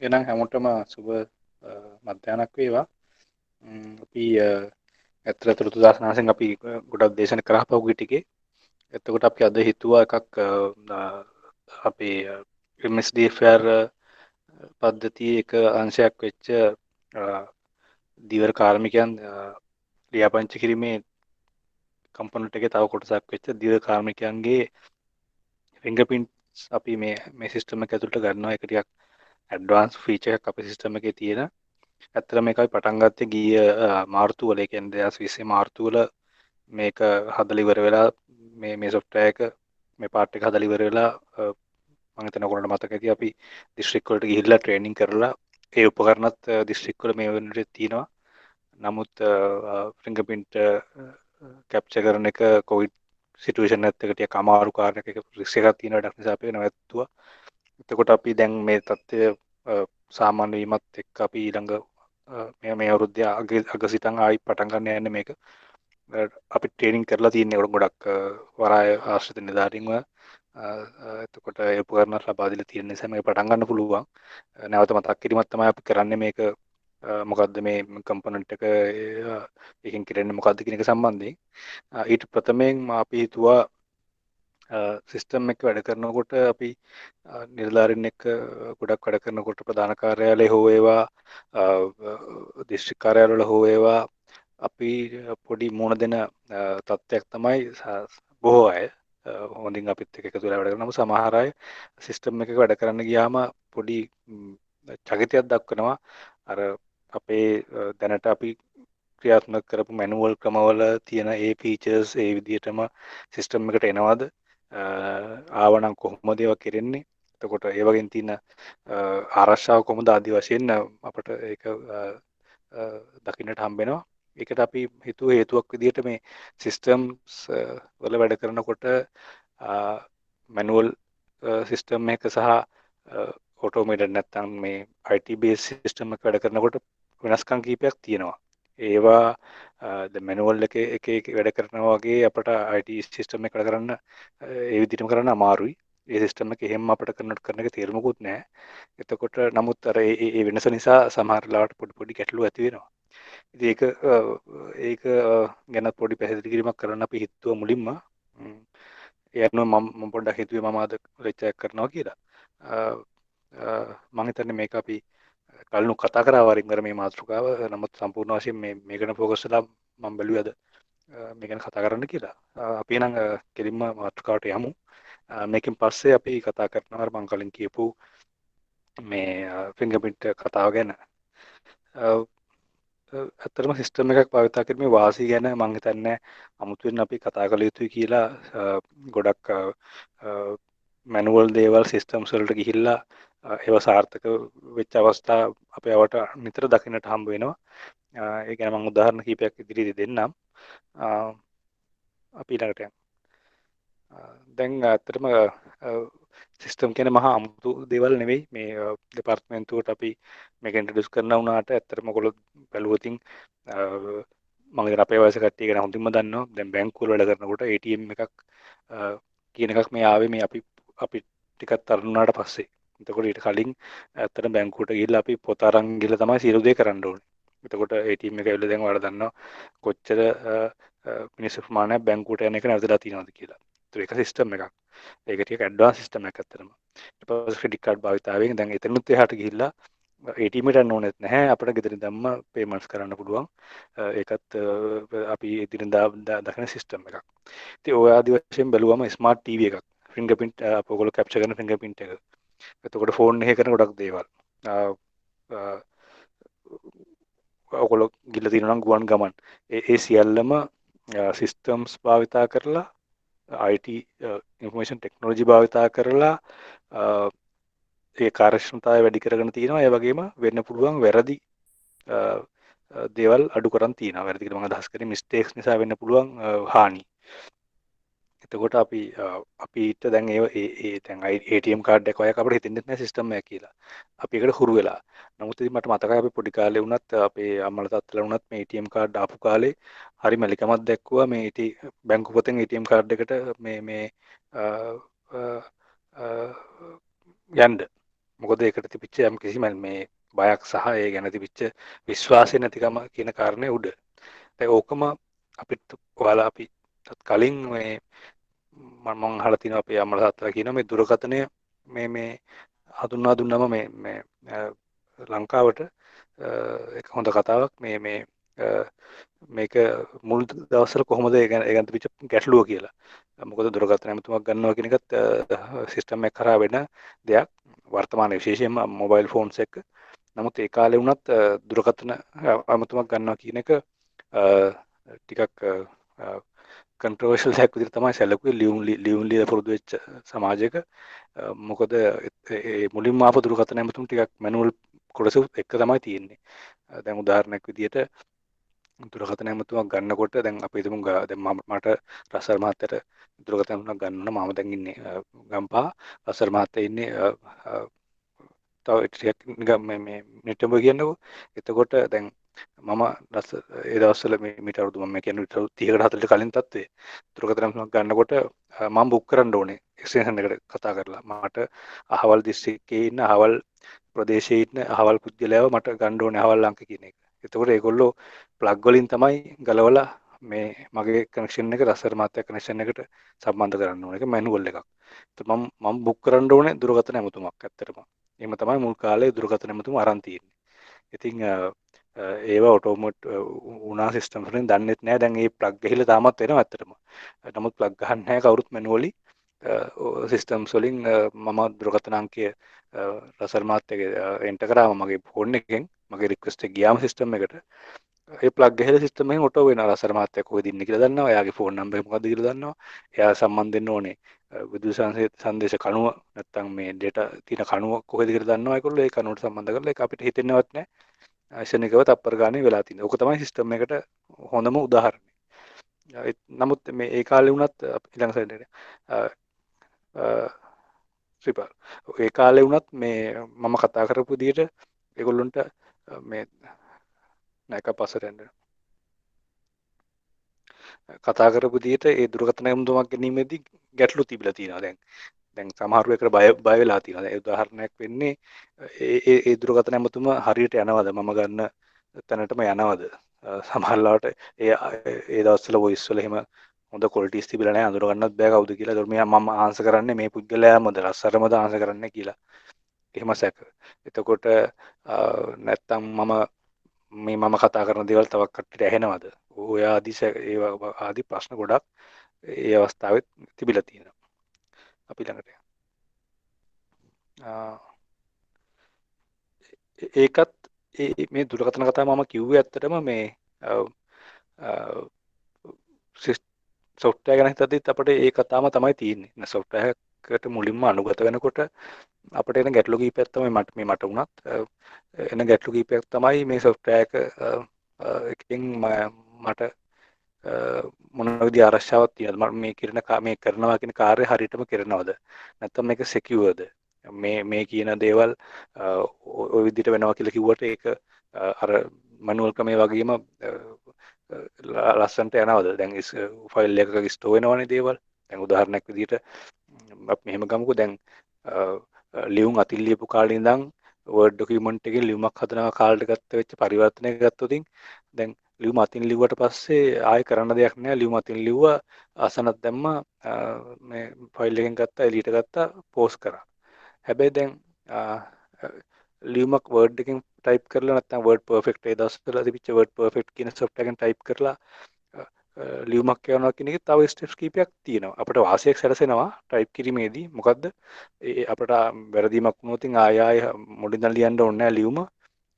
එහෙනම් හැමෝටම සුබ මධ්‍යහ්නක් වේවා. අපි ඇත්තට 2019 අපි ගොඩක් දේශන කරා පහුගිය ටිකේ. එතකොට අපි අද හිතුවා එකක් අපේ MSDFR පද්ධතියේ එක අංශයක් වෙච්ච දීවර කාර්මිකයන් ලියාපදිංචි කිරීමේ කම්පොනන්ට් එකේ තව කොටසක් වෙච්ච දීවර කාර්මිකයන්ගේ ෆින්ගර්ප්‍රින්ට්ස් අපි මේ සිස්ටම් එක ඇතුළට ගන්නවා. ඒක ටිකක් ඇඩ්වාන්ස් ෆීචර් එකක් අපේ සිස්ටම් එකේ තියෙන. ඇත්තට මේක අපි පටන් ගත්තේ ගිය මාර්තු වල, ඒ කියන්නේ 2020 මාර්තු වල මේක හදලා ඉවර වෙලා මේ software එක මේ part එක හදලා ඉවර වෙලා මම හිතන ඔයගොල්ලන්ට මතක ඇති අපි දිස්ත්‍රික් වලට ගිහිල්ලා ට්‍රේනින් කරලා ඒ උපකරණත් දිස්ත්‍රික් වල මේ වෙනකොට තියෙනවා. නමුත් ෆින්ගර්ප්‍රින්ට් කැප්චර් කරන එක කොවිඩ් සිටුේෂන් එකත් එක්ක ටිකක් අමාරු කාරණයක්, එක රිස්ක් එකක් තියෙන වැඩක් නිසා අපි නැවැත්තුවා. එතකොට අපි දැන් මේ தත්ත්වය සාමාන්‍ය වීමත් එක්ක අපි ඊළඟ මේ අවුරුද්දේ අග සිටන් ආයි පටන් ගන්න යන්නේ මේක. අපි ට්‍රේනින් කරලා තියෙන්නේ ගොඩක් වරාය ආශ්‍රිත නිලධාරීන්ව. එතකොට ඒ උපකරණ ලබා දීලා තියෙන නිසා මේක පටන් ගන්න පුළුවන්. නැවත මතක් කිරීමක් තමයි අපි කරන්නේ මේක. මොකද්ද මේ කම්පොනන්ට් එක එකෙන් කරන්නේ මොකද්ද කියන එක සම්බන්ධයෙන්. ඊට ප්‍රථමයෙන් අපි හිතුවා සිස්ටම් එක වැඩ කරනකොට අපි නිලධාරීන් එක්ක ගොඩක් වැඩ කරනකොට ප්‍රධාන කාර්යාලය හෝ ඒවා දිස්ත්‍රික් කාර්යාලවල හෝ ඒවා අපි පොඩි මුණ දෙන තත්ත්වයක් තමයි බොහෝ අය හොඳින් අපිත් එක්ක එකතු වෙලා වැඩ කරනවා. සමහර අය සිස්ටම් එකක වැඩ කරන්න ගියාම පොඩි චකිතයක් දක්වනවා. අර අපේ දැනට අපි ක්‍රියාත්මක කරපු මැනුවල් ක්‍රමවල තියෙන ඒ ෆීචර්ස් ඒ විදිහටම සිස්ටම් එකට එනවද, ආවනම් කොහොමද ඒවා කෙරෙන්නේ, එතකොට ඒ වගේ තියෙන ආරක්ෂාව කොහොමද ආදි වශයෙන් අපිට ඒක දකින්නට හම්බෙනවා. ඒකට අපි හිතුව හේතුවක් විදිහට මේ සිස්ටම්ස් වල වැඩ කරනකොට මැනුවල් සිස්ටම් එක සහ ඔටෝමේටඩ් නැත්නම් මේ IT බේස් සිස්ටම් එක වැඩ කරනකොට වෙනස්කම් කීපයක් තියෙනවා. ඒවා මැනුවල් එක වැඩ කරනවා වගේ අපට IT සිස්ටම් එක වැඩ කරන්න ඒ විදිහටම කරන්න අමාරුයි. ඒ සිස්ටම් එක එහෙම අපිට කරන එක තේරුමකුත් නැහැ. එතකොට නමුත් අර ඒ වෙනස නිසා සමහර ලාවට පොඩි ගැටලු ඇති වෙනවා. ඉතින් ඒක ගැන පොඩි පැහැදිලි කිරීමක් කරන්න අපි හිතුවා මුලින්ම. ඒ අනුව මම පොඩ්ඩක් හිතුවේ මම අද ලෙක්චර් කරනවා කියලා. මම හිතන්නේ මේක අපි කලින් කතා කරා වරින් වර මේ මාතෘකාව. නමුත් සම්පූර්ණ වශයෙන් මේ ගැන ફોකස් වෙලා මම බැලුවේ අද මේ ගැන කතා කරන්න කියලා. අපි නම් කෙලින්ම මාතෘකාවට යමු. මේකෙන් පස්සේ අපි කතා කරනවා මම කලින් කියපු මේ ෆින්ගර්ප්‍රින්ට් කතාව ගැන. ඇත්තටම සිස්ටම් එකක් භාවිත කිරීමේ වාසිය ගැන මම හිතන්නේ අමුතුවෙන් අපි කතා කළ යුතුයි කියලා. ගොඩක් මැනුවල් දේවල් සිස්ටම්ස් වලට ගිහිල්ලා ඒවා සාර්ථක වෙච්ච අවස්ථා අපේ අවට නිතර දකින්නට හම්බ වෙනවා. ඒ ගැන මම උදාහරණ කිහිපයක් ඉදිරියේ දෙන්නම්. අපි ඊළඟට යමු. දැන් ඇත්තටම සිස්ටම් කියන්නේ මහා අමුතු දේවල් නෙවෙයි. මේ දෙපාර්තමේන්තුවට අපි මේක ඉන්ට්‍රොඩියුස් කරන්න වුණාට ඇත්තටම ඔයගොල්ලෝ බැලුවොතින් මම ඉතින් අපේ වයස කට්ටිය ගැන හොඳින්ම දන්නවා. දැන් බැංකුවල වැඩ කරනකොට ATM එකක් කියන එකක් මේ ආවේ මේ අපි ටිකක් තරුණ වුණාට පස්සේ. එතකොට ඊට කලින් ඇත්තටම බැංකුවට ගිහිල්ලා අපි පොත අරන් ගිහලා තමයි සියලු දේ කරන්න ඕනේ. එතකොට ATM එක ඇවිල්ලා දැන් ඔයාලා දන්නවා කොච්චර මිනිස්සු ප්‍රමාණයක් බැංකුවට යන එක නැවතලා තියෙනවද කියලා. ඒක සිස්ටම් එකක්. ඒක ටිකක් ඇඩ්වාන්ස් සිස්ටම් එකක් අතරම. ඊට පස්සේ ක්‍රෙඩිට් කාඩ් භාවිතාවෙන් දැන් එතනත් එහාට ගිහිල්ලා ATM එකට යන්න ඕනෙත් නැහැ. අපිට ගෙදරින් දැම්ම පේමන්ට්ස් කරන්න පුළුවන්. ඒකත් අපි එදිනෙදා දකින සිස්ටම් එකක්. ඉතින් ඔය ආදි වශයෙන් බැලුවම ස්මාර්ට් TV එකක්. ෆින්ගර්ප්‍රින්ට් ඔයගොල්ලෝ කැප්චර් කරන ෆින්ගර්ප්‍රින්ට් එක. එතකොට ෆෝන් එකේ කරන ගොඩක් දේවල්. ඔයගොල්ලෝ ගිහලා තියෙනවා නම් ගුවන් ගමන්. ඒ සියල්ලම සිස්ටම්ස් භාවිතා කරලා IT ඉන්ෆර්මේෂන් ටෙක්නොලොජි භාවිතා කරලා ඒ කාර්යක්ෂමතාවය වැඩි කරගෙන තියෙනවා. ඒ වගේම වෙන්න පුළුවන් වැරදි දේවල් අඩු කරන් තියෙනවා. වැරදි කියලා මම අදහස් කරේ මිස්ටේක්ස් නිසා වෙන්න පුළුවන් හානි. එතකොට අපිට දැන් ඒ දැන් ATM කාඩ් එක ඔයක් අපිට හිතෙන්නේ නැහැ සිස්ටම් එකක් කියලා. අපි ඒකට හුරු වෙලා. නමුත් ඉතින් මට මතකයි අපි පොඩි කාලේ වුණත් අපේ අම්මලා තාත්තලා වුණත් මේ ATM කාඩ් ආපු කාලේ හරි මැලිකමක් දැක්කුවා මේ බැංකු පොතෙන් ATM කාඩ් එකට මේ යන්න. මොකද ඒකට තිබිච්ච යම් කිසිම මේ බයක් සහ ඒ ගැන තිබිච්ච විශ්වාසය නැතිකම කියන කාරණේ උඩ. දැන් ඕකම අපිට ඔයාලා අපි කලින් මේ මම අහලා තියෙනවා අපේ අම්මලා තාත්තලා කියනවා මේ දුරකථනය මේ හඳුන්වා දුන්නම මේ ලංකාවට එක හොඳ කතාවක් මේ මේක මුල් දවස්වල කොහොමද ඒ ගැන තිබිච්ච ගැටලුව කියලා. මොකද දුරකථන ඇමතුමක් ගන්නවා කියන එකත් සිස්ටම් එක කරා වෙන දෙයක්. වර්තමාන විශේෂයෙන්ම මොබයිල් ෆෝන්ස් එක්ක. නමුත් ඒ කාලේ වුණත් දුරකථන ඇමතුමක් ගන්නවා කියන එක ටිකක් කන්ට්‍රෝවර්ෂල් එකක් විදිහට තමයි සැලකුවේ ලියුම් ලියලා පුරුදු වෙච්ච සමාජයක. මොකද ඒ මුලින්ම ආපු දුරකථන ඇමතුම් ටිකක් මැනුවල් කොටස එක්ක තමයි තියෙන්නේ. දැන් උදාහරණයක් විදිහට දුරකථන ඇමතුමක් ගන්නකොට දැන් අපි හිතමු දැන් මට රසල් මහත්තයට දුරකථන ඇමතුමක් ගන්න ඕන. මම දැන් ඉන්නේ ගම්පහ. රසල් මහත්තයා ඉන්නේ තව ටිකක් නිකන් මේ නිට්ටඹ කියන්නකෝ. එතකොට දැන් මම ඒ දවස්වල මීට අවුරුදු මම කියන්නේ 30කට 40කට කලින් තත්ත්වයේ දුරකථන ඇමතුමක් ගන්නකොට මම බුක් කරන්න ඕනේ එක්ස්ටෙන්ෂන් එකට කතා කරලා. මට අහවල් දිස්ත්‍රික්කයේ ඉන්න අහවල් ප්‍රදේශයේ ඉන්න අහවල් පුද්ගලයාව මට ගන්න ඕනේ අහවල් අංක කියන එක. එතකොට ඒගොල්ලෝ ප්ලග් වලින් තමයි ගලවලා මේ මගේ කනෙක්ෂන් එක රසර් මාත්‍යා කනෙක්ෂන් එකට සම්බන්ධ කරන්න ඕනේ. ඒක මැනුවල් එකක්. මම බුක් කරන්න ඕනේ දුරකථන ඇමතුමක් ඇත්තටම. එහෙම තමයි මුල් කාලේ දුරකථන ඇමතුම අරන් තියෙන්නේ. ඉතින් ඒව ඔටෝමෝට් වුණා සිස්ටම් වලින් දන්නෙත් නෑ. දැන් මේ ප්ලග් ගහලා තාමත් එනවා ඇත්තටම. නමුත් ප්ලග් ගහන්න නැහැ කවුරුත් මැනුවලි සිස්ටම්ස් වලින් මම දුරකථන අංකය රසල් මාත්‍යාගේ එන්ටර් කරාම මගේ ෆෝන් එකෙන් මගේ රික්වෙස්ට් එක ගියාම සිස්ටම් එකට ඒ ප්ලග් ගහලා සිස්ටම් එකෙන් ඔටෝ වෙනවා. රසල් මාත්‍යා කොහෙද ඉන්නේ කියලා දන්නවා. එයාගේ ෆෝන් නම්බර් එක මොකද්ද කියලා දන්නවා. එයා සම්බන්ධ වෙන්න ඕනේ විදුලි සංදේශ කණුව නැත්තම් මේ ඩේටා තියෙන කණුව කොහෙද කියලා දන්නවා. ඒගොල්ලෝ ඒ කණුවට සම්බන්ධ කරලා ඒක අපිට හිතෙන්නවත් නැහැ. ක්ෂණිකව තප්පර ගානේ වෙලා තියෙනවා. ඕක තමයි සිස්ටම් එකට හොඳම උදාහරණය. නමුත් මේ ඒ කාලේ වුණත් ඊළඟ සයිඩ් ත්‍රිපල් ඒ කාලේ වුණත් මේ මම කතා කරපු විදිහට ඒගොල්ලන්ට මේ නැක පස්සට යන්න කතා කරපු විදිහට ඒ දුරකථන ඇමතුමක් ගැනීමේදී ගැටලු තිබිලා තියෙනවා. දැන් සමහරු එකට බය වෙලා තියෙනවා. දැන් උදාහරණයක් වෙන්නේ ඒ දුරකථන ඇමතුම හරියට යනවද මම ගන්න තැනටම යනවද? සමහරවිට ඒ දවස්වල වොයිස් වල එහෙම හොඳ ක්වොලිටිස් තිබිලා නැහැ. අඳුර ගන්නත් බෑ කවුද කියලා. ඒතකොට මම ආන්සර් කරන්නේ මේ පුද්ගලයාමද රස්සරමද ආන්සර් කරන්නේ කියලා. එහෙම සැක. එතකොට නැත්තම් මම කතා කරන දේවල් තවත් කට්ටියට ඇහෙනවද? ඔය ඒ ආදී ප්‍රශ්න ගොඩක් ඒ අවස්ථාවෙත් තිබිලා තියෙනවා. අපි ළඟට. ඒකත් මේ දුරකථන කතාව මම කිව්වේ ඇත්තටම මේ සොෆ්ට්වෙයාර් ගැන හිතද්දිත් අපිට ඒ කතාවම තමයි තියෙන්නේ. සොෆ්ට්වෙයාර් එකට මුලින්ම අනුගත වෙනකොට අපිට එන ගැටලු කීපයක් තමයි මට වුණත් එන ගැටලු කීපයක් තමයි මේ සොෆ්ට්වෙයාර් එකකින් මට මොන විදිහේ ආරක්ෂාවක් තියෙනවද මේ කරනවා කියන කාර්යය හරියටම කරනවද නැත්නම් මේක සිකියුර්ද මේ කියන දේවල් ওই විදිහට වෙනවා කියලා කිව්වට ඒක අර මැනුවල් ක්‍රමයේ වගේම ලස්සන්ට යනවද දැන් ෆයිල් එකක ස්ටෝර් වෙනවනේ දේවල් දැන් උදාහරණයක් විදිහට අපි මෙහෙම ගමුකෝ දැන් ලියුම් අතින් ලියපු කාලේ ඉඳන් වර්ඩ් ඩොකියුමන්ට් එකේ ලියුමක් හදනවා කාලට ගත්ත වෙච්ච පරිවර්තනයක් ගත්තොතින් දැන් ලියුම අතින් ලිව්වට පස්සේ ආයෙ කරන්න දෙයක් නැහැ ලියුම අතින් ලිව්වා අසනක් දැම්මා මේ ෆයිල් එකෙන් ගත්තා එලියට ගත්තා පෝස්ට් කරා හැබැයි දැන් ලියුමක් වර්ඩ් එකෙන් ටයිප් කරලා නැත්නම් වර්ඩ් පර්ෆෙක්ට් ඒ දවස්වල තිබිච්ච වර්ඩ් පර්ෆෙක්ට් කියන සොෆ්ට්වෙයාර් එකෙන් ටයිප් කරලා ලියුමක් කියවනවා කියන එකේ තව ස්ටෙප්ස් කීපයක් තියෙනවා අපිට වාසියක් සැලසෙනවා ටයිප් කිරීමේදී මොකද්ද අපිට වැරදීමක් වුණොත් ආය මුලින්ම ලියන්න ඕනේ නැහැ ලියුම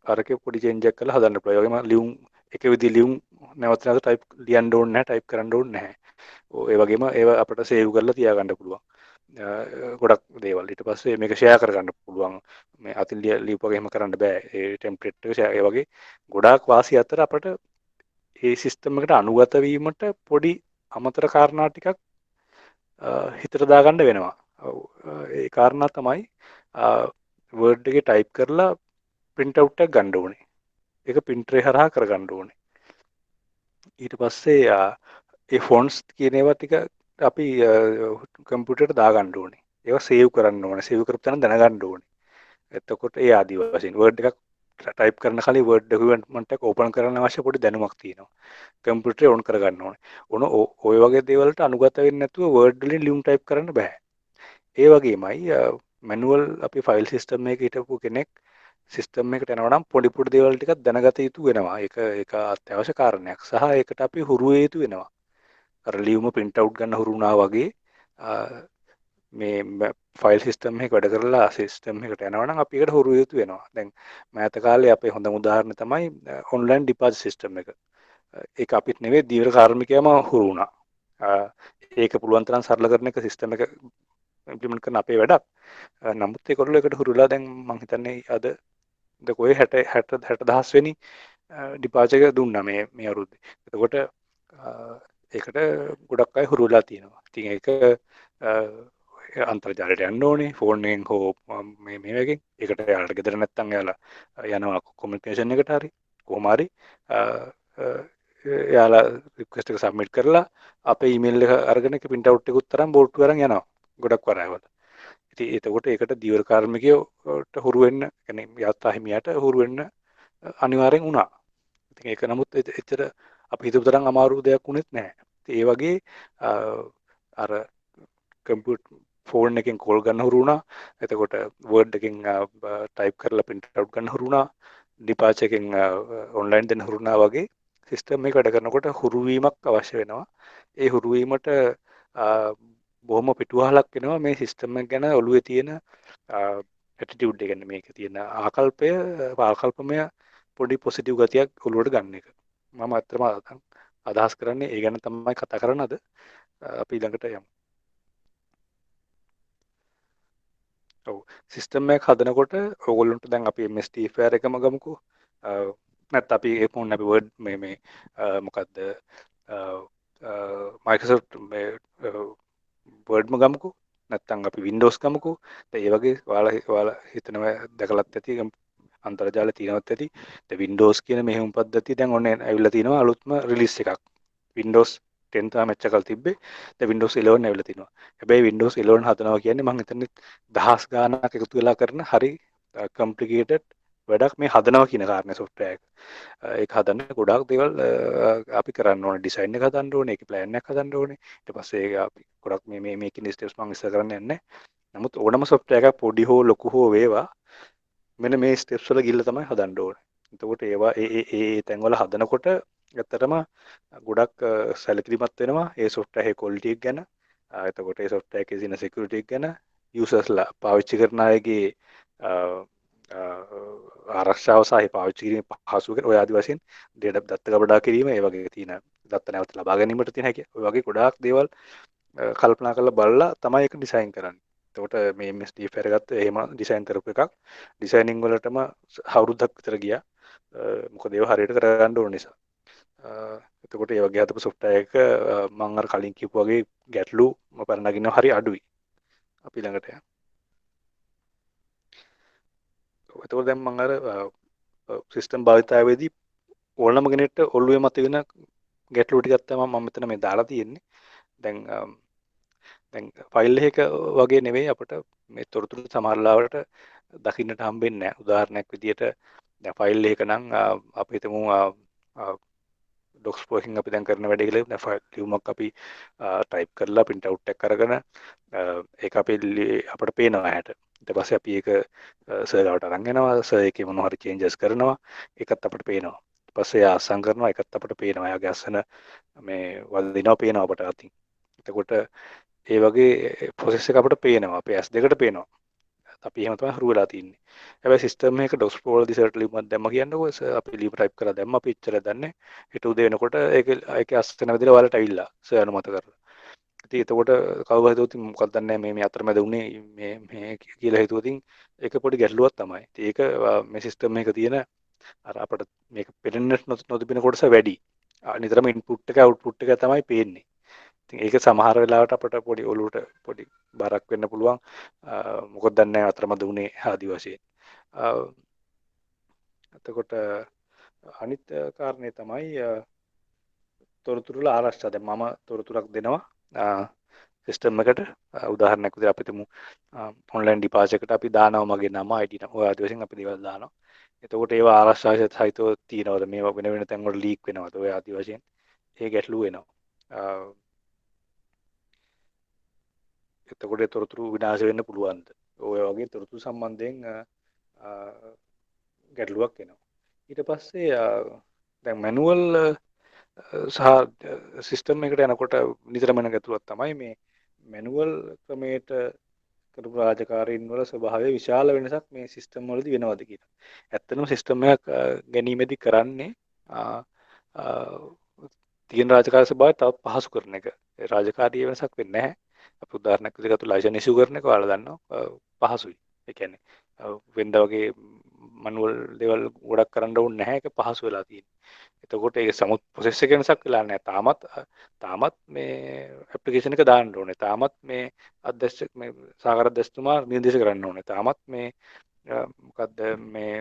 අරකේ පොඩි චේන්ජ් එකක් කරලා හදන්න පුළුවන්. ඒ වගේම ලියුම් එක විදිහේ ලියුම් නැවත නැවත ටයිප් ලියන්න ඕනේ නැහැ ටයිප් කරන්න ඕනේ නැහැ. ඒ වගේම ඒව අපිට සේව් කරලා තියාගන්න පුළුවන්. ගොඩක් දේවල් ඊට පස්සේ මේක ෂෙයා කරගන්න පුළුවන්. මේ අතින් ලියපුවක එහෙම කරන්න බෑ. ඒ ටෙම්ප්ලේට් එක ෂෙයා ඒ වගේ ගොඩාක් වාසි අතර අපිට ඒ සිස්ටම් එකට අනුගත වීමට පොඩි අමතර කාරණා ටිකක් හිතට දාගන්න වෙනවා. ඒ කාරණා තමයි වර්ඩ් එකේ ටයිප් කරලා print out එකක් ගන්න ඕනේ. ඒක printer හරහා කරගන්න ඕනේ. ඊට පස්සේ ඒ ෆොන්ට්ස් කියන ඒවා ටික අපි කම්පියුටරට දාගන්න ඕනේ. ඒවා සේව් කරන්න ඕනේ. සේව් කරපු තැන දැනගන්න ඕනේ. එතකොට ඒ ආදි වශයෙන් වර්ඩ් එකක් ටයිප් කරන කලින් වර්ඩ් ඩොකියුමන්ට් එක ඕපන් කරන්න අවශ්‍ය පොඩි දැනුමක් තියෙනවා. කම්පියුටරේ ඔන් කරගන්න ඕනේ. ඔය වගේ දේවල්ට අනුගත වෙන්නේ නැතුව වර්ඩ් වලින් ලියුම් ටයිප් කරන්න බෑ. ඒ වගේමයි මැනුවල් අපි ෆයිල් සිස්ටම් එකක හිටපු කෙනෙක් සිස්ටම් එකට එනවා නම් පොඩි පොඩි දේවල් ටිකක් දැනගත යුතු වෙනවා. ඒක අත්‍යවශ්‍ය කාරණයක්. සහ ඒකට අපි හුරු වෙ යුතු වෙනවා. අර ලියුම print out ගන්න හුරු වුණා වගේ මේ ෆයිල් සිස්ටම් එකක වැඩ කරලා සිස්ටම් එකට යනවා නම් අපි ඒකට හුරු වෙ යුතු වෙනවා. දැන් මෑත කාලේ අපේ හොඳම උදාහරණ තමයි ඔන්ලයින් ඩිපොසිට් සිස්ටම් එක. ඒක අපිත් නෙවෙයි දීර්ඝ කාර්මිකයම හුරු වුණා. ඒක පුළුවන් තරම් සරල කරන එක සිස්ටම් එක ඉම්ප්ලිමන්ට් කරන අපේ වැඩක්. නමුත් ඒකවල එකට හුරුලා දැන් මම හිතන්නේ අද කොයි 60 දහස් වෙනි ඩිපාචර් එක දුන්නා මේ අවුරුද්දේ. එතකොට ඒකට ගොඩක් අය හුරු වෙලා තියෙනවා. ඉතින් ඒක අන්තර්ජාලයට යන්න ඕනේ ෆෝන් එකෙන් හෝ මේ වගේ. ඒකට යාළුවට ගෙදර නැත්තම් යාළුවා යනවා කොමියුනිකේෂන් එකට හරි කොහොම හරි යාළුවා රික්වෙස්ට් එක සබ්මිට් කරලා අපේ ඊමේල් එක අරගෙන ඒක print out එකකුත් තරම් බෝට්ටු අරන් යනවා. ගොඩක් වරායවල. ඉතින් එතකොට ඒකට දීවර කාර්මිකයට හුරු වෙන්න, يعني යාත්‍රා හිමියට හුරු වෙන්න අනිවාර්යෙන් වුණා. ඉතින් ඒක නමුත් එච්චර අපි හිතුව තරම් අමාරු දෙයක් වුණෙත් නැහැ. ඒ වගේ අර කම්පියුටර් ෆෝන් එකෙන් කෝල් ගන්න හුරු වුණා. එතකොට වර්ඩ් එකෙන් ටයිප් කරලා print out ගන්න හුරු වුණා. ඩිපාචර් එකෙන් ඔන්ලයින් දෙන්න හුරු වුණා වගේ සිස්ටම් එක වැඩ කරනකොට හුරු වීමක් අවශ්‍ය වෙනවා. ඒ හුරු වීමට බොහොම පිටුවහලක් වෙනවා මේ සිස්ටම් එක ගැන ඔළුවේ තියෙන ඇටිටියුඩ් එක ගැන මේකේ තියෙන ආකල්පමය පොඩි පොසිටිව් ගතියක් ඔළුවට ගන්න එක. මම අත්‍තරම අදහස් කරන්නේ ඒ ගැන තමයි කතා කරන්න අද. අපි ඊළඟට යමු. ඔව් සිස්ටම් එකක් හදනකොට ඕගොල්ලන්ට දැන් අපි MSD ෆෙයාර් එකම ගමුකෝ. නැත්නම් අපි ඒ මොන්නේ අපි වර්ඩ් මේ මොකද්ද මයික්‍රොසොෆ්ට් මේ වර්ඩ්ම ගමුකෝ. නැත්නම් අපි Windows ගමුකෝ. ඒ වගේ ඔයාලා හිතනවා දැකලත් ඇති අන්තර්ජාලය තියෙනවත් ඇති. Windows කියන මෙහෙයුම් පද්ධතිය දැන් ඔන්න ඇවිල්ලා තිනවා අලුත්ම රිලීස් එකක්. Windows 10 තමයි මෙච්චකල් තිබ්බේ. දැන් Windows 11 ඇවිල්ලා තිනවා. හැබැයි Windows 11 හදනවා කියන්නේ මම හිතන්නේ දහස් ගාණක් එකතු වෙලා කරන හරි කොම්ප්ලිකේටඩ් වැඩක් මේ හදනවා කියන කාරණේ software එක. ඒක හදන්න ගොඩාක් දේවල් අපි කරන්න ඕනේ. ඩිසයින් එක හදන්න ඕනේ. ඒකේ ප්ලෑන් එකක් හදන්න ඕනේ. ඊට පස්සේ ඒක අපි ගොඩක් මේකින් ස්ටෙප්ස් මම ඉස්සර කරන්න යන්නේ. නමුත් ඕනම software එකක් පොඩි හෝ ලොකු හෝ වේවා මෙන්න මේ ස්ටෙප්ස් වල ගිහිල්ලා තමයි හදන්න ඕනේ. එතකොට ඒවා ඒ තැන්වල හදනකොට ඇත්තටම ගොඩක් සැලකිලිමත් වෙනවා ඒ software එකේ quality එක ගැන. එතකොට ඒ software එකේ තියෙන security එක ගැන users ලා පාවිච්චි කරන අයගේ ආරක්ෂාව සහ පාවිච්චි කිරීමේ පහසුව ගැන ඔය ආදි වශයෙන් දත්ත ගබඩා කිරීම ඒ වගේ තියෙන දත්ත නැවත ලබා ගැනීමට තියෙන හැකියාව. ඔය වගේ ගොඩාක් දේවල් කල්පනා කරලා බලලා තමයි ඒක ඩිසයින් කරන්නේ. එතකොට මේ MSD ෆෙයාර් ගත්ත එහෙම ඩිසයින් කරපු එකක් ඩිසයිනින් වලටම අවුරුද්දක් විතර ගියා. මොකද ඒව හරියට කරගන්න ඕන නිසා. එතකොට ඒ වගේ හදපු software එක මම අර කලින් කියපු වගේ ගැටලු පරණගිනව හරි අඩුයි. අපි ළඟට යන්න. එතකොට දැන් මම අර සිස්ටම් භාවිතාවේදී ඕනම කෙනෙක්ට ඔළුවේ මතුවෙන ගැටලු ටිකක් තමයි මම මෙතන මේ දාලා තියෙන්නේ. දැන් ෆයිල් එකක වගේ නෙවෙයි අපිට මේ තොරතුරු සමහරලාවට දකින්නට හම්බෙන්නේ නැහැ. උදාහරණයක් විදියට දැන් ෆයිල් එකක නම් අපි හිතමු ඩොක්ස් එකකින් අපි දැන් කරන වැඩේ කියලා ෆයිල් ලියුමක් අපි ටයිප් කරලා print out එකක් අරගෙන ඒක අපිට පේනවා ඇහැට. ඊට පස්සේ අපි ඒක සර් ගාවට අරන් යනවා. සර් ඒකේ මොනවා හරි changes කරනවා. ඒකත් අපිට පේනවා. ඊට පස්සේ ආසන් කරනවා. ඒකත් අපිට පේනවා. එයාගේ අස්සන මේ වදිනවා පේනවා අපට අතින්. එතකොට ඒ වගේ ප්‍රොසෙස් එක අපිට පේනවා. අපේ S2කට පේනවා. අපි එහෙම තමයි හුරු වෙලා තින්නේ. හැබැයි සිස්ටම් එකක ඩොස් වලදී සර්ට් ලියුමක් දැම්ම කියන්නකො අපි ලියුම ටයිප් කරලා දැම්ම අපි ඉච්චර දන්නේ. ඊට උදේ වෙනකොට ඒකේ අස්සන වැදිලා ඔයාලට ඇවිල්ලා සර් අනුමත කරලා. ඉතින් එතකොට කවුරු හරි හිතුවොත් මොකක්ද දන්නේ මේ අතරමැද උනේ මේ කියලා හිතුවොත් ඒක පොඩි ගැටලුවක් තමයි. ඉතින් ඒක මේ සිස්ටම් එකක තියෙන අර අපිට මේක පෙරෙන්නට නොතිබෙන කොටස වැඩි. නිතරම ඉන්පුට් එක අවුට්පුට් එක තමයි පේන්නේ. ඉතින් ඒක සමහර වෙලාවට අපිට පොඩි ඔලුවට පොඩි බරක් වෙන්න පුළුවන්. මොකද දන්නේ අතරමැද උනේ ආදි වශයෙන්. එතකොට අනිත් කාරණේ තමයි තොරතුරු වල ආරක්ෂා. දැන් මම තොරතුරක් දෙනවා. සිස්ටම් එකට උදාහරණයක් විදිහට අපි තුමු ඔන්ලයින් ඩිපාසිට් එකට අපි දානවා මගේ නම ID නම ඔය ආදි වශයෙන් අපි දේවල් දානවා. එතකොට ඒවා ආරක්ෂා සහිතව තියනවද මේවා වෙන වෙන තැන් වල ලීක් වෙනවද ඔය ආදි වශයෙන් ඒ ගැටලු වෙනවා. එතකොට තොරතුරු විනාශ වෙන්න පුළුවන්ද? ඔය වගේ තොරතුරු සම්බන්ධයෙන් ගැටලුවක් එනවා. ඊට පස්සේ දැන් මැනුවල් සහ සිස්ටම් එකට යනකොට නිතරම එන ගැටලුවක් තමයි මේ මැනුවල් ක්‍රමයට කරපු රාජකාරීන් වල ස්වභාවය විශාල වෙනසක් මේ සිස්ටම් වලදී වෙනවද කියලා. ඇත්තටම සිස්ටම් එකක් ගැනීමේදී කරන්නේ තියෙන රාජකාරී ස්වභාවය තවත් පහසු කරන එක. රාජකාරී වෙනසක් වෙන්නේ නැහැ. අපි උදාහරණයක් විදිහට ගත්ත ලයිසන් ඉෂු කරන එක ඔයාලා දන්නවා පහසුයි. ඒ කියන්නේ වෙනද වගේ මනුවල් දේවල් ගොඩක් කරන්න ඕනේ නැහැ. ඒක පහසු වෙලා තියෙනවා. එතකොට ඒ සමුත් ප්‍රොසෙස් එක වෙනසක් වෙලා නැහැ. තාමත් මේ ඇප්ලිකේෂන් එක දාන්න ඕනේ. තාමත් මේ අධ්‍යක්ෂක මේ සාගර අධ්‍යක්ෂතුමා නිර්දේශ කරන්න ඕනේ. තාමත් මේ මොකද්ද මේ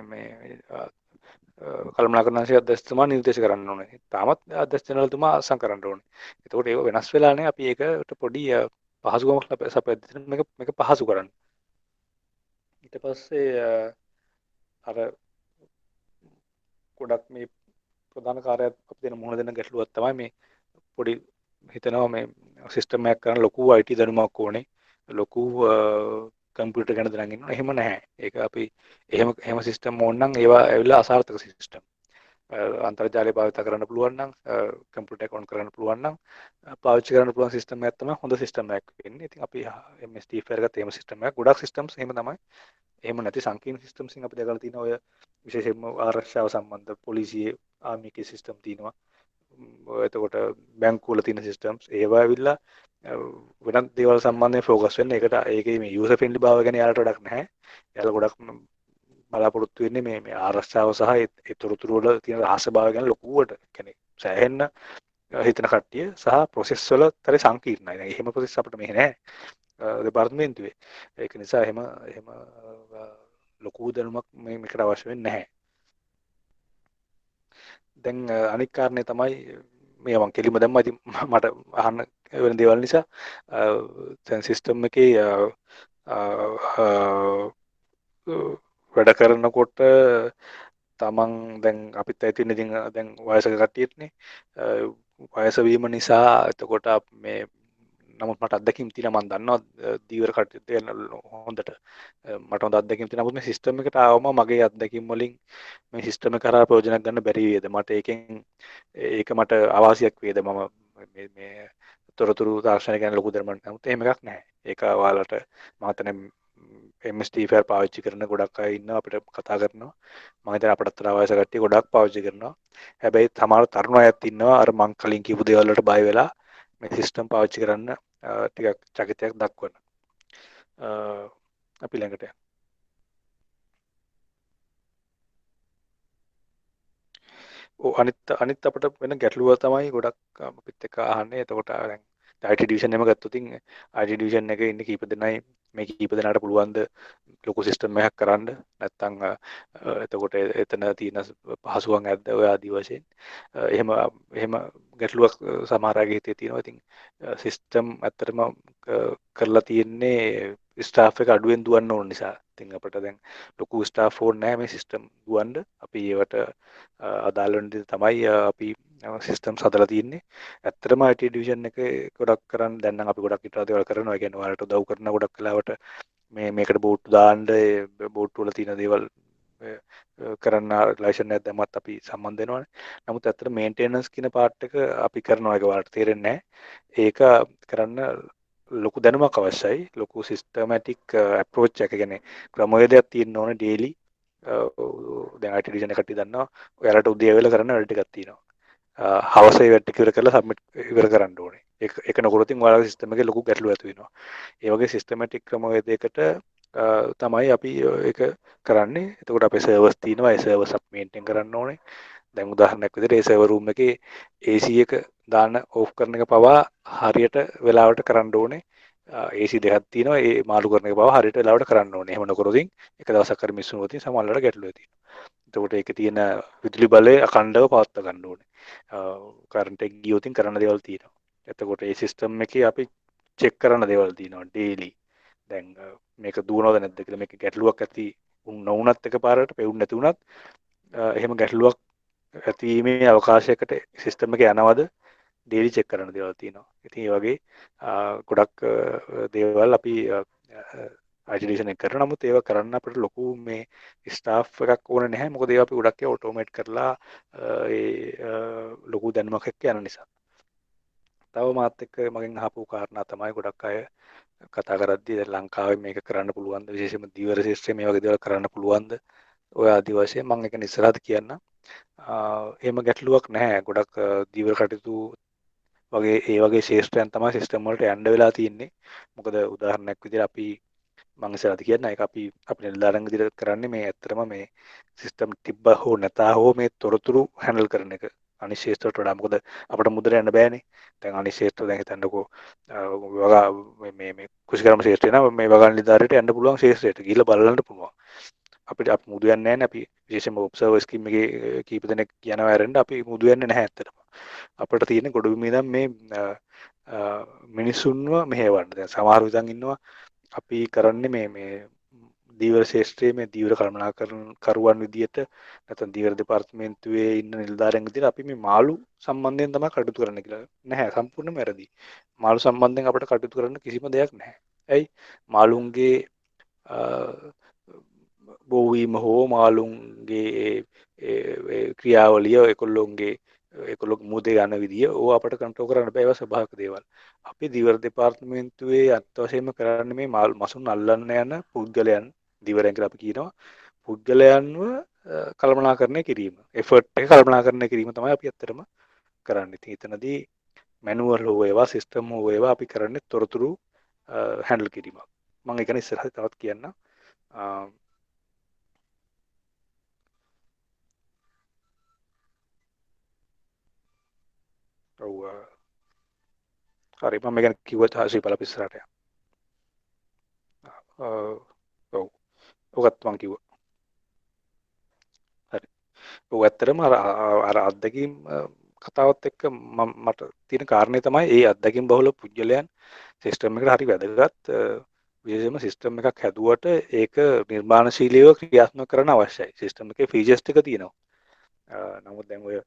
කළමනාකරණාංශයේ අධ්‍යක්ෂතුමා නිර්දේශ කරන්න ඕනේ. තාමත් අධ්‍යක්ෂ ජනරල්තුමා අසම් කරන්න ඕනේ. එතකොට ඒක වෙනස් වෙලා නැහැ. අපි ඒකට පොඩි පහසුකමක් සපයලා මේක පහසු කරන්න. ඊට පස්සේ අර ගොඩක් මේ ප්‍රධාන කාර්යයක් අපි දෙන මුහුණ දෙන ගැටලුවක් තමයි මේ පොඩි හිතනවා මේ සිස්ටම් එකක් කරන ලොකු IT දැනුමක් ඕනේ. ලොකු කම්පියුටර් ගැන දැනගෙන ඉන්න. එහෙම නැහැ. ඒක අපි එහෙම සිස්ටම් ඕන නම් ඒවා ඇවිල්ලා අසාර්ථක සිස්ටම්. අන්තර්ජාලය භාවිත කරන්න පුළුවන් නම් කම්පියුටර් එක ඔන් කරන්න පුළුවන් නම් පාවිච්චි කරන්න පුළුවන් සිස්ටම් එකක් තමයි හොඳ සිස්ටම් එකක් වෙන්නේ. ඉතින් අපි MSD ෆයර් ගත්ත එහෙම සිස්ටම් එකක්. ගොඩක් සිස්ටම්ස් එහෙම තමයි. එහෙම නැති සංකීර්ණ සිස්ටම්ස් අපි දැකලා තියෙනවා ඔය විශේෂයෙන්ම ආරක්ෂාව සම්බන්ධ පොලිසියේ ආර්මිකේ සිස්ටම් තියෙනවා. එතකොට බැංකුවල තියෙන සිස්ටම්ස් ඒවා ඇවිල්ලා වෙනත් දේවල් සම්බන්ධයෙන් ફોකස් වෙන්න. ඒකේ මේ යූසර් ෆ්‍රෙන්ඩ්ලි භාවය ගැන යාලට වැඩක් නැහැ. යාලා ගොඩක් බලාපොරොත්තු වෙන්නේ මේ ආරක්ෂාව සහ ඒ තොරතුරු වල තියෙන රහස්‍යභාවය ගැන ලොකුවට. කියන්නේ සෑහෙන්න හිතන කට්ටිය සහ ප්‍රොසෙස් වල තරේ සංකීර්ණයි. දැන් එහෙම ප්‍රොසෙස් අපිට මෙහෙ නැහැ. දෙපාර්තමේන්තුවේ. ඒක නිසා එහෙම ලොකු දැනුමක් මේකට අවශ්‍ය වෙන්නේ නැහැ. දැන් අනික් කාරණේ තමයි මේ මම කෙලිම දැම්මා. ඉතින් මට අහන්න වෙන දේවල් නිසා දැන් සිස්ටම් එකේ වැඩ කරනකොට තමන් දැන් අපිත් ඇති ඉතින් දැන් වයසක කට්ටියටනේ වයස වීම නිසා එතකොට මේ නමුත් මට අත්දැකීම් තියෙනවා මම දන්නවා දීවර කට්ටිය හොඳට මට හොඳ අත්දැකීම් තියෙනවා නමුත් මේ සිස්ටම් එකට ආවම මගේ අත්දැකීම් වලින් මේ සිස්ටම් එක කරා ප්‍රයෝජනයක් ගන්න බැරි වේද මට ඒක මට අවාසියක් වේද මම මේ තොරතුරු තාක්ෂණය ගැන ලොකු දැනුමක් නමුත් එහෙම එකක් නැහැ ඒක ඔයාලට මම හිතන්නේ MST ෆයර් පාවිච්චි කරන ගොඩක් අය ඉන්නවා අපිට කතා කරනවා මම හිතන්නේ අපිටත් වඩා වයස කට්ටිය ගොඩක් පාවිච්චි කරනවා හැබැයි සමහර තරුණ අයත් ඉන්නවා අර මං කලින් කියපු දේවල් වලට බය වෙලා මේ සිස්ටම් පාවිච්චි කරන්න ටිකක් චකිතයක් දක්වන අපි ළඟට අනිත් අපිට වෙන ගැටලුව තමයි ගොඩක් අපිත් එක්ක අහන්නේ එතකොට දැන් IT ඩිවිෂන් එකම ගත්තොත් IT ඩිවිෂන් එකේ ඉන්න කීප දෙනයි මේ කීප දෙනාට පුළුවන් ද ලොකු සිස්ටම් එකක් කරන්න නැත්නම් එතකොට එතන තියෙන පහසුකම් ඇද්ද ඔය ආදි වශයෙන් එහෙම ගැටලුවක් සමහර අයගේ හිතේ තියෙනවා ඉතින් සිස්ටම් ඇත්තටම කරලා තියෙන්නේ ස්ටාෆ් එක අඩුවෙන් දුවන්න ඕන නිසා ඉතින් අපිට දැන් ලොකු ස්ටාෆ් ඕනේ නැහැ මේ සිස්ටම් දුවන්න අපි ඒවට අදාළ වෙන දේ තමයි අපි සිස්ටම්ස් හදලා තියෙන්නේ. ඇත්තටම IT ඩිවිෂන් එක ගොඩක් කරන් දැන් නම් අපි ගොඩක් ඉතලා දේවල් කරනවා. ඒ කියන්නේ ඔයාලට උදව් කරන ගොඩක් වෙලාවට මේකට බෝට්ටු දාන්න බෝට්ටු වල තියෙන දේවල් කරන්න ලයිසන් එකක් දැම්මත් අපි සම්බන්ධ වෙනවානේ. නමුත් ඇත්තට මේන්ටේනන්ස් කියන පාර්ට් එක අපි කරනවා ඒක ඔයාලට තේරෙන්නේ නැහැ. ඒක කරන්න ලොකු දැනුමක් අවශ්‍යයි. ලොකු සිස්ටමැටික් අප්‍රෝච් එක කියන්නේ ක්‍රමවේදයක් තියෙන්න ඕනේ ඩේලි දැන් IT ඩිවිෂන් එකට දන්නවා ඔයාලට උදේ වෙලා කරන්න වැඩ ටිකක් තියෙනවා හවස ඒ වැඩ ටික ඉවර කරලා සබ්මිට් ඉවර කරන්න ඕනේ ඒක නොකරොත් ඔයාලගේ සිස්ටම් එකේ ලොකු ගැටලු ඇති වෙනවා ඒ වගේ සිස්ටමැටික් ක්‍රමවේදයකට තමයි අපි ඒක කරන්නේ එතකොට අපේ සර්වර්ස් තියෙනවා ඒ සර්වර්ස් අපි මේන්ටේන් කරන්න ඕනේ දැන් උදාහරණයක් විදිහට ඒ සර්වර් රූම් එකේ AC එක දාන්න ඕෆ් කරන එක පවා හරියට වෙලාවට කරන්න ඕනේ AC දෙකක් තියෙනවා ඒ මාරු කරන එක පවා හරියට වෙලාවට කරන්න ඕනේ එහෙම නොකරොත් එක දවසක් හරි මිස් වුණොත් සමහරවල්ලාට ගැටලු ඇති වෙනවා එතකොට ඒකේ තියෙන විදුලි බලය අඛණ්ඩව පවත්වා ගන්න ඕනේ කරන්ට් එක ගියොත් කරන්න දේවල් තියෙනවා එතකොට ඒ සිස්ටම් එකේ අපි චෙක් කරන දේවල් තියෙනවා ඩේලි. දැන් මේක දුවනවද නැද්ද කියලා, මේක ගැටලුවක් ඇති නොවුනත් එකපාරට පෙවුම් නැති වුණත් එහෙම ගැටලුවක් ඇතිවීමේ අවකාශයකට සිස්ටම් එක යනවද ඩේලි චෙක් කරන දේවල් තියෙනවා. ඉතින් ඒ වගේ ගොඩක් දේවල් අපි අයිඩියේෂන් එක කරන, නමුත් ඒවා කරන්න අපිට ලොකු මේ ස්ටාෆ් එකක් ඕන නැහැ. මොකද ඒවා අපි ගොඩක් ඒවා ඔටෝමේට් කරලා ලොකු දැනුමක් එක්ක යන නිසා. තව මාත් එක්ක මගෙන් අහපු කාරණා තමයි ගොඩක් අය කතා කරද්දී දැන් ලංකාවේ මේක කරන්න පුළුවන්ද, විශේෂයෙන්ම ධීවර ශිෂ්ට්‍රයේ මේ වගේ දේවල් කරන්න පුළුවන්ද ඔය ආදි වශයෙන්. මම ඒක ඉස්සරහට කියන්නම්. එහෙම ගැටලුවක් නැහැ. ගොඩක් ධීවර කටයුතු වගේ ඒ වගේ ශේෂ්ත්‍රයන් තමයි සිස්ටම් වලට යන්න වෙලා තියෙන්නේ. මොකද උදාහරණයක් විදිහට අපි මම ඉස්සරහට කියන්න ඒක අපි නිලධාරීන් විදිහට කරන්නේ මේ ඇත්තටම මේ සිස්ටම් තිබ්බ හෝ නැතා හෝ මේ තොරතුරු හැන්ඩල් කරන එක අනිත් ශේෂ්ත්‍රයට වඩා. මොකද අපිට මුදල යන්න බෑනේ. දැන් අනිත් ශේෂ්ත්‍ර දැන් හිතන්නකෝ වගා මේ කුෂිකර්ම ශේෂ්ත්‍රය නම් මේ වගා නිලධාරියට යන්න පුළුවන් ශේෂ්ත්‍රයට ගිහිල්ලා බලන්න පුළුවන්. අපි මුදු යන්නේ නැහැ නේ. අපි විශේෂයෙන්ම ඔබ්සර්වර් ස්කීම් එකේ කීප දෙනෙක් යනවා ඇරෙන්න අපි මුදු යන්නේ නැහැ ඇත්තටම. අපිට තියෙන ගොඩබිම ඉඳන් මේ මිනිසුන්ව මෙහෙවන්න. දැන් සමහර විදන් ඉන්නවා අපි කරන්නේ මේ දීවර ශේෂ්ත්‍රයේ මේ දීවර කළමනාකරන කරුවන් විදියට නැත්නම් දීවර දෙපාර්තමේන්තුවේ ඉන්න නිලධාරියන් විදියට අපි මේ මාළු සම්බන්ධයෙන් තමයි කටයුතු කරන්න කියලා. නැහැ, සම්පූර්ණයෙන්ම වැරදි. මාළු සම්බන්ධයෙන් අපිට කටයුතු කරන්න කිසිම දෙයක් නැහැ. ඇයි? මාළුන්ගේ බෝවීම හෝ මාළුන්ගේ ක්‍රියාවලිය ඒකොල්ලොන්ගේ මුදේ යන විදිය ඕවා අපිට කන්ට්‍රෝල් කරන්න බෑ. ඒවා ස්වභාවික දේවල්. අපි දිවර දෙපාර්තමේන්තුවේ අත්වශයෙන්ම කරන්නේ මේ මසුන් අල්ලන්න යන පුද්ගලයන්, දිවරයන් කියලා අපි කියනවා, පුද්ගලයන්ව කළමනාකරණය කිරීම. එෆර්ට් එක කළමනාකරණය කිරීම තමයි අපි ඇත්තටම කරන්නේ. ඉතින් එතනදී මැනුවල් හෝ ඒවා සිස්ටම් හෝ ඒවා අපි කරන්නේ තොරතුරු හැන්ඩල් කිරීමක්. මම ඒක ඉස්සරහට තවත් කියන්නම්. ඔව් හරි, මම මේක කිව්වත් හසි බල ඉස්සරහට යන්න. ඔව් ඔකත් මම කිව්වා. හරි. ඔව් ඇත්තටම අර අත්දැකීම් කතාවත් එක්ක මට තියෙන කාරණේ තමයි ඒ අත්දැකීම් බහුල පුද්ගලයන් සිස්ටම් එකට හරි වැදගත්. විශේෂයෙන්ම සිස්ටම් එකක් හැදුවට ඒක නිර්මාණශීලීව ක්‍රියාත්මක කරන්න අවශ්‍යයි. සිස්ටම් එකේ ෆීචර්ස් ටික තියෙනවා. නමුත් දැන් ඔය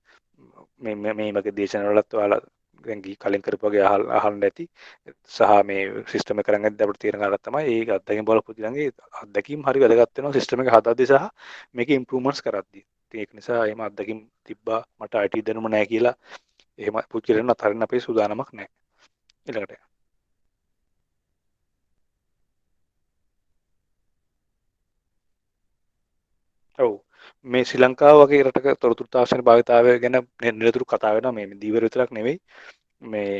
මේ වගේ දේශනවලත් ඔයාලා දැන් කලින් කරපු වගේ අහන්න ඇති. සහ මේ සිස්ටම් එක කරන් ඇද්දි අපිට තේරෙන කාරණා තමයි ඒක අත්දැකීම් බලපු පුද්ගලයන්ගේ අත්දැකීම් හරි වැදගත් වෙනවා සිස්ටම් එක හදද්දී සහ මේකේ ඉම්ප්‍රූව්මන්ට්ස් කරද්දී. ඉතින් ඒක නිසා එහෙම අත්දැකීම් තිබ්බා මට IT දැනුම නැහැ කියලා එහෙම පුද්ගලයන් අතරින් අපේ සූදානමක් නැහැ. ඊළඟට ඔව් මේ ශ්‍රී ලංකාව වගේ රටක තොරතුරු තාක්ෂණ භාවිතාවය ගැන නිරතුරු කතා වෙනවා. මේ දීවර විතරක් නෙවෙයි, මේ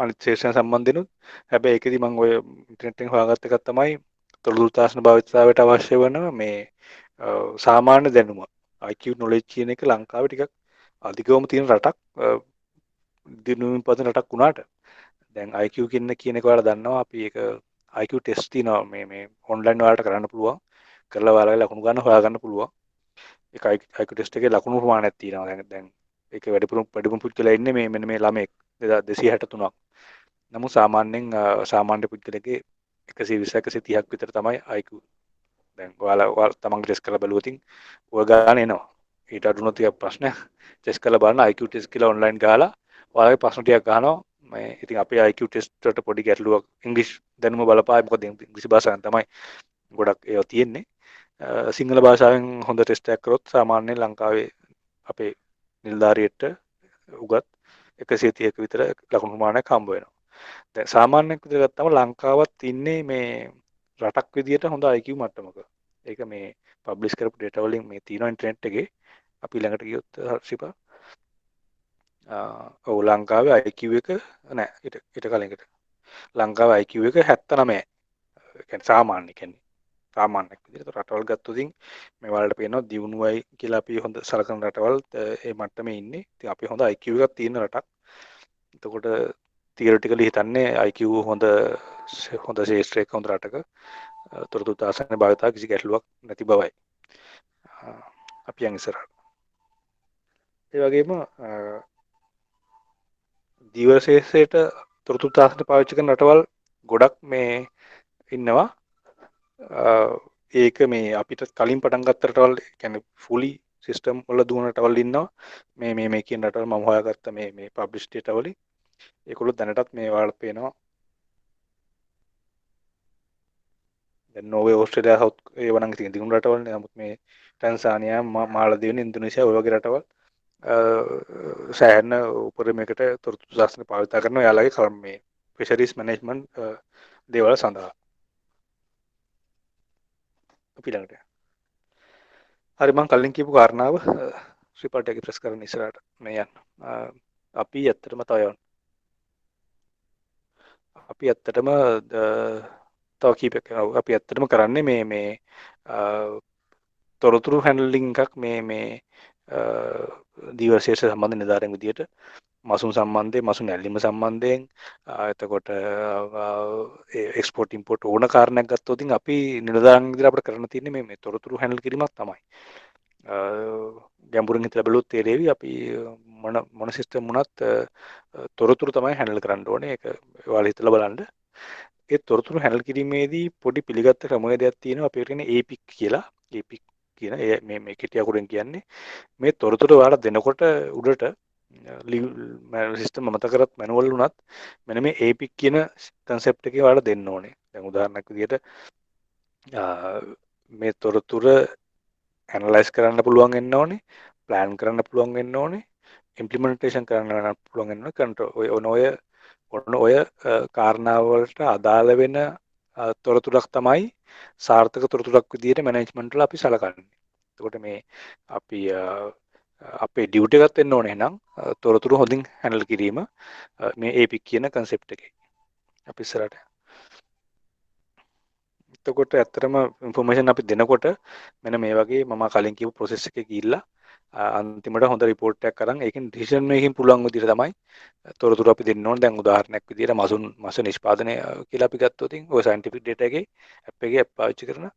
අනිත් ශේෂ්ත්‍රයන් සම්බන්ධෙනුත්. හැබැයි ඒකෙදි මම ඔය ඉන්ටර්නෙට් එකෙන් හොයාගත්ත එකක් තමයි තොරතුරු තාක්ෂණ භාවිතාවයට අවශ්‍ය වන මේ සාමාන්‍ය දැනුම IQ knowledge කියන එක ලංකාවේ ටිකක් අධිකවම තියෙන රටක්, දිනුමින් පදින රටක් වුණාට දැන් IQ කියන එක ඔයාලා දන්නවා. අපි ඒක IQ ටෙස්ට් තියෙනවා මේ ඔන්ලයින් වලට කරන්න පුළුවන්. කරලා ඔයාලගේ ලකුණු ගන්න හොයාගන්න පුළුවන්. ඒක IQ ටෙස්ට් එකේ ලකුණු ප්‍රමාණයක් තියෙනවා. දැන් ඒකේ වැඩිපුර පුද්ගලයා ඉන්නේ මේ මෙන්න මේ ළමෙක් 263ක්. නමුත් සාමාන්‍ය පුද්ගලයාගේ 120 130ක් විතර තමයි IQ. දැන් ඔයාලා තමන්ගේ ටෙස්ට් කරලා බලුවොතින් ඔය ගාන එනවා. ඊට අඩු නැති ප්‍රශ්නයක් ටෙස්ට් කරලා බලන්න IQ ටෙස්ට් කියලා ඔන්ලයින් ගහලා ඔයාලගේ ප්‍රශ්න ටිකක් ගහනවා. මේ ඉතින් අපේ IQ ටෙස්ට් වලට පොඩි ගැටලුවක් ඉංග්‍රීසි දැනුම බලපායි. මොකද ඉංග්‍රීසි භාෂාවෙන් තමයි ගොඩක් ඒවා තියෙන්නේ. සිංහල භාෂාවෙන් හොඳ ටෙස්ට් එකක් කරොත් සාමාන්‍ය ලංකාවේ අපේ නිලධාරියට උගත් 130ක විතර ලකුණු ප්‍රමාණයක් හම්බ වෙනවා. දැන් සාමාන්‍යයක් විදිහට ගත්තම ලංකාවත් ඉන්නේ මේ රටක් විදිහට හොඳ IQ මට්ටමක. ඒක මේ පබ්ලිෂ් කරපු ඩේටා වලින් මේ තියෙනවා ඉන්ටර්නෙට් එකේ. අපි ළඟට ගියොත් හර්ෂිපා ඔව් ලංකාවේ IQ එක නෑ ඊට කලින් එකට ලංකාවේ IQ එක 79. කියන්නේ සාමාන්‍ය කියන්නේ සාමාන්‍යයක් විදිහට රටවල් ගත්තොතින් මේ වලට පේනවා දියුණුවයි කියලා අපි හොඳ සලකන රටවල් ඒ මට්ටමේ ඉන්නේ. ඉතින් අපි හොඳ IQ එකක් තියෙන රටක්. එතකොට තියරිටිකලි හිතන්නේ IQ හොඳ ශේෂ්ත්‍රයක හොඳ රටක තොරතුරු තාක්ෂණ භාවිතාව කිසි ගැටලුවක් නැති බවයි. අපි යන් ඉස්සරහට. ඒ වගේම දීවර ශේෂ්ත්‍රයට තොරතුරු තාක්ෂණය පාවිච්චි කරන රටවල් ගොඩක් මේ ඉන්නවා. ඒක මේ අපිට කලින් පටන් ගත්ත රටවල් කියන්නේ ෆුලි සිස්ටම් වල දුවන රටවල් ඉන්නවා. මේ කියන රටවල් මම හොයාගත්ත මේ පබ්ලිෂ් ඩේටා වලින් ඒගොල්ලෝ දැනටත් මේ වල පේනවා. දැන් නෝර්වේ ඕස්ට්‍රේලියා සවුත් ඒව නම් ඉතින් දිනුන රටවල්නේ. නමුත් මේ ටැන්සානියා මාලදීව ඉන්දුනීසියා ඔය වගේ රටවල් සෑහෙන උපරිමයකට තොරතුරු ශාස්ත්‍රය භාවිත කරනවා එයාලගේ මේ ෆිෂරිස් මැනේජ්මන්ට් දේවල් සඳහා. අපි ළඟට හරි මම කලින් කියපු කාරණාව ශ්‍රීපාට එක ප්‍රෙස් කරන්න ඉස්සරහට මේ යන්න. අපි ඇත්තටම තව කීපයක් අපි ඇත්තටම කරන්නේ මේ තොරතුරු හැන්ඩලින් එකක් මේ දිවශේෂ සම්බන්ධ නිලධාරීන් විදියට මසුන් සම්බන්ධයෙන් මසුන් ඇල්ලීම සම්බන්ධයෙන් එතකොට එක්ස්පෝර්ට් ඉම්පෝර්ට් ඕන කාරණයක් ගත්තොත් අපි නිලධාරීන් විදියට අපිට කරන්න තියෙන්නේ මේ තොරතුරු හැන්ඩල් කිරීමක් තමයි. ගැඹුරින් හිතලා බැලුවොත් තේරෙවි අපි මොන සිස්ටම් වුණත් තොරතුරු තමයි හැන්ඩල් කරන්න ඕනේ. ඒක ඔයාලා හිතලා බලන්න. ඒ තොරතුරු හැන්ඩල් කිරීමේදී පොඩි පිළිගත්ත ක්‍රමවේදයක් තියෙනවා. අපි කියන්නේ APIC කියලා. APIC කියන මේ කෙටි අකුරෙන් කියන්නේ මේ තොරතුරු ඔයාලා දෙනකොට උඩට සිස්ටම් මත කරත් මැනුවල් වුණත් මෙන්න මේ APIC කියන කන්සෙප්ට් එකේ ඔයාලා දෙන්න ඕනේ. දැන් උදාහරණයක් විදිහට මේ තොරතුරු ඇනලයිස් කරන්න පුළුවන් වෙන්න ඕනේ, ප්ලෑන් කරන්න පුළුවන් වෙන්න ඕනේ, ඉම්ප්ලිමන්ටේෂන් කරන්න පුළුවන් වෙන්න ඔය කාරණා වලට අදාළ වෙන තොරතුරක් තමයි සාර්ථක තොරතුරක් විදිහට මැනේජ්මන්ට් වල අපි සලකන්නේ. එතකොට මේ අපි අපේ ඩියුටි එකක් වෙන්න ඕනේ නම් තොරතුරු හොඳින් හැන්ඩල් කිරීම මේ APIC කියන කන්සෙප්ට් එකේ. අපි ඉස්සරහට එතකොට ඇත්තටම ඉන්ෆර්මේෂන් අපි දෙනකොට මෙන්න මේ වගේ මම කලින් කියපු process එකේ ගිහිල්ලා අන්තිමට හොඳ report එකක් අරන් ඒකෙන් decision making පුළුවන් විදිහට තමයි තොරතුරු අපි දෙන්න ඕනේ. දැන් උදාහරණයක් විදිහට මස නිෂ්පාදනය කියලා අපි ගත්තොත් ඔය scientific data එකේ app එකේ පාවිච්චි කරන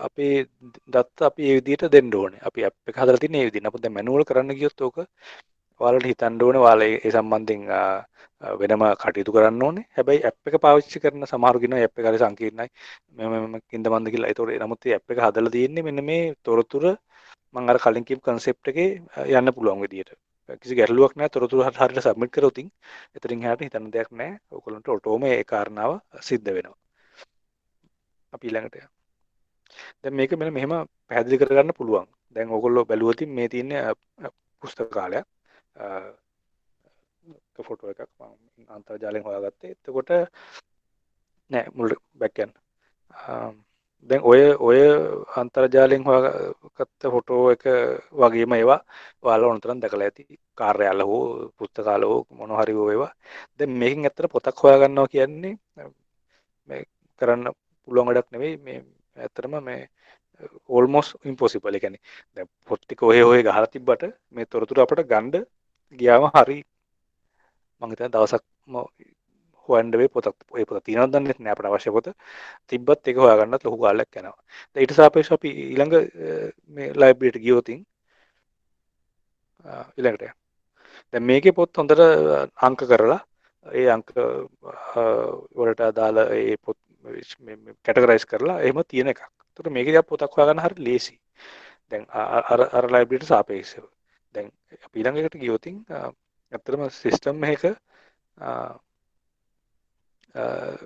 අපේ දත්ත අපි ඒ විදිහට දෙන්න ඕනේ. අපි app එක හදලා තින්නේ ඒ විදිහට. අපිට දැන් manual කරන්න ගියොත් ඕක ඔයාලට හිතන්න ඕනේ ඔයාලා ඒ සම්බන්ධයෙන් වෙනම කටයුතු කරන්න ඕනේ. හැබැයි app එක පාවිච්චි කරන සමහරු කියනවා app එක හරි සංකීර්ණයි. මෙම කින්දමන්ද කියලා. ඒතකොට නමුත් මේ app එක හදලා තියෙන්නේ මෙන්න මේ තොරතුරු මම අර කලින් කියපු concept එකේ යන්න පුළුවන් විදියට. කිසි ගැටලුවක් නැහැ තොරතුරු හරියට සබ්මිට් කරොත් එතනින් එහාට හිතන්න දෙයක් නැහැ. ඔයගොල්ලන්ට ඔටෝම ඒ කාරණාව සිද්ධ වෙනවා. අපි ඊළඟට දැන් මේක මෙන්න මෙහෙම පැහැදිලි කරගන්න පුළුවන්. දැන් ඔයගොල්ලෝ බැලුවොත් මේ තියෙන්නේ පුස්තකාලයක්. ෆොටෝ එකක් මම අන්තර්ජාලයෙන් හොයාගත්තේ. එතකොට නෑ මුල් බැක් යන්න. දැන් ඔය අන්තර්ජාලයෙන් හොයාගත්ත ෆොටෝ එක වගේම ඒවා ඔයාලා ඕනතරම් දැකලා ඇති. කාර්යාල හෝ පුස්තකාල හෝ මොනවා හරි ඒවා. දැන් මේකෙන් ඇත්තට පොතක් හොයාගන්නවා කියන්නේ මේ කරන්න පුළුවන් වැඩක් නෙවෙයි. මේ ඇත්තටම මේ almost impossible. ඒ කියන්නේ දැන් පොත් ටික ඔය ගහලා තිබ්බට මේ තොරතුරු අපිට ගන්න ගියාම හරි මම හිතන්නේ දවසක්ම හොයන්න වෙයි පොතක්. ඒ පොත තියෙනවද දන්නේ නැහැ අපිට අවශ්‍ය පොත. තිබ්බත් ඒක හොයාගන්නත් ලොකු කාලයක් යනවා. දැන් ඊට සාපේක්ෂව අපි ඊළඟ මේ ලයිබ්‍රරියට ගියොත් ඊළඟට දැන් මේකේ පොත් හොඳට අංක කරලා ඒ අංක වලට අදාළ ඒ පොත් කැටගරයිස් කරලා එහෙම තියෙන එකක්. ඒතකොට මේකේ පොතක් හොයාගන්න හරිය ලේසි. දැන් අර ලයිබ්‍රරියට සාපේක්ෂව. දැන් අපි ඊළඟ එකට ගියොත් ඇත්තටම සිස්ටම් එකක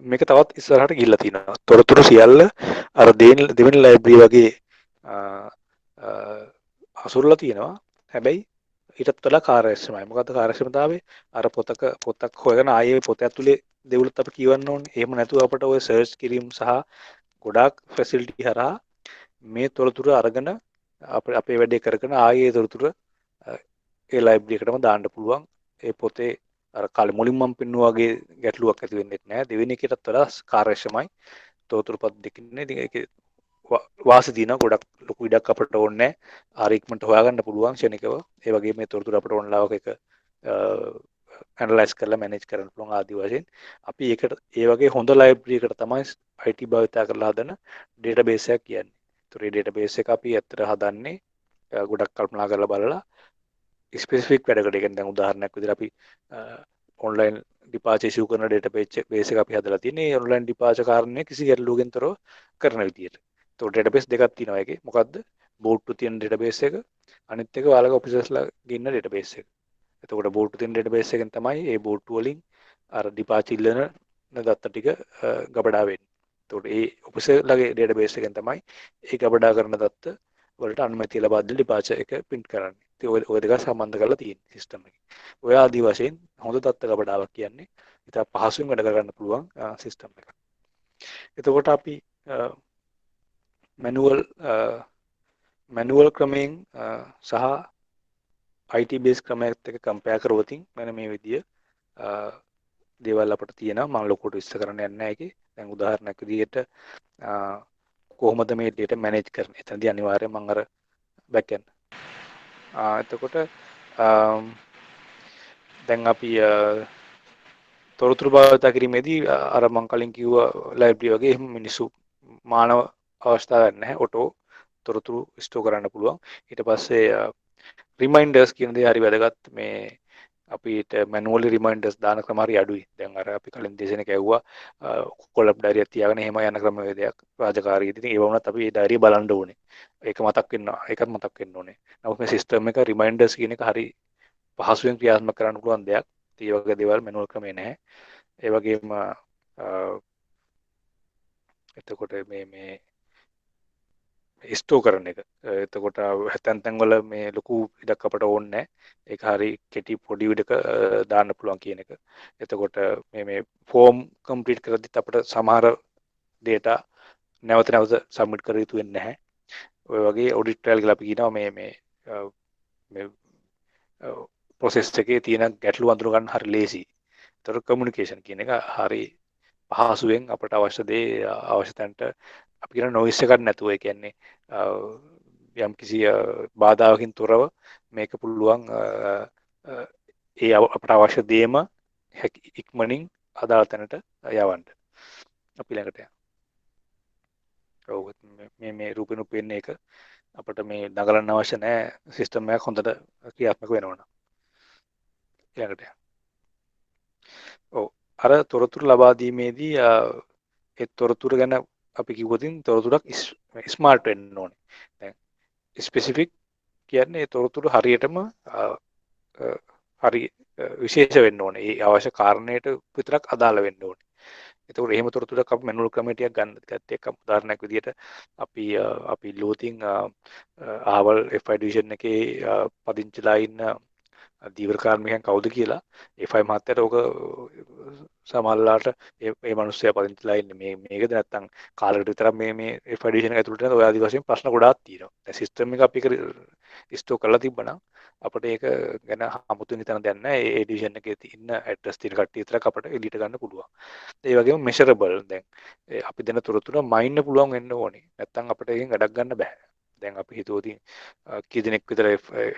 මේක තවත් ඉස්සරහට ගිහිල්ලා තියෙනවා. තොරතුරු සියල්ල අර දෙවෙනි ලයිබ්‍රරි වගේ අසුරලා තියෙනවා. හැබැයි ඊටත් වඩා කාර්යක්ෂමයි. මොකද්ද කාර්යක්ෂමතාවය? අර පොතක් හොයගෙන ආයේ පොත ඇතුලේ දෙවලුත් අපි කියවන්න ඕනේ. එහෙම නැතුව අපිට ඔය සර්ච් කිරීම සහ ගොඩාක් ෆැසිලිටි හරහා මේ තොරතුරු අරගෙන අපේ වැඩේ කරගෙන ආයේ තොරතුරු ඒ ලයිබ්‍රරි එකටම දාන්න පුළුවන්. ඒ පොතේ අර කාලේ මුලින් මම පෙන්නුවා වගේ ගැටලුවක් ඇති වෙන්නේ නැහැ. දෙවෙනි එකටත් වඩා කාර්යක්ෂමයි. තොරතුරුපත් දෙකින්නේ. ඉතින් ඒකේ වාසි දින ගොඩක් ලොකු ඉඩක් අපිට ඕනේ නැහැ. ආර ඉක්මනට හොයාගන්න පුළුවන් ක්ෂණිකව. ඒ වගේම මේ තොරතුරු අපිට ඕනලාවක එක ඇනලයිස් කරලා මැනේජ් කරන්න පුළුවන් ආදි වශයෙන්. අපි ඒකට ඒ වගේ හොඳ ලයිබ්‍රරි එකකට තමයි IT භාවිතා කරලා හදන ඩේටාබේස් එකක් කියන්නේ. ඒතර මේ ඩේටාබේස් එක අපි ඇත්තට හදන්නේ ගොඩක් කල්පනා කරලා බලලා ස්පෙસિෆික් වැඩකට. ඒ කියන්නේ දැන් උදාහරණයක් විදිහට අපි ඔන්ලයින් ඩිපාච ඉෂු කරන ඩේටාබේස් එක අපි හදලා තියෙන්නේ ඔන්ලයින් ඩිපාච කාරණේ කිසි ගැටලුවකින් තොරව කරන විදියට. ඒතකොට ඩේටාබේස් දෙකක් තියෙනවා ඒකේ. මොකද්ද? බෝට්ටු තියෙන ඩේටාබේස් එක අනිත් එක ඔයාලගේ ඔෆිසර්ස්ලා ඉන්න ඩේටාබේස් එක. එතකොට බෝට්ටු තියෙන ඩේටාබේස් එකෙන් තමයි ඒ බෝට්ටු වලින් අර ඩිපාච ඉල්ලන දත්ත ටික ගබඩා වෙන්නේ. එතකොට ඒ ඔෆිසර්ලාගේ ඩේටාබේස් එකෙන් තමයි ඒ ගබඩා කරන දත්ත වලට අනුමැතිය ලබා දෙන ඩිපාච එක print කරන්නේ. ඉතින් ඔය දෙක සම්බන්ධ කරලා තියෙන සිස්ටම් එකේ. ඔය ආදි වශයෙන් හොඳ දත්ත ගබඩාවක් කියන්නේ ඉතින් පහසුවෙන් වැඩ කරගන්න පුළුවන් සිස්ටම් එකක්. එතකොට අපි මැනුවල් ක්‍රමයෙන් සහ IT බේස් ක්‍රමයත් එක්ක කම්පෙයාර් කරවතින් මෙන්න මේ විදිය දේවල් අපිට තියෙනවා. මම ලොකුට විස්තර කරන්න යන්නේ නැහැ ඒකේ. දැන් උදාහරණයක් විදිහට කොහොමද මේ data manage කරන්නේ? එතනදී අනිවාර්යයෙන් මම අර back end. එතකොට දැන් අපි තොරතුරු භාවිත කිරීමේදී අර මම කලින් කිව්ව ලයිබ්‍රරි වගේ එහෙම මිනිස්සු මානව අවස්ථාවක් නැහැ. ඔටෝ තොරතුරු ස්ටෝර් කරන්න පුළුවන්. ඊට පස්සේ රිමයින්ඩර්ස් කියන දේ හරි වැදගත්. මේ අපිට මැනුවලි රිමයින්ඩර්ස් දාන ක්‍රම හරි අඩුයි. දැන් අර අපි කලින් දේශනක ඇහුවා කොලප් ඩයරියක් තියාගෙන එහෙම යන ක්‍රමවේදයක් රාජකාරියේදී. ඉතින් ඒ වුණත් අපි ඒ ඩයරිය බලන්න ඕනේ. ඒක මතක් වෙනවා. ඒකත් මතක් වෙන්න ඕනේ. නමුත් මේ සිස්ටම් එක රිමයින්ඩර්ස් කියන එක හරි පහසුවෙන් ක්‍රියාත්මක කරන්න පුළුවන් දෙයක්. ඒ වගේ දේවල් මැනුවල් ක්‍රමේ නැහැ. ඒ වගේම එතකොට මේ ස්ටෝ කරන එක. එතකොට තැන් වල මේ ලොකු ඉඩක් අපට ඕනේ නැහැ. ඒක හරි කෙටි පොඩි විඩක දාන්න පුළුවන් කියන එක. එතකොට මේ ෆෝම් කම්ප්ලීට් කරද්දිත් අපිට සමහර data නැවත නැවත සබ්මිට් කර යුතු වෙන්නේ නැහැ. ඔය වගේ ඔඩිට් ට්‍රයල් කියලා අපි කියනවා මේ process එකේ තියෙන ගැටලු අඳුර ගන්න හරි ලේසි. ඒතර කමියුනිකේෂන් කියන එක හරි පහසුවෙන් අපට අවශ්‍ය දේ අවශ්‍ය තැනට අපි කියන නොයිස් එකක් නැතුව ඒ කියන්නේ යම් කිසි බාධාවකින් තොරව මේක පුළුවන් ඒ අපට අවශ්‍ය දේම ඉක්මනින් අදාළ තැනට යවන්න. අපි ළඟට ඔව් මේ රූපෙනු පෙන්නේ එක අපිට මේ දඟලන්න අවශ්‍ය නැහැ සිස්ටම් එකක් හොඳට ක්‍රියාත්මක වෙනවනම්. ඊළඟට ඔව් අර තොරතුරු ලබා දීමේදී ඒ තොරතුරු ගැන අපි කිව්වොතින් තොරතුරක් ස්මාර්ට් වෙන්න ඕනේ. දැන් ස්පෙસિෆික් කියන්නේ තොරතුරු හරියටම හරි විශේෂ වෙන්න ඕනේ. ඒ අවශ්‍ය කාරණයට විතරක් අදාළ වෙන්න ඕනේ. ඒතකොට එහෙම තොරතුරක් අපි මැනුවල් ක්‍රමයටයක් ගන්න ගත්ත එක උදාහරණයක් විදිහට අපි ලෝතින් ආවල් FI ඩිවිෂන් එකේ පදිංචිලා ඉන්න දීවර කාර්මිකයන් කවුද කියලා FI මහත්තයට ඕක සමහරලාට ඒ මිනිස්සයා පදිංචිලා ඉන්නේ මේකද නැත්තම් කාලෙකට විතරක් මේ FI ඩිවිෂන් එක ඇතුළට යන ඔය ආදි වශයෙන් ප්‍රශ්න ගොඩාක් තියෙනවා. දැන් සිස්ටම් එක අපි ස්ටෝර් කරලා තිබ්බනම් අපිට ඒක ගැන 아무තු නිතන දෙයක් නැහැ. ඒ ඩිවිෂන් එකේ තියෙන ඇඩ්‍රස් තියෙන කට්ටිය විතරක් අපිට එලියට ගන්න පුළුවන්. ඒ වගේම මෙෂරබල් දැන් අපි දෙන තොරතුරු මයින්න පුළුවන් වෙන්න ඕනේ. නැත්තම් අපිට එකෙන් වැඩක් ගන්න බෑ. දැන් අපි හිතුවොතින් කී දෙනෙක් විතර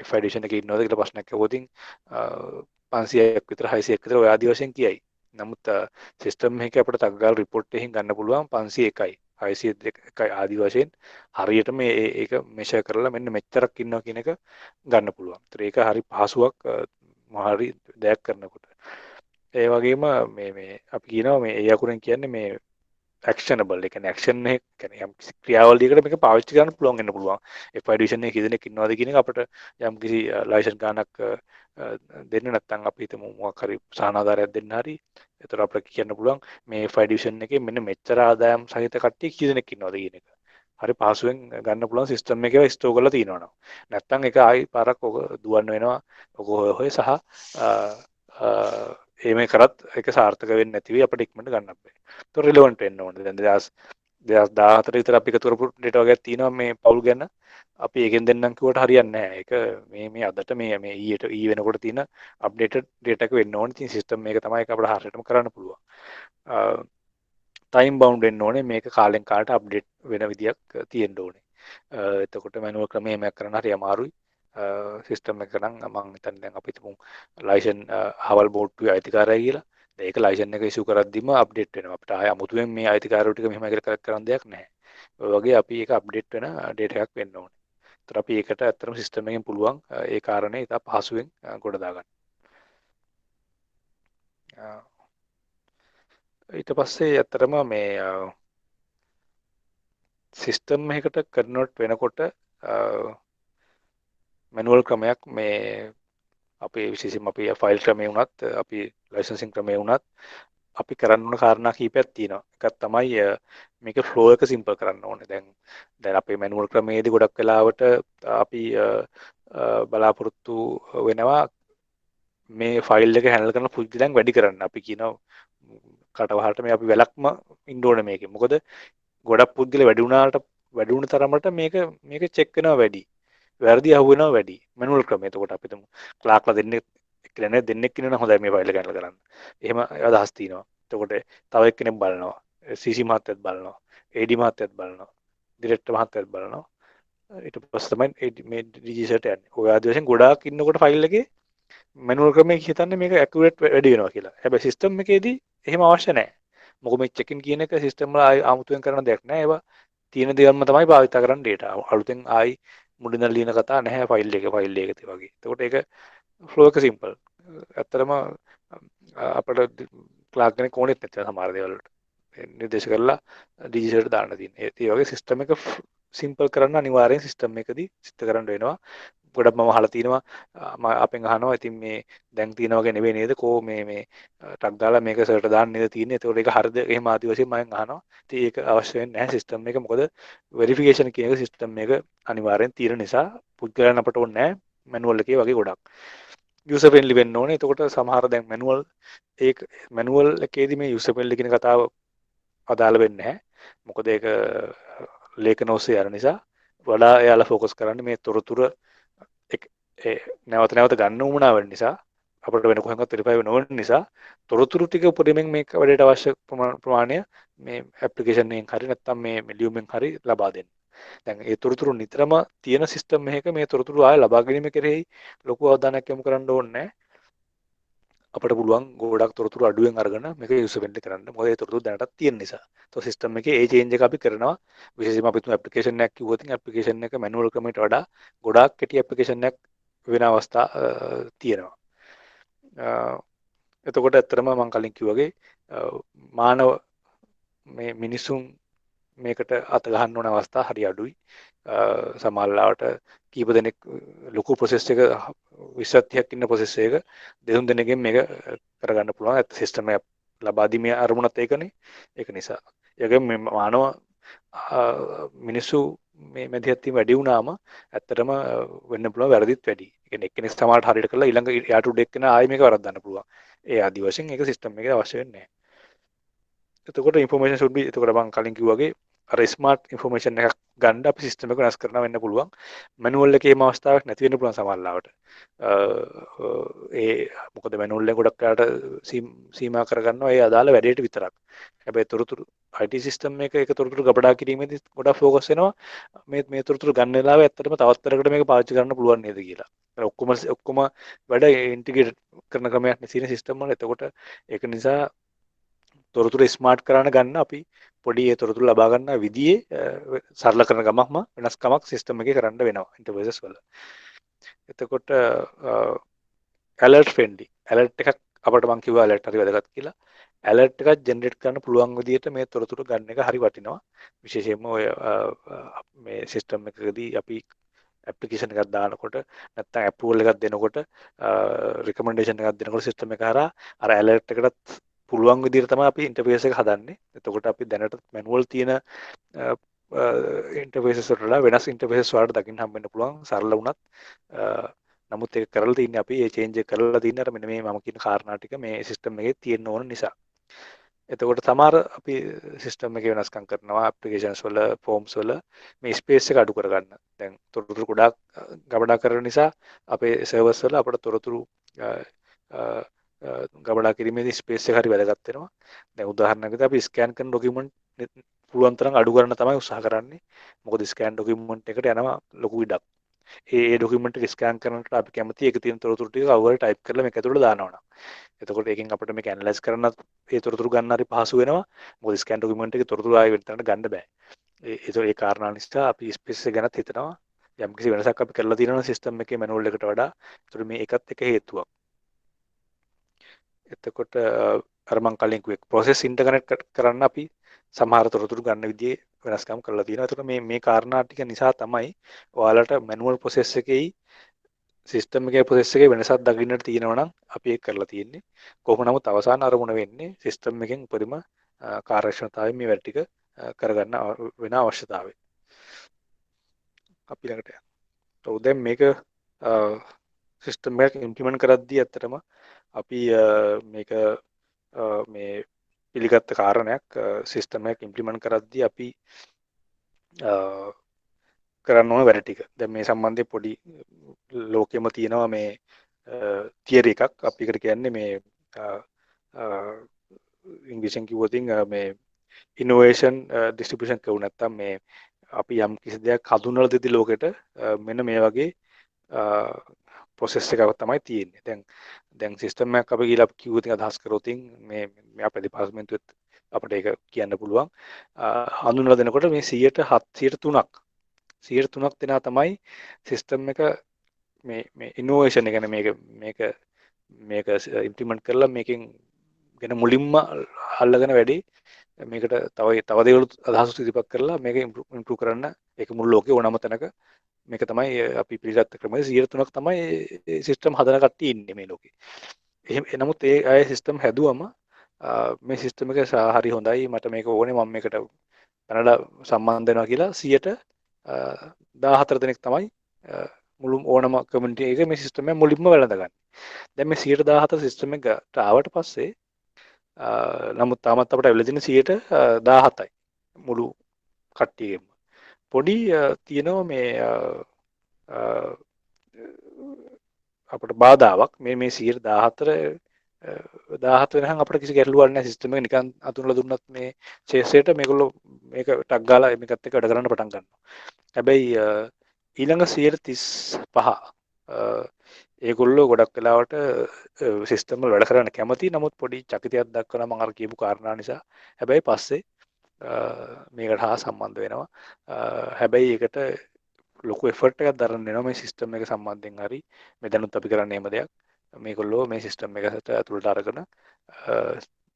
FI ඩිවිෂන් එකේ ඉන්නවද කියලා ප්‍රශ්නයක් අහුවොතින් 500ක් විතර 600ක් විතර ඔය ආදි වශයෙන් කියයි. නමුත් සිස්ටම් එකේ අපිට තකගාල රිපෝට් එකකින් ගන්න පුළුවන් 501යි 602යි ආදි වශයෙන් හරියටම ඒක මෙෂර් කරලා මෙන්න මෙච්චරක් ඉන්නවා කියන එක ගන්න පුළුවන්. ඒතර ඒක හරි පහසුවක් හරි දෙයක් කරනකොට. ඒ වගේම මේ අපි කියනවා මේ ඒ අකුරෙන් කියන්නේ මේ ඇක්ෂනබල්. ඒ කියන්නේ ඇක්ෂන් එක කියන්නේ යම් කිසි ක්‍රියාවලියකට මේක පාවිච්චි කරන්න පුළුවන් වෙන්න පුළුවන්. FI ඩිවිෂන් එකේ කී දෙනෙක් ඉන්නවද කියන එක අපිට යම් කිසි ලයිසන්ස් ගානක් දෙන්න නැත්නම් අපි හිතමු මොකක් හරි සහනාධාරයක් දෙන්න හරි. ඒතර අපිට කියන්න පුළුවන් මේ FI ඩිවිෂන් එකේ මෙන්න මෙච්චර ආදායම් සහිත කට්ටිය කී දෙනෙක් ඉන්නවද කියන එක. හරි පහසුවෙන් ගන්න පුළුවන් සිස්ටම් එකේ ස්ටෝර් කරලා තියෙනවා. නැත්නම් ඒක ආයි පාරක් ඔක දුවන්න වෙනවා. ඔක හොය සහ එහෙම කරත් ඒක සාර්ථක වෙන්නේ නැති වෙයි අපිට ඉක්මනට ගන්න බෑ. ඒක රිලෙවන්ට් වෙන්න ඕනේ. දැන් 2014 විතර අපි එකතු කරපු ඩේටා වර්ගයක් තියෙනවා මේ පවුල් ගැන. අපි ඒකෙන් දෙන්නම් කිව්වට හරියන්නේ නැහැ. ඒක මේ අදට මේ ඊට වෙනකොට තියෙන අප්ඩේටඩ් ඩේටා එක වෙන්න ඕනේ. ඉතින් සිස්ටම් මේක තමයි ඒක අපිට හරියටම කරන්න පුළුවන්. ටයිම් බවුන්ඩ් වෙන්න ඕනේ. මේක කාලෙන් කාලට අප්ඩේට් වෙන විදියක් තියෙන්න ඕනේ. එතකොට මැනුවල් ක්‍රමයෙන් මේක කරන්න හරි අමාරුයි. සිස්ටම් එක නම් මම හිතන්නේ දැන් අපි හිතමු ලයිසන් හවල් බෝඩ්ටුවේ අයිතිකාරයයි කියලා. දැන් ඒක ලයිසන් එක ඉෂුව කරද්දිම අප්ඩේට් වෙනවා. අපිට ආය අමුතුවෙන් මේ අයිතිකාරයෝ ටික මෙහෙම කියලා කරන්න දෙයක් නැහැ. ඔය වගේ අපි ඒක අප්ඩේට් වෙන ඩේටා එකක් වෙන්න ඕනේ. ඒතර අපි ඒකට ඇත්තටම සිස්ටම් එකෙන් පුළුවන් ඒ කාරණේ ඉතා පහසුවෙන් ගොඩ දාගන්න. ඊට පස්සේ ඇත්තටම මේ සිස්ටම් එකකට කන්වර්ට් වෙනකොට මැනුවල් ක්‍රමයක් මේ අපේ විශේෂයෙන්ම අපි ෆයිල් ක්‍රමේ වුණත් අපි ලයිසන්සින් ක්‍රමේ වුණත් අපි කරන්න ඕන කාරණා කීපයක් තියෙනවා. එකක් තමයි මේක ෆ්ලෝ එක සිම්පල් කරන්න ඕනේ. දැන් අපේ මැනුවල් ක්‍රමයේදී ගොඩක් වෙලාවට අපි බලාපොරොත්තු වෙනවා මේ ෆයිල් එක හැන්ඩල් කරන පුද්ගලයන් වැඩි කරන්න. අපි කියනවා කටවහලට මේ අපි වැලක්ම ඉන්න ඕනේ මේකේ. මොකද ගොඩක් පුද්ගල වැඩි වුණ තරමට මේක චෙක් වෙනවා වැඩි. වැරදි අහු වෙනවා වැඩි. මැනුවල් ක්‍රමය. එතකොට අපි තුමු ක්ලාක්ලා දෙන්නෙක් ඉන්නවනම් හොඳයි මේ ෆයිල් එක හැන්ඩල් කරන්න. එහෙම අදහස් තියෙනවා. එතකොට තව එක්කෙනෙක් බලනවා. CC මහත්තයත් බලනවා. AD මහත්තයත් බලනවා. ඩිරෙක්ටර් මහත්තයත් බලනවා. ඊට පස්සේ තමයි මේ රිජිස්ටර්ට යන්නේ. ඔය ආදි වශයෙන් ගොඩාක් ඉන්නකොට ෆයිල් එකේ මැනුවල් ක්‍රමයක හිතන්නේ මේක ඇකියුරේට් වැඩි වෙනවා කියලා. හැබැයි සිස්ටම් එකේදී එහෙම අවශ්‍ය නැහැ. මොකද මේ චෙක් ඉන් කියන එක සිස්ටම් වල ආමුතුවෙන් කරන දෙයක් නෑ. ඒවා තියෙන දේවල්ම තමයි භාවිත කරන්න data. අලුතෙන් ආයි මුලින්ම ලියන කතා නැහැ ෆයිල් එක වගේ. එතකොට ඒක ෆ්ලෝ එක සිම්පල්. ඇත්තටම අපිට ක්ලාක් කෙනෙක් ඕනෙත් නැත්නම් සමහර දේවල් වලට නිර්දේශ කරලා ඩිජිටල්ට දාන්න තියෙනවා. ඒ වගේ සිස්ටම් එක සිම්පල් කරන්න අනිවාර්යෙන් සිස්ටම් එකදී සිද්ධ කරන්න වෙනවා. ගොඩක් මම අහලා තිනවා අපෙන් අහනවා ඉතින් මේ දැන් තියෙන වගේ නෙවෙයි නේද කෝ මේ ටක් දාලා මේක සර්ට දාන්න නේද තියෙන්නේ ඒතකොට ඒක හරිද එහෙම ආදි වශයෙන් මම අහනවා ඉතින් ඒක අවශ්‍ය වෙන්නේ නැහැ සිස්ටම් එක මොකද වෙරිෆිකේෂන් කියන එක සිස්ටම් එක අනිවාර්යෙන් තියෙන නිසා පුද්ගලයන් අපට ඕනේ නැහැ මැනුවල් එකේ වගේ ගොඩක් යූසර් ෆ්‍රෙන්ඩ්ලි වෙන්න ඕනේ එතකොට සමහර දැන් මැනුවල් එකේදී මේ යූසර් ෆ්‍රෙන්ඩ්ලි කියන කතාව අදාළ වෙන්නේ නැහැ මොකද ඒක ලේඛන ඔස්සේ යන නිසා වඩා එයාලා ફોකස් කරන්නේ මේ තොරතුරු නැවත ගන්න උවමනා වෙන නිසා අපිට වෙන කොහෙන්වත් වෙරිෆයි නොවන නිසා තොරතුරු ටික උපරිමයෙන් මේක වැඩේට අවශ්‍ය ප්‍රමාණය මේ ඇප්ලිකේෂන් එකෙන් හරි නැත්නම් මේ ලියුමෙන් හරි ලබා දෙන්න. දැන් ඒ තොරතුරු නිතරම තියෙන සිස්ටම් එකක මේ තොරතුරු ආය ලබා ගැනීම කෙරෙහි ලොකු අවධානයක් යොමු කරන්න ඕනේ නැහැ. අපිට පුළුවන් ගොඩක් තොරතුරු අඩුවෙන් අරගෙන මේක යූසර් ෆ්‍රෙන්ඩ්ලි කරන්න. මොකද ඒ තොරතුරු දැනටත් තියෙන නිසා. તો සිස්ටම් එකේ ඒ චේන්ජ් එක අපි කරනවා. විශේෂයෙන්ම අපි තුමු ඇප්ලිකේෂන් එකක් කිව්වොත් ඇප්ලිකේෂන් එක මැනුවල් ක්‍රමයට වඩා ගොඩාක් කෙටි ඇප්ලිකේෂන් එකක් වෙන අවස්ථා තියෙනවා. එතකොට ඇත්තටම මම කලින් කිව්වාගේ මානව මේ මිනිසුන් මේකට අත ගහන්න ඕන අවස්ථා හරි අඩුයි. සමහරවිට කීප දෙනෙක් ලොකු ප්‍රොසෙස් එක 20-30ක් ඉන්න ප්‍රොසෙස් එක දෙතුන් දෙනෙක්ගෙන් මේක කරගන්න පුළුවන්. ඇත්ත සිස්ටම් එක ලබා දීමේ අරමුණත් ඒකනේ. ඒක නිසා. ඒකෙන් මේ මානව මිනිස්සු මේ මැදිහත් වැඩි වුණාම ඇත්තටම වෙන්න පුළුවන් වැරදිත් වැඩි. ඒ කියන්නේ එක්කෙනෙක් සමහරට හරියට කළා ඊළඟ යාට උඩ එක්කෙනා ආයෙ මේක වරද්දන්න පුළුවන්. ඒ ආදි වශයෙන් ඒක සිස්ටම් එකේ අවශ්‍ය වෙන්නේ නැහැ. එතකොට ඉන්ෆර්මේෂන් should be එතකොට මම කලින් කිව්වාගේ අර ස්මාර්ට් ඉන්ෆර්මේෂන් එකක් ගන්න අපි සිස්ටම් එක වෙනස් කරන්න වෙන්න පුළුවන්. මැනුවල් එකේ මේ අවස්ථාවක් නැති වෙන්න පුළුවන් සමහරවිට. ඒ මොකද මැනුවල් එක ගොඩක් කාට සීමා කරගන්නවා ඒ අදාළ වැඩේට විතරක්. හැබැයි තොරතුරු IT සිස්ටම් එක තොරතුරු ගබඩා කිරීමේදී ගොඩක් ફોකස් වෙනවා මේ තොරතුරු ගන්න වෙලාවේ ඇත්තටම තවත් තරකට මේක පාවිච්චි කරන්න පුළුවන් නේද කියලා. ඔක්කොම වැඩ ඉන්ටිග්‍රේට් කරන ක්‍රමයක් නැතින සිස්ටම් වල. එතකොට ඒක නිසා තොරතුරු ස්මාර්ට් කරන්න ගන්න අපි පොඩි ඒ තොරතුරු ලබා ගන්න විදිහේ සරල කරන ගමක්ම වෙනස්කමක් සිස්ටම් එකේ කරන්න වෙනවා ඉන්ටර්ෆේසස් වල. එතකොට ඇලර්ට් ෆ්‍රෙන්ඩ්ලි ඇලර්ට් එකක් අපිට මම කිව්වා ඇලර්ට් හරි වැදගත් කියලා. ඇලර්ට් එකක් ජෙනරේට් කරන්න පුළුවන් විදිහට මේ තොරතුරු ගන්න එක හරි වටිනවා. විශේෂයෙන්ම ඔය මේ සිස්ටම් එකකදී අපි ඇප්ලිකේෂන් එකක් දානකොට නැත්නම් අප්‍රූවල් එකක් දෙනකොට රිකමෙන්ඩේෂන් එකක් දෙනකොට සිස්ටම් එක හරහා අර ඇලර්ට් එකටත් පුළුවන් විදිහට තමයි අපි ඉන්ටර්ෆේස් එක හදන්නේ. එතකොට අපි දැනට මැනුවල් තියෙන ඉන්ටර්ෆේසස් වලට වෙනස් ඉන්ටර්ෆේසස් වලට දකින්න හම්බෙන්න පුළුවන් සරල වුණත්. නමුත් ඒක කරලා තින්නේ අපි ඒ චේන්ජ් එක කරලා තින්නේ අර මෙන්න මේ මම කියන කාරණා ටික මේ සිස්ටම් එකේ තියෙන්න ඕන නිසා. එතකොට සමහර අපි සිස්ටම් එකේ වෙනස්කම් කරනවා ඇප්ලිකේෂන්ස් වල ෆෝම්ස් වල මේ ස්පේස් එක අඩු කරගන්න. දැන් තොරතුරු ගොඩාක් ගබඩා කරන නිසා අපේ සර්වර්ස් වල අපිට තොරතුරු ගබඩා කිරීමේදී ස්පේස් එක හරි වැදගත් වෙනවා. දැන් උදාහරණයකට අපි ස්කෑන් කරන ඩොකියුමන්ට් පුළුවන් තරම් අඩු කරන්න තමයි උත්සාහ කරන්නේ. මොකද ස්කෑන් ඩොකියුමන්ට් එකට යනවා ලොකු ඉඩක්. ඒ ඩොකියුමන්ට් එක ස්කෑන් කරනකොට අපි කැමති ඒක තියෙන තොරතුරු ටික කවුරු ටයිප් කරලා මේක ඇතුළට දානවා. එතකොට ඒකෙන් අපිට මේක ඇනලයිස් කරන්නත් ඒ තොරතුරු ගන්න හරි පහසු වෙනවා. මොකද ස්කෑන් ඩොකියුමන්ට් එකේ තොරතුරු ආයෙ වෙන තැනකට ගන්න බෑ. ඒ කාරණා නිසා අපි ස්පේස් එක ගැනත් හිතනවා. යම්කිසි වෙනසක් අපි කරලා තියෙනවා සිස්ටම් එකේ මැනුවල් එකට වඩා. ඒතර මේ එකත් එක හේතුවක්. එතකොට අර මං කලින් කිව්වේ process interconnect කරන්න අපි සමහර තොරතුරු ගන්න විදිහේ වෙනස්කම් කරලා තියෙනවා. එතකොට මේ කාරණා ටික නිසා තමයි ඔයාලට manual process එකේයි සිස්ටම් එකේ process එකේ වෙනසක් දකින්නට තියෙනවා නම් අපි ඒක කරලා තියෙන්නේ. කොහොම නමුත් අවසාන අරමුණ වෙන්නේ සිස්ටම් එකෙන් උපරිම කාර්යක්ෂමතාවයෙන් මේ වැඩ ටික කරගන්න වෙන අවශ්‍යතාවය. අපි ළඟට යනවා. දැන් මේක සිස්ටම් එකක් ඉම්ප්ලිමන්ට් කරද්දී ඇත්තටම අපි මේක මේ පිළිගත්ත කාරණයක් සිස්ටම් එකක් ඉම්ප්ලිමන්ට් කරද්දී අපි කරන්න ඕන වැඩ ටික. දැන් මේ සම්බන්ධයෙන් පොඩි ලෝකෙම තියෙනවා මේ තියරි එකක් අපි එකට කියන්නේ මේ ඉංග්‍රීසියෙන් කිව්වොත් මේ ඉනෝවේෂන් ඩිස්ට්‍රිබියුෂන් කවු නැත්තම් මේ අපි යම් කිසි දෙයක් හඳුන්වලා දෙද්දි ලෝකෙට මෙන්න මේ වගේ ප්‍රොසෙස් එකක් තමයි තියෙන්නේ. දැන් සිස්ටම් එකක් අපි ගිහලා කිව්වොත් අදහස් කරොත් මේ අපේ දෙපාර්තමේන්තුවෙත් අපිට ඒක කියන්න පුළුවන්. හඳුන්වලා දෙනකොට මේ 103ක් 103ක් දෙනා තමයි සිස්ටම් එක මේ ඉනෝවේෂන් එක මේක ඉම්ප්ලිමන්ට් කරලා මේකෙන් ගැන මුලින්ම අල්ලගෙන වැඩි මේකට තව දේවල් අදහස් ඉදිරිපත් කරලා මේක ඉම්ප්‍රූව් කරන්න ඒක මුළු ලෝකේ ඕනම තැනක මේක තමයි අපි පිළිගත්ත ක්‍රමය 103ක් තමයි සිස්ටම් හදන කට්ටිය ඉන්නේ මේ ලෝකේ. එහෙම නමුත් ඒ අය සිස්ටම් හැදුවම මේ සිස්ටම් එක හරි හොඳයි මට මේක ඕනේ මම මේකට පැනලා සම්බන්ධ වෙනවා කියලා 14 දෙනෙක් තමයි මුළු ඕනම කමියුනිටි එක මේ සිස්ටම් එක මුලින්ම වැළඳගන්නේ. දැන් මේ 114 සිස්ටම් එකට ආවට පස්සේ නමුත් තාමත් අපිට ඇවිල්ලා තියෙන 17යි මුළු කට්ටියගෙම. පොඩි තියෙනවා මේ අපිට බාධාවක් මේ 114 17 වෙනකන් අපිට කිසි ගැටලුවක් නැහැ සිස්ටම් එක නිකන් අතුරුලා දුන්නත් මේ ශේෂයට මේගොල්ලෝ මේක ටක් ගාලා මේකත් එක්ක වැඩ කරන්න පටන් ගන්නවා. හැබැයි ඊළඟ 135 ඒගොල්ලෝ ගොඩක් වෙලාවට සිස්ටම් වල වැඩ කරන්න කැමති නමුත් පොඩි චකිතයක් දක්වනවා මම අර කියපු කාරණා නිසා. හැබැයි පස්සේ මේකට හා සම්බන්ධ වෙනවා. හැබැයි ඒකට ලොකු එෆර්ට් එකක් දරන්න වෙනවා මේ සිස්ටම් එක සම්බන්ධයෙන් හරි මේ දැනුත් අපි කරන්නේ එහෙම දෙයක්. මේගොල්ලෝ මේ සිස්ටම් එකට ඇතුළට අරගෙන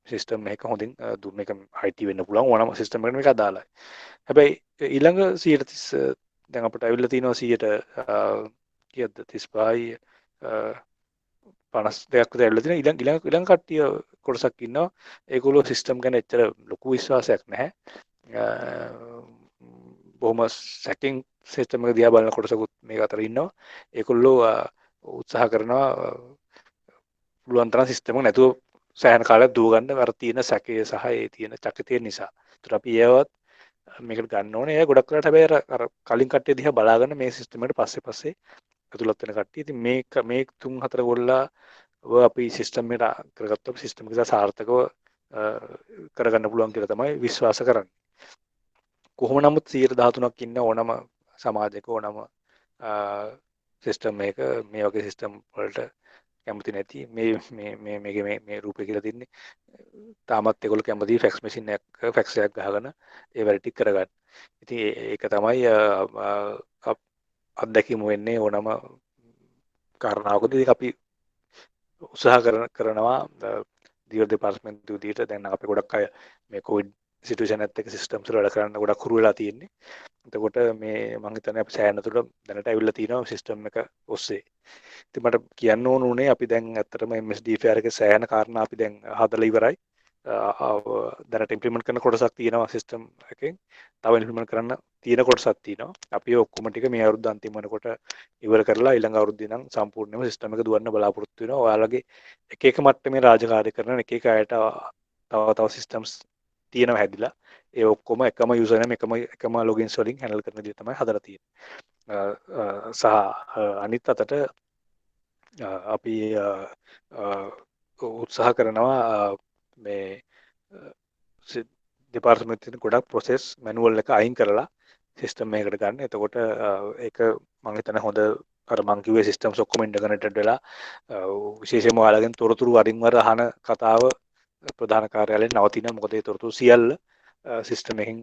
සිස්ටම් එක හොඳින් දුන්න එක IT වෙන්න පුළුවන් ඕනම සිස්ටම් එකකට මේක අදාළයි. හැබැයි ඊළඟ 130 දැන් අපිට අවිල්ල තියෙනවා 100ට කීයද 35යි 52ක් විතර ඇවිල්ලා තියෙනවා ඊළඟ කට්ටිය කොටසක් ඉන්නවා ඒගොල්ලෝ සිස්ටම් ගැන එච්චර ලොකු විශ්වාසයක් නැහැ බොහොම සැකින් සිස්ටම් එක දිහා බලන කොටසකුත් මේක අතර ඉන්නවා ඒගොල්ලෝ උත්සාහ කරනවා පුළුවන් තරම් සිස්ටම් එක නැතුව සෑහෙන කාලයක් දුව ගන්න අර තියෙන සැකය සහ ඒ තියෙන චකිතය නිසා. ඒතර අපි ඒවත් මේකට ගන්න ඕනේ. ඒ ගොඩක් වෙලාවට හැබැයි අර කලින් කට්ටිය දිහා බලාගෙන මේ සිස්ටම් එකට පස්සේ ඇතුළත් වෙන කට්ටිය. ඉතින් මේ 3-4 ගොල්ලා අපි සිස්ටම් එකට කරගත්තොත් සිස්ටම් එක සාර්ථකව කරගන්න පුළුවන් කියලා තමයි විශ්වාස කරන්නේ. කොහොම නමුත් 113ක් ඉන්න ඕනම සමාජයක ඕනම සිස්ටම් එක මේ වගේ සිස්ටම් වලට කැමති නැති මේ රූපේ කියලා තින්නේ තාමත් ඒගොල්ලෝ කැමති ෆැක්ස් මැෂින් එකක් ෆැක්ස් එකක් ගහගෙන ඒ වැඩ ටික කරගන්න. ඉතින් ඒක තමයි අත්දැකීම වෙන්නේ ඕනම කාරණාවකදී අපි උත්සාහ කරනවා දියර දෙපාර්තමේන්තුව විදිහට දැන් අපි ගොඩක් අය මේ කොවිඩ් සිටුේෂන් එකත් එක්ක සිස්ටම්ස් වල වැඩ කරන්න ගොඩක් හුරු වෙලා තියෙන්නේ. එතකොට මේ මම හිතන්නේ අපි සෑහෙන තුර දැනට ඇවිල්ලා තියෙනවා සිස්ටම් එක ඔස්සේ. ඉතින් මට කියන්න ඕන උනේ අපි දැන් ඇත්තටම MSDFR එකේ සෑහෙන කාරණා අපි දැන් හදලා ඉවරයි. දැනට ඉම්ප්ලිමන්ට් කරන කොටසක් තියෙනවා සිස්ටම් එකෙන්. තව ඉම්ප්ලිමන්ට් කරන්න තියෙන කොටසක් තියෙනවා. අපි ඔක්කොම ටික මේ අවුරුද්ද අන්තිම වෙනකොට ඉවර කරලා ඊළඟ අවුරුද්දේ නම් සම්පූර්ණයෙන්ම සිස්ටම් එක දුවන්න බලාපොරොත්තු වෙනවා. ඔයාලගේ එක මට්ටමේ රාජකාරී කරන එක අයට තව සිස්ටම්ස් තියෙනවා හැදිලා. ඒ ඔක්කොම එකම යූසර් නේම් එකම ලොගින්ස් වලින් හැන්ඩල් කරන විදිහ තමයි හදලා තියෙන්නේ. සහ අනිත් අතට අපි උත්සාහ කරනවා මේ දෙපාර්තමේන්තුවේ ගොඩක් ප්‍රොසෙස් මැනුවල් එක අයින් කරලා සිස්ටම් එකකට ගන්න. එතකොට ඒක මම හිතන්නේ හොඳ අර මං කිව්වේ සිස්ටම්ස් ඔක්කොම ඉන්ටර්කනෙක්ටඩ් වෙලා විශේෂයෙන්ම ඔයාලගෙන් තොරතුරු වරින් වර අහන කතාව ප්‍රධාන කාර්යාලයෙන් නවතිනවා. මොකද ඒ තොරතුරු සියල්ල සිස්ටම් එකෙන්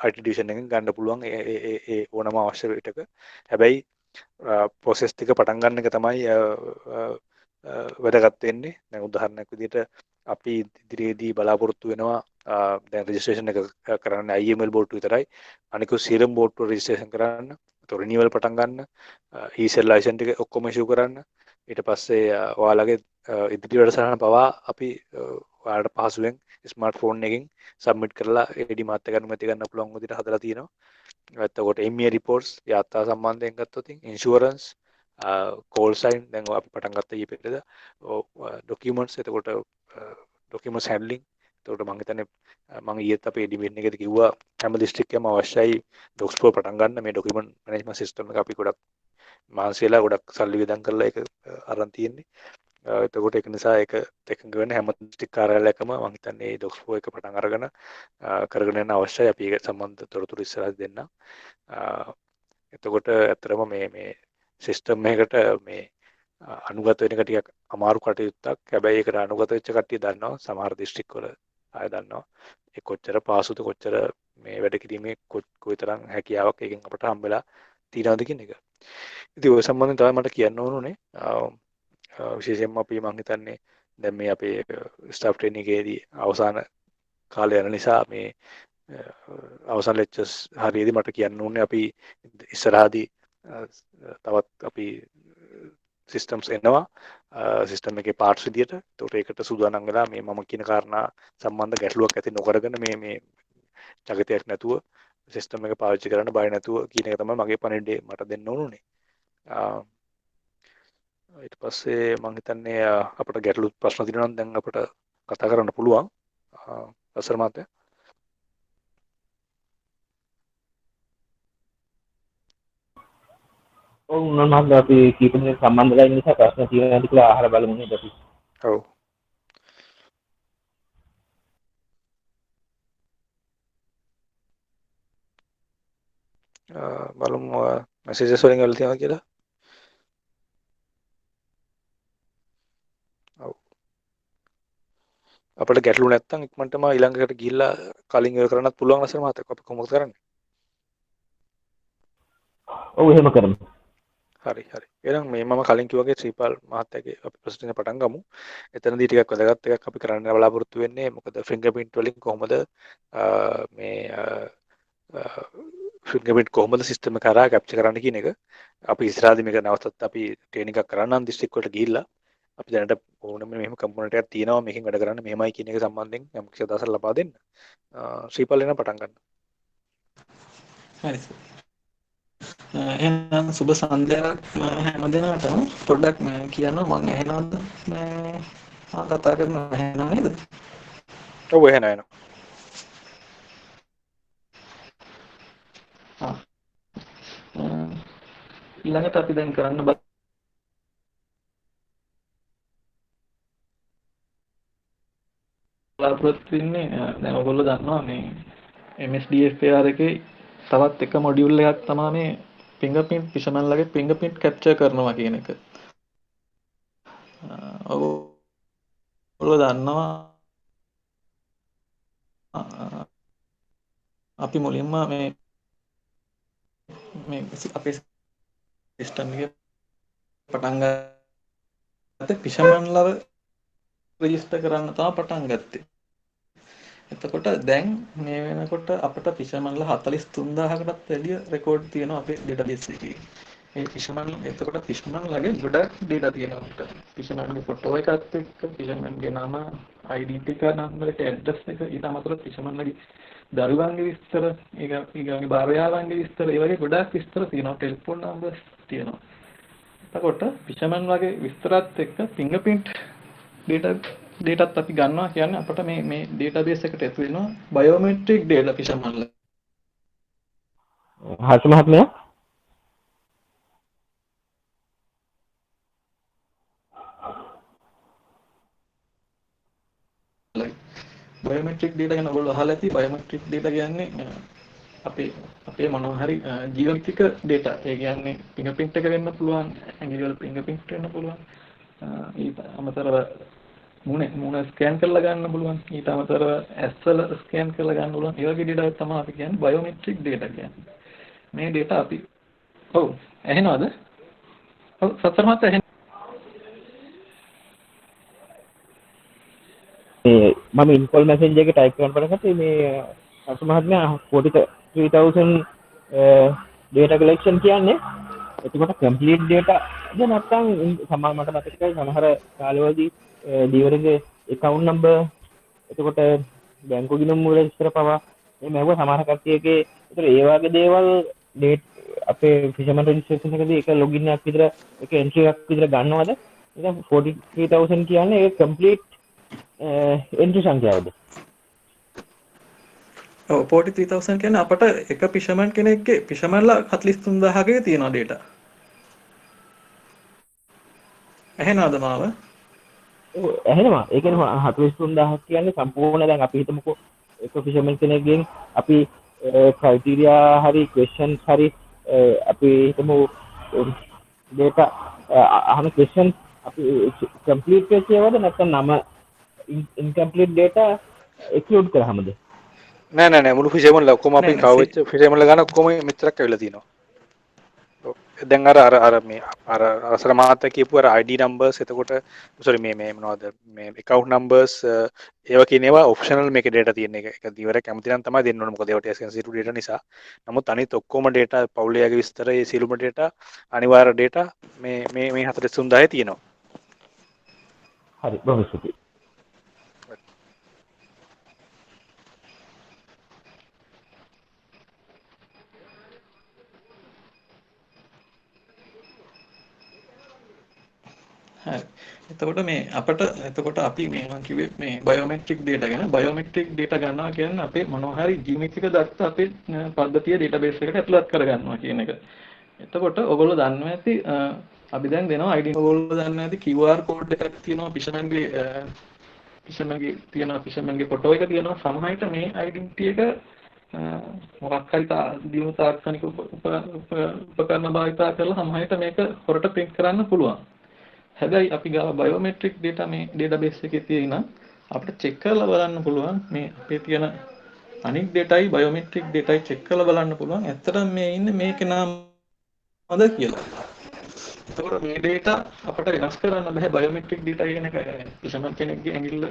IT ඩිවිෂන් එකෙන් ගන්න පුළුවන් ඒ ඕනම අවශ්‍ය විටක. හැබැයි ප්‍රොසෙස් ටික පටන් ගන්න එක තමයි වැදගත් වෙන්නේ. දැන් උදාහරණයක් විදිහට අපි ඉදිරියේදී බලාපොරොත්තු වෙනවා දැන් රෙජිස්ට්‍රේෂන් එක කරන්න IML බෝට්ටු විතරයි. අනිකුත් සියලුම බෝට්ටු රෙජිස්ට්‍රේෂන් කරන්න, ඒතකොට රිනිවල් පටන් ගන්න, ඊසෙල් ලයිසන් ටික ඔක්කොම ඉෂුව කරන්න. ඊට පස්සේ ඔයාලගේ ඉදිරි වැඩසටහන පවා අපි ඔයාලට පහසුවෙන් ස්මාර්ට් ෆෝන් එකකින් සබ්මිට් කරලා AD මාත් එක්ක අනුමැතිය ගන්න පුළුවන් විදිහට හදලා තියෙනවා. එතකොට MEA රිපෝට්ස් යාත්‍රා සම්බන්ධයෙන් ගත්තොත් ඉන්ෂුරන්ස් කෝල් සයින් දැන් අපි පටන් ගත්ත ඊයේ පෙරේද ඩොකියුමන්ට්ස් එතකොට ඩොකියුමන්ට්ස් හැන්ඩ්ලින් එතකොට මම හිතන්නේ මම ඊයේත් අපේ ඩිවිෂන් එකේදී කිව්වා හැම දිස්ත්‍රික්කයක්ම අවශ්‍යයි ඩොක්ස් ප්‍රෝ පටන් ගන්න මේ ඩොකියුමන්ට් මැනේජ්මන්ට් සිස්ටම් එක අපි ගොඩක් මාන්සියලා ගොඩක් සල්ලි වියදම් කරලා ඒක අරන් තියෙන්නේ. එතකොට ඒක නිසා ඒක එකඟ වෙන හැම දිස්ත්‍රික් කාර්යාලයකම මම හිතන්නේ මේ ඩොක්ස් ප්‍රෝ එක පටන් අරගෙන කරගෙන යන්න අවශ්‍යයි. අපි ඒක සම්බන්ධ තොරතුරු ඉස්සරහට දෙන්න. එතකොට ඇත්තටම මේ සිස්ටම් එකකට මේ අනුගත වෙන එක ටිකක් අමාරු කටයුත්තක්. හැබැයි ඒකට අනුගත වෙච්ච කට්ටිය දන්නවා සමහර දිස්ත්‍රික්වල අය දන්නවා ඒ කොච්චර පාසුද කොච්චර මේ වැඩ කිරීමේ කොයිතරම් හැකියාවක් එකෙන් අපට හම්බෙලා තියෙනවද කියන එක. ඉතින් ඔය සම්බන්ධයෙන් තමයි මට කියන්න ඕනුනේ. විශේෂයෙන්ම අපි මම හිතන්නේ දැන් මේ අපේ ස්ටාෆ් ට්‍රේනින් එකේදී අවසාන කාලය යන නිසා මේ අවසන් ලෙක්චර්ස් හරියදී මට කියන්න ඕනේ අපි ඉස්සරහදී තවත් අපි සිස්ටම්ස් එනවා සිස්ටම් එකේ පාර්ට්ස් විදියට. ඒකට ඒකට සූදානම් වෙලා මේ මම කියන කාරණා සම්බන්ධ ගැටලුවක් ඇති නොකරගෙන මේ ජගතයක් නැතුව සිස්ටම් එක පාවිච්චි කරන්න බය නැතුව කියන එක තමයි මගේ පණිවිඩය මට දෙන්න ඕනුනේ. ඊට පස්සේ මම හිතන්නේ අපිට ගැටලු ප්‍රශ්න තියෙනවා නම් දැන් අපිට කතා කරන්න පුළුවන්. අසර මාතේ ඔව් නෝනාත් අපි කීප දෙනෙක් සම්බන්ධ වෙලා ඉන්න නිසා ප්‍රශ්න තියෙනවාද කියලා අහලා බලමු නේද අපි. ඔව්. බලමු මැසේජස් වලින් වල තියෙනවා කියලා. ඔව්. අපිට ගැටලු නැත්තම් ඉක්මනටම ඊළඟකට ගිහිල්ලා කලින් ඉවර කරන්නත් පුළුවන් අසර මාතේ. අපි කොහොමද කරන්නේ? ඔව් එහෙම කරමු. හරි හරි. එහෙනම් මේ මම කලින් කිව්වාගේ ශ්‍රීපාල් මහත්තයාගේ අපි ප්‍රශ්නේ පටන් ගමු. එතනදී ටිකක් වැදගත් එකක් අපි කරන්න බලාපොරොත්තු වෙන්නේ මොකද ෆින්ගර්ප්‍රින්ට් වලින් කොහොමද මේ ෆින්ගර්ප්‍රින්ට් කොහොමද සිස්ටම් එක කරා කැප්චර් කරන්න කියන එක. අපි ඉස්සරහදී මේක නැවතත් අපි ට්‍රේනින් එකක් කරන්න නම් දිස්ත්‍රික් වලට ගිහිල්ලා අපි දැනට ඕනම මෙහෙම කම්පොනන්ට් එකක් තියෙනවා මේකෙන් වැඩ කරන්න මෙහෙමයි කියන එක සම්බන්ධයෙන් යම් කිසි අදහසක් ලබා දෙන්න. ශ්‍රීපාල් එන පටන් ගන්න. හරි. එහෙනම් සුබ සන්ධ්‍යාවක් හැමදෙනාටම. පොඩ්ඩක් කියන්න මම ඇහෙනවද මේ කතා කරන ඇහෙනව නේද? ඔව් එහෙනම් ඊළඟට අපි දැන් කරන්න බලාපොරොත්තු වෙන්නේ දැන් ඔයගොල්ලෝ දන්නවා මේ MSDFR එකේ තවත් එක මොඩියුල් එකක් තමයි මේ ෆින්ගර්ප්‍රින්ට් ෆිෂර්මන්ලගේ ෆින්ගර්ප්‍රින්ට් කැප්චර් කරනවා කියන එක. ඔයගොල්ලෝ දන්නවා අපි මුලින්ම මේ අපේ සිස්ටම් එකේ පටන් ගත්තේ ෆිෂර්මන්ලව රෙජිස්ටර් කරන්න තමයි පටන් ගත්තේ. එතකොට දැන් මේ වෙනකොට අපිට ෆිෂර්මන්ලා 43000කටත් වැඩිය රෙකෝඩ් තියෙනවා අපේ ඩේටාබේස් එකේ. ඒ ෆිෂර්මන් එතකොට ෆිෂර්මන්ලාගේ ගොඩක් ඩේටා තියෙනවා අපිට. ෆිෂර්මන්ගේ ෆොටෝ එකත් එක්ක ෆිෂර්මන්ගේ නම, ID ටික, නම්බර එක, ඇඩ්‍රස් එක, ඊට අමතරව ෆිෂර්මන්ලාගේ දරුවන්ගේ විස්තර, ඊගාගේ භාර්යාවන්ගේ විස්තර, ඒ වගේ ගොඩක් විස්තර තියෙනවා. ටෙලිෆෝන් නම්බර්ස් තියෙනවා. එතකොට ෆිෂර්මන් වගේ විස්තරات එක්ක ෆින්ගර්ප්‍රින්ට් ඩේටාත් අපි ගන්නවා කියන්නේ අපිට මේ ඩේටාබේස් එකට ඇතුල් වෙනවා බයෝමෙට්‍රික් ඩේටා ෆිෂර්මන්ලා. හර්ෂ මහත්මයා බයෝමෙට්‍රික් ඩේටා ගැන ඔයගොල්ලෝ අහලා ඇති. බයෝමෙට්‍රික් ඩේටා කියන්නේ අපේ මොනවා හරි ජීවනික ඩේටා. ඒ කියන්නේ ෆින්ගර්ප්‍රින්ට් එක වෙන්න පුළුවන්, ඇඟිලි වල ෆින්ගර්ප්‍රින්ට් වෙන්න පුළුවන්. ඊට අමතරව මුණ ස්කෑන් කරලා ගන්න පුළුවන්. ඊට අමතරව ඇස්වල ස්කෑන් කරලා ගන්න පුළුවන්. ඒ වගේ ඩේටා තමයි අපි කියන්නේ බයෝමෙට්‍රික් ඩේටා කියන්නේ. මේ ඩේටා අපි ඔව් ඇහෙනවද? ඔව් සතර මාත් ඇහෙන මම ඉන්කෝල් මැසේජ් එක ටයිප් කරනකොට පස්සේ මේ අසු මහත්මයා 43000 data collection කියන්නේ එතකොට complete data ද නැත්නම් සමහර මට මතකයි සමහර කාලවලදී දීවරගේ account number එතකොට බැංකු ගිණුම් වල විස්තර පවා මේ මැව්ව සමහර කට්ටියගේ ඒතර ඒ වගේ දේවල් ඩේට් අපේ ෆිෂර්මන් රෙජිස්ට්‍රේෂන් එකදී එක ලොගින් එකක් විතර එක එන්ට්‍රි එකක් විතර ගන්නවද? ඉතින් 43000 කියන්නේ ඒක කම්ප්ලීට් එන්ට්‍රි සංඛ්‍යාවද? ඔව් 43000 කියන්නේ අපට එක ෆිෂර්මන් කෙනෙක්ගේ ෆිෂර්මන්ලා 43000ගේ තියෙනවා data. ඇහෙනවද මාව? ඇහෙනවා. ඒ කියන්නේ 43000 කියන්නේ සම්පූර්ණ දැන් අපි හිතමුකෝ එක ෆිෂර්මන් කෙනෙක්ගෙන් අපි ක්‍රයිටීරියා හරි ක්වෙස්චන්ස් හරි අපි හිතමු data අහන ක්වෙස්චන් අපි කම්ප්ලීට් වෙච්ච ඒවාද නැත්නම් නම ඉන්කම්ප්ලීට් data එක්ස්ක්ලූඩ් කරාමද? නෑ මුළු ෆිෂර්මන්ලා ඔක්කොම අපි කව වෙච්ච ෆිෂර්මන්ලා ගන්න ඔක්කොම මෙච්චරක් ඇවිල්ලා තියෙනවා. දැන් අර මේ අර අසල මාත කියපු අර ID numbers එතකොට sorry මේ මොනවද මේ account numbers ඒවා කියන ඒවා optional මේකේ data තියෙන එක. ඒක දිවර කැමති නම් තමයි දෙන්න ඕන. මොකද ඒවට sensitive data නිසා. නමුත් අනිත් ඔක්කොම data පවුලයාගේ විස්තර ඒ සියලුම data අනිවාර්ය data මේ 43000 තියෙනවා. හරි බොහොම ස්තුතියි. හරි. එතකොට මේ අපට එතකොට අපි මේ මම කිව්වේ මේ බයෝමෙට්‍රික් data ගැන බයෝමෙට්‍රික් data ගන්නවා කියන්නේ අපේ මොනවා හරි ජීවිතික දත්ත අපේ පද්ධතිය database එකට ඇතුළත් කරගන්නවා කියන එක. එතකොට ඔයගොල්ලෝ දන්නවා ඇති අපි දැන් දෙනවා ID ඔයගොල්ලෝ දන්නවා ඇති QR code එකක් තියෙනවා ෆිෂර්මන්ගේ ෆොටෝ එක තියෙනවා සමහර විට මේ identity එක මොකක් හරි දියුණු තාක්ෂණික උපකරණ භාවිතා කරලා සමහර විට මේක හොරට print කරන්න පුළුවන්. හැබැයි අපි ගාව බයෝමෙට්‍රික් data මේ database එකේ තියෙන අපිට check කරලා බලන්න පුළුවන් මේ අපේ තියෙන අනික් dataයි බයෝමෙට්‍රික් dataයි check කරලා බලන්න පුළුවන් ඇත්තටම මේ ඉන්නේ මේකේ නාමද කියලා. එතකොට මේ data අපිට වෙනස් කරන්න බෑ බයෝමෙට්‍රික් data කියන එක කිසිම කෙනෙක්ගේ ඇඟිල්ල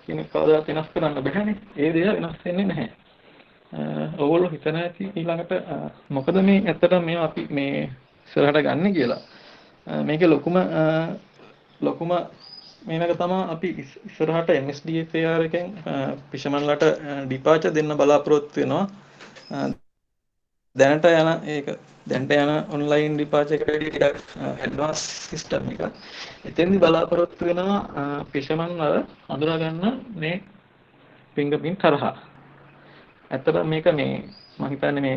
කියන කවදාවත් වෙනස් කරන්න බෑනේ. ඒ දේ වෙනස් වෙන්නේ නැහැ. ඔයගොල්ලෝ හිතන ඇති ඊළඟට මොකද මේ ඇත්තටම මේ අපි මේ ඉස්සරහට ගන්න කියලා. මේකේ ලොකුම මේනක තමයි අපි ඉස්සරහට MSDFAR එකෙන් ෆිෂර්මන්ලාට ඩිපාචර් දෙන්න බලාපොරොත්තු වෙනවා. දැනට යන ඔන්ලයින් ඩිපාචර් එකට ටිකක් ඇඩ්වාන්ස් සිස්ටම් එක. එතෙන්දි බලාපොරොත්තු වෙනවා ෆිෂර්මන්ලා හඳුනා ගන්න මේ ෆින්ගර්ප්‍රින්ට් හරහා. ඇත්තටම මේක මේ මම හිතන්නේ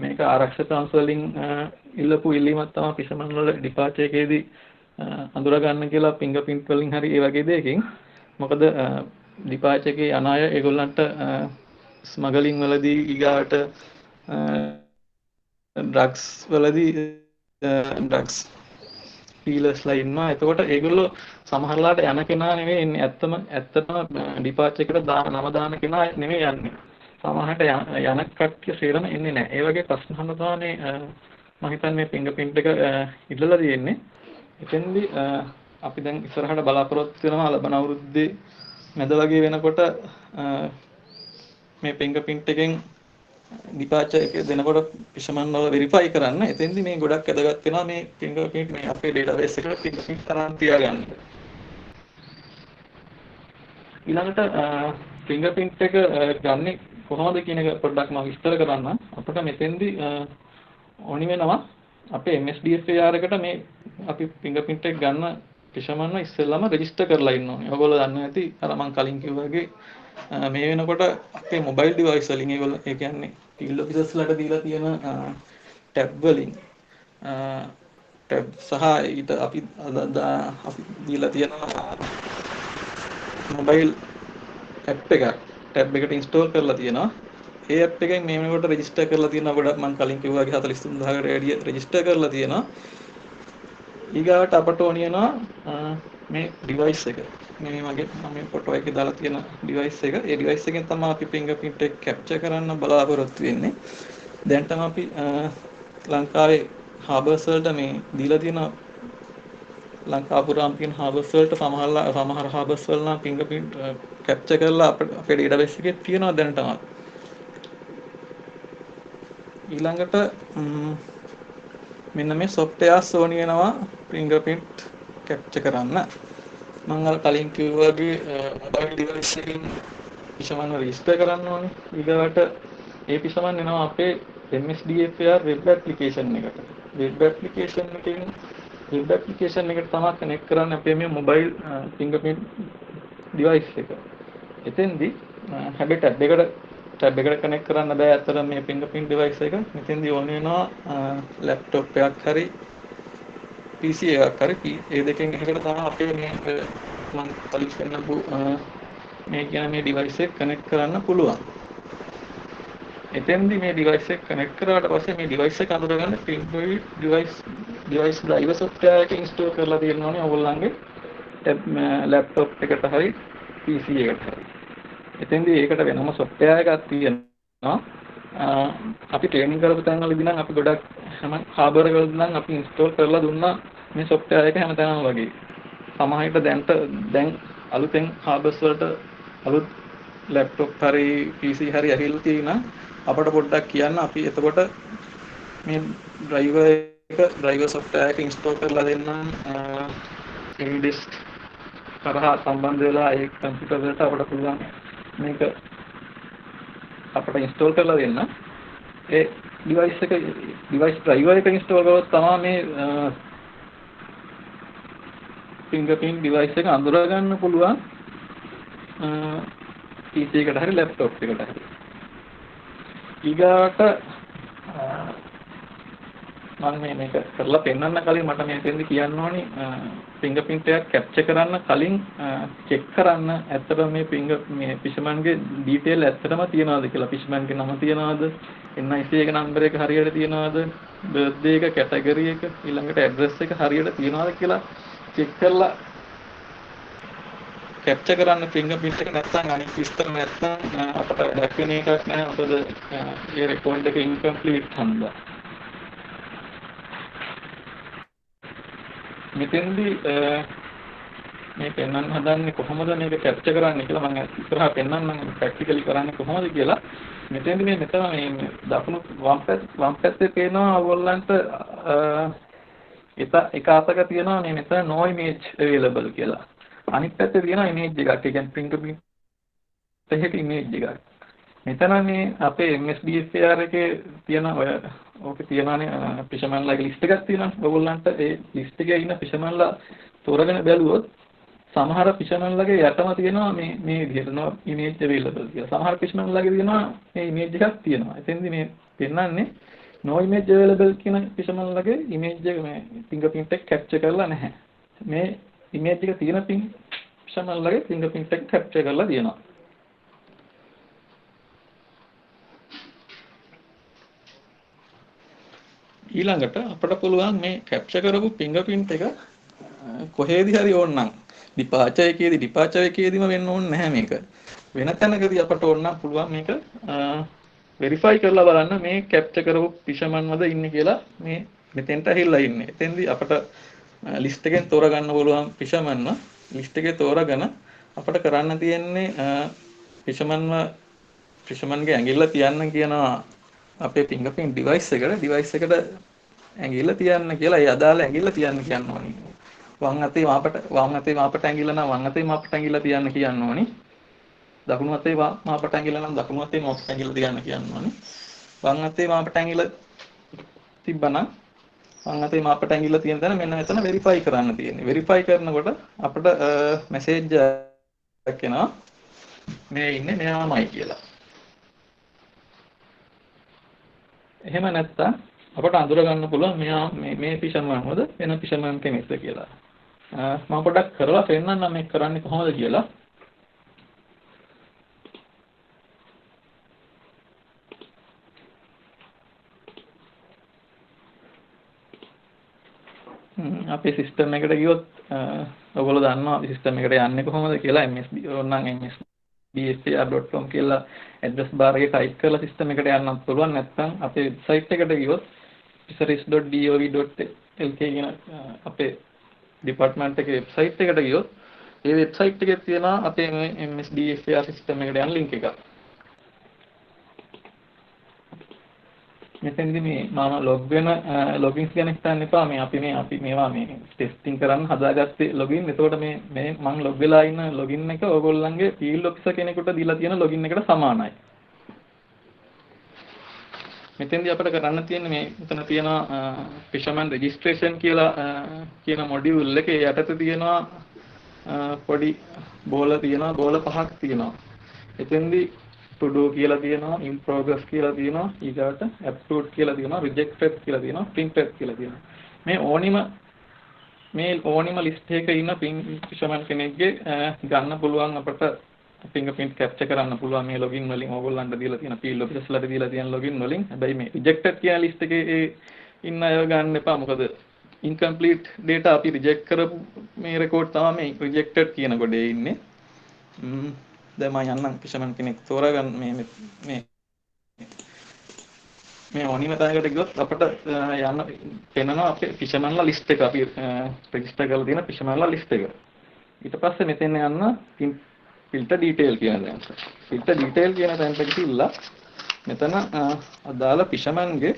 මේක ආරක්ෂක තන්ත්‍ර වලින් ඉල්ලපු ඉල්ලීමක් තමයි ෆිෂර්මන් වල ඩිපාචර් එකේදී අඳුර ගන්න කියලා ෆින්ගර්ප්‍රින්ට් වලින් හරි ඒ වගේ දෙයකින් මොකද ඩිපාචර් එකේ යන අය ඒගොල්ලන්ට ස්මගලින් වලදී ඊගාට ඩ්‍රග්ස් වලදී ඩ්‍රග්ස් ඩීලර්ස්ලා ඉන්නවා. එතකොට ඒගොල්ලෝ සමහරලාට යන කෙනා නෙවෙයි එන්නේ. ඇත්තටම ඩිපාචර් එකට නම දාන කෙනා නෙවෙයි යන්නේ. සමහරට යන කට්ටිය සේරම එන්නේ නැහැ. ඒ වගේ ප්‍රශ්න අහන තමයි මම හිතන්නේ මේ ෆින්ගර්ප්‍රින්ට් එක ඉල්ලලා තියෙන්නේ. එතෙන්දී අපි දැන් ඉස්සරහට බලාපොරොත්තු වෙනවා ලබන අවුරුද්දේ මැද වගේ වෙනකොට මේ ෆින්ගර්ප්‍රින්ට් එකෙන් ඩිපාචර් එක දෙනකොට ෆිෂර්මන් වල වෙරිෆයි කරන්න. එතෙන්දී මේ ගොඩක් වැදගත් වෙනවා මේ ෆින්ගර්ප්‍රින්ට් මේ අපේ ඩේටාබේස් එකට ෆින්ගර්ප්‍රින්ට් තරම් තියාගන්න. ඊළඟට ෆින්ගර්ප්‍රින්ට් එක ගන්නේ කොහොමද කියන එක පොඩ්ඩක් මම විස්තර කරන්න. අපිට මෙතෙන්දී ඕනි වෙනවා අපේ MSDFAR එකට මේ අපි ෆින්ගර්ප්‍රින්ට් එක ගන්න ෆිෂර්මන්ව ඉස්සෙල්ලාම රෙජිස්ටර් කරලා ඉන්න ඕනේ. ඔයගොල්ලෝ දන්නවා ඇති අර මම කලින් කිව්වා වගේ මේ වෙනකොට අපේ මොබයිල් ඩිවයිස් වලින් ඒගොල්ලෝ ඒ කියන්නේ ෆීල්ඩ් ඔෆිසර්ස්ලාට දීලා තියෙන ටැබ් වලින් ටැබ් සහ ඊට අපි දීලා තියෙන මොබයිල් ඇප් එකක් ටැබ් එකට ඉන්ස්ටෝල් කරලා තියෙනවා. ඒ ඇප් එකෙන් මේ වෙනකොට රෙජිස්ටර් කරලා තියෙනවා. ගොඩක් මම කලින් කිව්වා වගේ 43000කට වැඩිය රෙජිස්ටර් කරලා තියෙනවා. ඊගාවට අපට ඕන වෙනවා මේ ඩිවයිස් එක. මේ මගේ මම ෆොටෝ එකේ දාලා තියෙන ඩිවයිස් එක. ඒ ඩිවයිස් එකෙන් තමයි අපි ෆින්ගර්ප්‍රින්ට් එක කැප්චර් කරන්න බලාපොරොත්තු වෙන්නේ. දැන් තමයි අපි ලංකාවේ හාබර්ස් වලට මේ දීලා තියෙන ලංකාපුරාම තියෙන හාබර්ස් වලට සමහර හාබර්ස් වල නම් ෆින්ගර්ප්‍රින්ට් කැප්චර් කරලා අපේ ඩේටාබේස් එකේ තියෙනවා දැනටමත්. ඊළඟට මෙන්න මේ softwares ඕනි වෙනවා fingerprint capture කරන්න. මම අර කලින් කිව්වා වගේ mobile device එකකින් පිෂමන්ව register කරන්න ඕනේ. ඊළඟට ඒ පිෂමන් එනවා අපේ MSDFR web application එකට. web application එකට තමයි connect කරන්න අපේ මේ mobile fingerprint device එක. එතෙන්දී හැබැයි tab එකට connect කරන්න බෑ අතර මේ fingerprint device එක. මෙතෙන්දී ඕන වෙනවා laptop එකක් හරි PC එකක් හරි ඒ දෙකෙන් එකකට තමයි අපේ මේ මම කලින් පෙන්නපු මේ කියන මේ device එක connect කරන්න පුළුවන්. එතෙන්දී මේ device එක connect කරාට පස්සේ මේ device එක අඳුරගන්න fingerprint device driver software එක install කරලා තියෙන්න ඕනේ ඔයගොල්ලන්ගේ laptop එකට හරි PC එකට හරි. එතෙන්දී ඒකට වෙනම software එකක් තියෙනවා. අපි ට්‍රේනින් කරපු තැන්වලදී නම් අපි ගොඩක් හැම හාබර් වලදී නම් අපි ඉන්ස්ටෝල් කරලා දුන්නා මේ software එක හැමතැනම වගේ. සමහර විට දැන් අලුතෙන් හාබර්ස් වලට අලුත් laptop හරි PC හරි ඇහිලා තියෙනවා. අපට පොඩ්ඩක් කියන්න අපි එතකොට මේ driver software එක ඉන්ස්ටෝල් කරලා දෙන්නම් Indisk කරහා සම්බන්ධ වෙලා ඒ කම්පියුටර් වලට අපට පුළුවන් මේක අපට ඉන්ස්ටෝල් කරලා දෙන්න. ඒ device driver එක ඉන්ස්ටෝල් කරොත් තමයි මේ fingerprint device එක අඳුර ගන්න පුළුවන් PC එකට හරි laptop එකට හරි. ඊගාට මම මේක කරලා පෙන්නන්න කලින් මට මේකෙන්ද කියන්න ඕනි fingerprint එක capture කරන්න කලින් check කරන්න ඇත්තටම මේ fishermanගේ detail ඇත්තටම තියනවාද කියලා. fishermanගේ නම තියනවාද, NIC එක number එක හරියට තියනවාද, birthday එක, category එක, ඊළඟට address එක හරියට තියනවාද කියලා check කරලා capture කරන්න fingerprint එක නැත්නම් අනිත් විස්තර නැත්නම් අපට දැක්වෙන එකක් නෑ. මොකද ඒ record එක incomplete හන්දා. මෙතෙන්දී මේ පෙන්වන්න හදන්නේ කොහොමද මේක කැප්චර් කරන්නේ කියලා මම ඉස්සරහා පෙන්වන්නම් ප්‍රැක්ටිකලි කරන්නේ කොහොමද කියලා. මෙතෙන්දී මේ මෙතන මේ දකුණු වම් පැත්තේ පේනවා ඔයගොල්ලන්ට එක අතක තියෙනවා මේ මෙතන no image available කියලා. අනිත් පැත්තේ තියෙනවා image එකක්. ඒ කියන්නේ fingerprint එකේ image එකක්. මෙතන මේ අපේ MSDFR එකේ තියෙන ඔය ඕකේ තියෙනවානේ fishermanලාගේ list එකක් තියෙනවා. ඔයගොල්ලන්ට ඒ list එකේ ඉන්න fishermanලා තෝරගෙන බැලුවොත් සමහර fishermanලාගේ යටම තියෙනවා මේ විදිහට no image available කියලා. සමහර fishermanලාගේ තියෙනවා මේ image එකක් තියෙනවා. එතෙන්දී මේ පෙන්නන්නේ no image available කියන fishermanලාගේ image එක මේ fingerprint එක capture කරලා නැහැ. මේ image එක තියෙන fishermanලාගේ fingerprint එක capture කරලා තියෙනවා. ඊළඟට අපට පුළුවන් මේ capture කරපු fingerprint එක කොහේදී හරි ඕනනම් departure එකේදීම වෙන්න ඕනේ නැහැ මේක. වෙන තැනකදී අපට ඕනනම් පුළුවන් මේක verify කරලා බලන්න මේ capture කරපු fisherman වද ඉන්නේ කියලා මේ මෙතෙන්ට ඇහිලා ඉන්නේ. එතෙන්දී අපට list එකෙන් තෝරගන්න පුළුවන් fishermanව list එකේ තෝරගෙන අපට කරන්න තියෙන්නේ fishermanගේ ඇඟිල්ල තියන්න කියනවා අපේ fingerprint device එකට ඇඟිල්ල තියන්න කියලා. ඒ අදාළ ඇඟිල්ල තියන්න කියන්න ඕනි. වම් අතේ මාපට ඇඟිල්ල නම් වම් අතේ මාපට ඇඟිල්ල තියන්න කියන්න ඕනි. දකුණු අතේ මාපට ඇඟිල්ල නම් දකුණු අතේ මාපට ඇඟිල්ල තියන්න කියන්න ඕනි. වම් අතේ මාපට ඇඟිල්ල තිබ්බනම් වම් අතේ මාපට ඇඟිල්ල තියෙන තැන මෙන්න මෙතන verify කරන්න තියෙන්නේ. verify කරනකොට අපිට message එකක් එනවා මේ ඉන්නේ මෙයාමයි කියලා. එහෙම නැත්නම් අපට අඳුර ගන්න පුළුවන් මෙයා මේ fisherman වද වෙන fisherman කෙනෙක්ද කියලා. මම පොඩ්ඩක් කරලා පෙන්නන්නම් මේක කරන්නේ කොහොමද කියලා. අපේ සිස්ටම් එකට ගියොත් ඔයගොල්ලෝ දන්නවා සිස්ටම් එකට යන්නේ කොහොමද කියලා. msd.com කියලා ඇඩ්‍රස් බාර් එකේ ටයිප් කරලා සිස්ටම් එකට යන්නත් පුළුවන්. නැත්නම් අපේ වෙබ්සයිට් එකට ගියොත් fisheries.gov.lk කියන අපේ ඩිපාර්ට්මන්ට් එකේ වෙබ්සයිට් එකට ගියොත් ඒ වෙබ්සයිට් එකේ තියෙනවා අපේ මේ MSDFR සිස්ටම් එකට යන ලින්ක් එකක්. මෙතෙන්දි මේ මම ලොගින්ස් ගැන හිතන්න එපා. අපි මේවා මේ ටෙස්ටිං කරන්න හදාගත්තේ ලොගින්. එතකොට මේ මම ලොග් වෙලා ඉන්න ලොගින් එක ඕගොල්ලන්ගේ ෆීල්ඩ් ඔෆිසර් කෙනෙකුට දීලා තියෙන ලොගින් එකට සමානයි. මෙතෙන්දී අපිට කරන්න තියෙන්නේ මේ මෙතන තියෙනවා fisherman registration කියලා කියන මොඩියුල් එකේ යටතේ තියෙනවා පොඩි බෝල තියෙනවා, බෝල 5ක් තියෙනවා. එතෙන්දී to do කියලා තියෙනවා, in progress කියලා තියෙනවා, ඊගාට approved කියලා තියෙනවා, rejected කියලා තියෙනවා, printed කියලා තියෙනවා. මේ ඕනිම ලිස්ට් එකක ඉන්න fisherman කෙනෙක්ගේ ගන්න පුළුවන් අපිට fingerprint capture කරන්න පුළුවන් මේ login වලින්. ඕගොල්ලන්ට දීලා තියෙන field officersලාට දීලා තියෙන login වලින්. හැබැයි මේ rejected කියන list එකේ ඉන්න අය ගන්න එපා. මොකද incomplete data අපි reject කරපු මේ record තමයි මේ rejected කියන කොටේ ඉන්නේ. දැන් මම යන්නම් fisherman කෙනෙක් තෝරාගන්න මේ ඕනිම තැනකට ගියොත් අපිට යන්න පෙන්නනවා අපේ fishermanලා list එක. අපි register කරලා තියෙන fishermanලා list එක. ඊට පස්සේ මෙතෙන් යන්න filter detail කියන තැනට. filter detail කියන තැනට ගිහිල්ලා මෙතන අදාළ fishermanගේ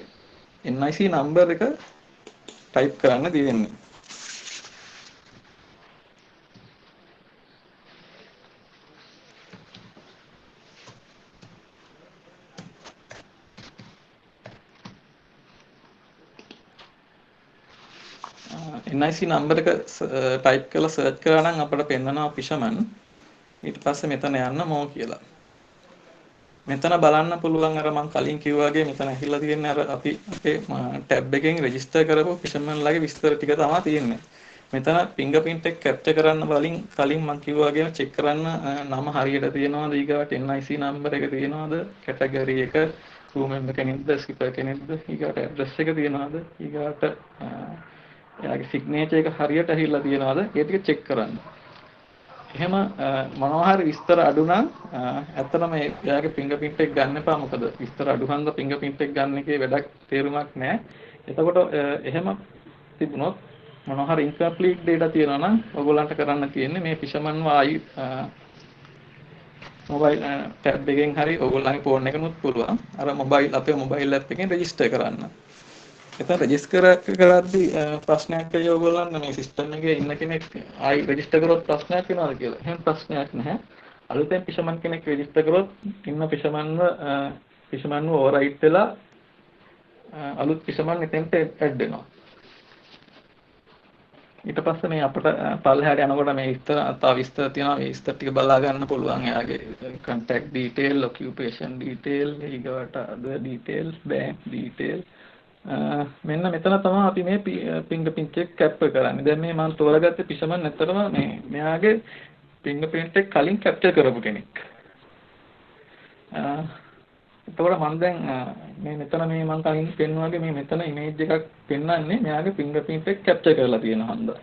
NIC number එක type කරන්න දෙන්නේ. NIC number එක type කරලා search කරා නම් අපිට පෙන්නනවා fisherman. ඊට පස්සේ මෙතන යන්න more කියලා. මෙතන බලන්න පුළුවන් අර මම කලින් කිව්වා වගේ මෙතන ඇහිලා තියෙන අර අපි අපේ ටැබ් එකෙන් රෙජිස්ටර් කරපු fisherman ලගේ විස්තර ටික තමයි තියෙන්නේ. මෙතන fingerprint එක capture කරන්න කලින් මම කිව්වා වගේම check කරන්න නම හරියට තියෙනවද, ඊගාට NIC number එක තියෙනවද, category එක, crew member කෙනෙක්ද, skipper කෙනෙක්ද, ඊගාට address එක තියෙනවද, ඊගාට එයාගේ signature එක හරියට ඇහිලා තියෙනවද, ඒ ටික check කරන්න. එහෙම මොනවා හරි විස්තර අඩු නම් ඇත්තටම එයාගේ fingerprint එක ගන්න එපා. මොකද විස්තර අඩු හන්ද fingerprint එක ගන්න එකේ වැඩක් තේරුමක් නැහැ. එතකොට එහෙම තිබුණොත් මොනවා හරි incomplete data තියෙනවා නම් ඔයගොල්ලන්ට කරන්න තියෙන්නේ මේ fisherman ආයි mobile tab එකෙන් හරි ඔයගොල්ලන්ගේ phone එකනොත් පුළුවන් අර අපේ mobile app එකෙන් register කරන්න. එතන රෙජිස්ටර් කරද්දී ප්‍රශ්නයක් ඇයි ඔයගොල්ලන්ට මේ සිස්ටම් එකේ ඉන්න කෙනෙක් ආයි රෙජිස්ටර් කරොත් ප්‍රශ්නයක් වෙනවද කියලා? එහෙම ප්‍රශ්නයක් නැහැ. අලුතෙන් fisherman කෙනෙක් රෙජිස්ටර් කරොත් ඉන්න fishermanව ඕවර්රයිට් වෙලා අලුත් fisherman එතෙන්ට ඇඩ් වෙනවා. ඊට පස්සේ මේ අපිට පල්ලෙහාට යනකොට මේ විස්තර තියෙනවා. මේ විස්තර ටික බලා ගන්න පුළුවන්. එයාගේ contact detail, occupation detail, ඊගවට other details, bank detail. මෙන්න මෙතන තමයි අපි මේ fingerprint එක capture කරන්නේ. දැන් මේ මම තෝරාගත්තේ fisherman ඇත්තටම මෙයාගේ fingerprint එක කලින් capture කරපු කෙනෙක්. එතකොට මම දැන් මෙතන මම කලින් පෙන්වුවා වගේ මෙතන image එකක් පෙන්වන්නේ මෙයාගේ fingerprint එක capture කරලා තියෙන හන්දා.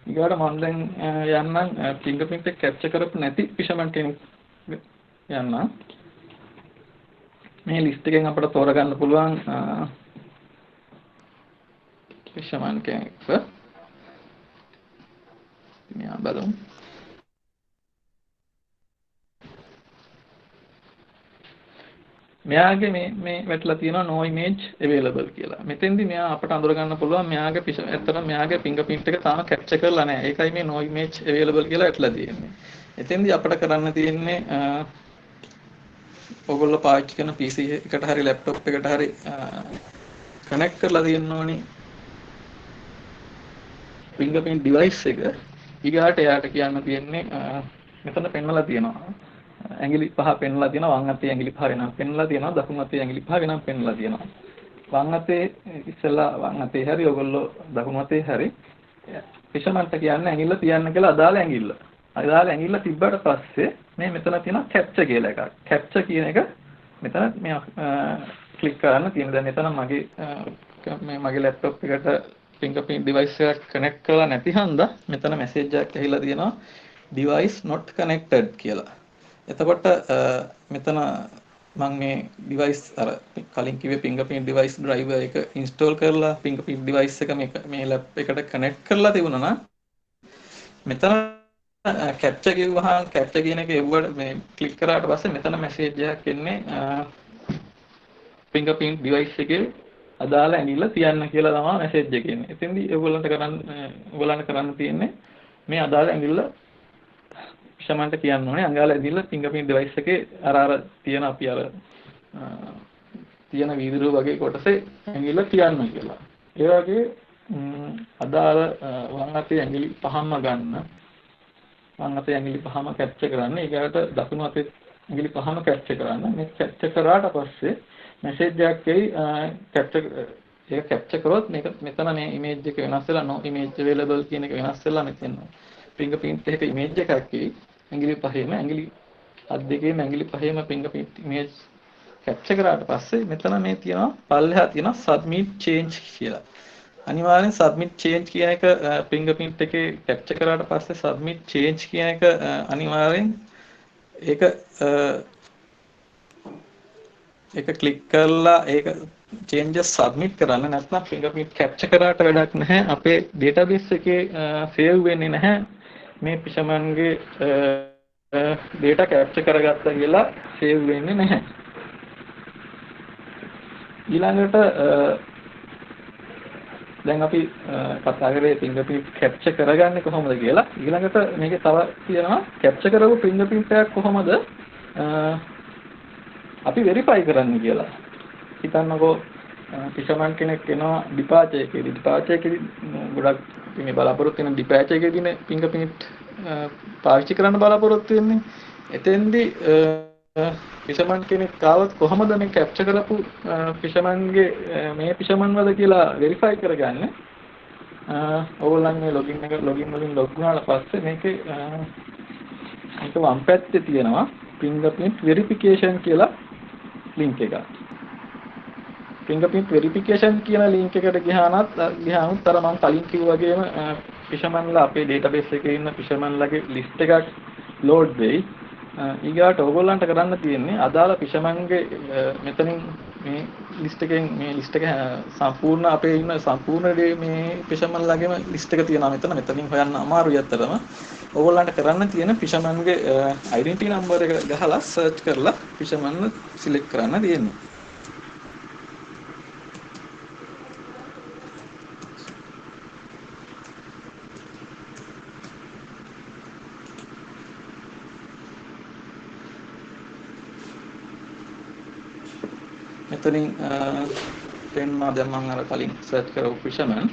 ඊගාට මම දැන් යන්නම් fingerprint එක capture කරපු නැති fisherman කෙනෙක් යන්නම්. මේ list එකෙන් අපිට තෝරගන්න පුළුවන් fisherman කෙනෙක්. මෙයා බලමු. මෙයාගේ මේ වැටලා තියෙනවා no image available කියලා. මෙතෙන්දී මෙයා අපට අඳුර ගන්න පුළුවන් මෙයාගේ ඇත්තටම මෙයාගේ fingerprint එක තාම capture කරලා නැහැ. ඒකයි මේ no image available කියලා වැටලා තියෙන්නේ. එතෙන්දී අපට කරන්න තියෙන්නේ ඔයගොල්ලෝ පාවිච්චි කරන PC එකට හරි laptop එකට හරි connect කරලා තියෙන්න ඕනේ fingerprint device එක. ඊගාට එයාට කියන්න තියෙන්නේ මෙතන පෙන්වලා තියෙනවා. ඇඟිලි පහ පෙන්වලා තියෙනවා. වම් අතේ ඇඟිලි පහ වෙනම පෙන්වලා තියෙනවා. දකුණු අතේ ඇඟිලි පහ වෙනම පෙන්වලා තියෙනවා. වම් අතේ ඉස්සෙල්ලා වම් අතේ හරි ඔයගොල්ලෝ දකුණු අතේ හරි fishermanට කියන්නේ ඇඟිල්ල තියන්න කියලා අදාළ ඇඟිල්ල. අදාළ ඇඟිල්ල තිබ්බට පස්සේ මෙතන තියෙනවා capture කියලා එකක්. capture කියන එක මෙතන ක්ලික් කරන්න තියෙනවා. දැන් මෙතන මගේ laptop එකට fingerprint device එකක් connect කරලා නැති හන්දා මෙතන message එකක් ඇහිලා තියෙනවා device not connected කියලා. එතකොට මෙතන මම මේ ඩිවයිස් අර කලින් කිව්වේ fingerprint device driver එක install කරලා fingerprint device එක මේ lap එකට connect කරලා තිබුණා නම් මෙතන capture කිව්වහම capture කියන එක එව්වට මේ ක්ලික් කරාට පස්සේ මෙතන message එකක් එන්නේ fingerprint device එකේ අදාළ ඇඟිල්ල තියන්න කියලා තමයි message එක එන්නේ. එතෙන්දී ඔයගොල්ලන්ට කරන්න තියෙන්නේ මේ අදාළ ඇඟිල්ල ශමන්ට කියන්න ඕනේ අඟාල ඇදිලා fingerprint device එකේ අර තියෙන අපි අර තියෙන වීදුරුව වගේ කොටසේ ඇඟිල්ල තියන්න කියලා. ඒ වගේ අදාළ වම් අතේ ඇඟිලි පහම ගන්න. වම් අතේ ඇඟිලි පහම කැප්චර් කරන්න. ඒකට දකුණු අතේ ඇඟිලි පහම කැප්චර් කරන්න. මේ කැප්චර් කරාට පස්සේ මැසේජ් එකක් එයි ඒක කැප්චර් කරොත් මේක මෙතන මේ ඉමේජ් එක වෙනස් වෙලා no image available කියන එක වෙනස් වෙලා මෙතන fingerprint එකක image එකක් එයි. ඇඟිලි පහේම ඇඟිලි අත් දෙකේම ඇඟිලි පහේම fingerprint image කැප්චර් කරාට පස්සේ මෙතන මේ තියෙනවා පල්ලෙහා තියෙනවා submit change කියලා. අනිවාර්යෙන් submit change කියන එක fingerprint එකේ කැප්චර් කරාට පස්සේ submit change කියන එක අනිවාර්යෙන් ඒක ක්ලික් කරලා ඒක changes submit කරන්න නැත්නම් fingerprint capture කරාට වැඩක් නැහැ අපේ database එකේ save වෙන්නේ නැහැ මේ fishermanගේ data capture කරගත්තා කියලා save වෙන්නේ නැහැ ඊළඟට දැන් අපි කතා කරේ fingerprint capture කරගන්නේ කොහොමද කියලා ඊළඟට මේකේ තව තියෙනවා capture කරපු fingerprint එකක් කොහොමද අපි වෙරිෆයි කරන්න කියලා. හිතන්නකෝ fisherman කෙනෙක් එනවා departure එකේදී ගොඩක් මේ බලාපොරොත්තු වෙන departure එකේදීනේ fingerprint පාවිච්චි කරන්න බලාපොරොත්තු වෙන්නේ. එතෙන්දී fisherman කෙනෙක් ආවොත් කොහොමද මේ capture කරපු fishermanගේ මේ fisherman වල කියලා වෙරිෆයි කරගන්නේ? ඕගොල්ලන් මේ login වලින් log වුණාට පස්සේ මේක වම් පැත්තේ තියෙනවා fingerprint verification කියලා link එක. fingerprint verification කියන link එකට ගියාම අර මම කලින් කිව්වා වගේම fishermanලා අපේ database එකේ ඉන්න fishermanලාගේ list එකක් load වෙයි. ඊගාට ඕගොල්ලන්ට කරන්න තියෙන්නේ අදාළ fishermanගේ මෙතනින් මේ list එක සම්පූර්ණ අපේ ඉන්න සම්පූර්ණ මේ fishermanලාගේම list එක තියෙනවා මෙතනින් හොයන්න අමාරුයි අතරම. ඕගොල්ලන්ට කරන්න තියෙන fishermanගේ identity number එක ගහලා search කරලා fisherman select කරන්න තියෙනවා. මෙතනින් පෙන්නවා දැන් මම අර කලින් search කරපු fisherman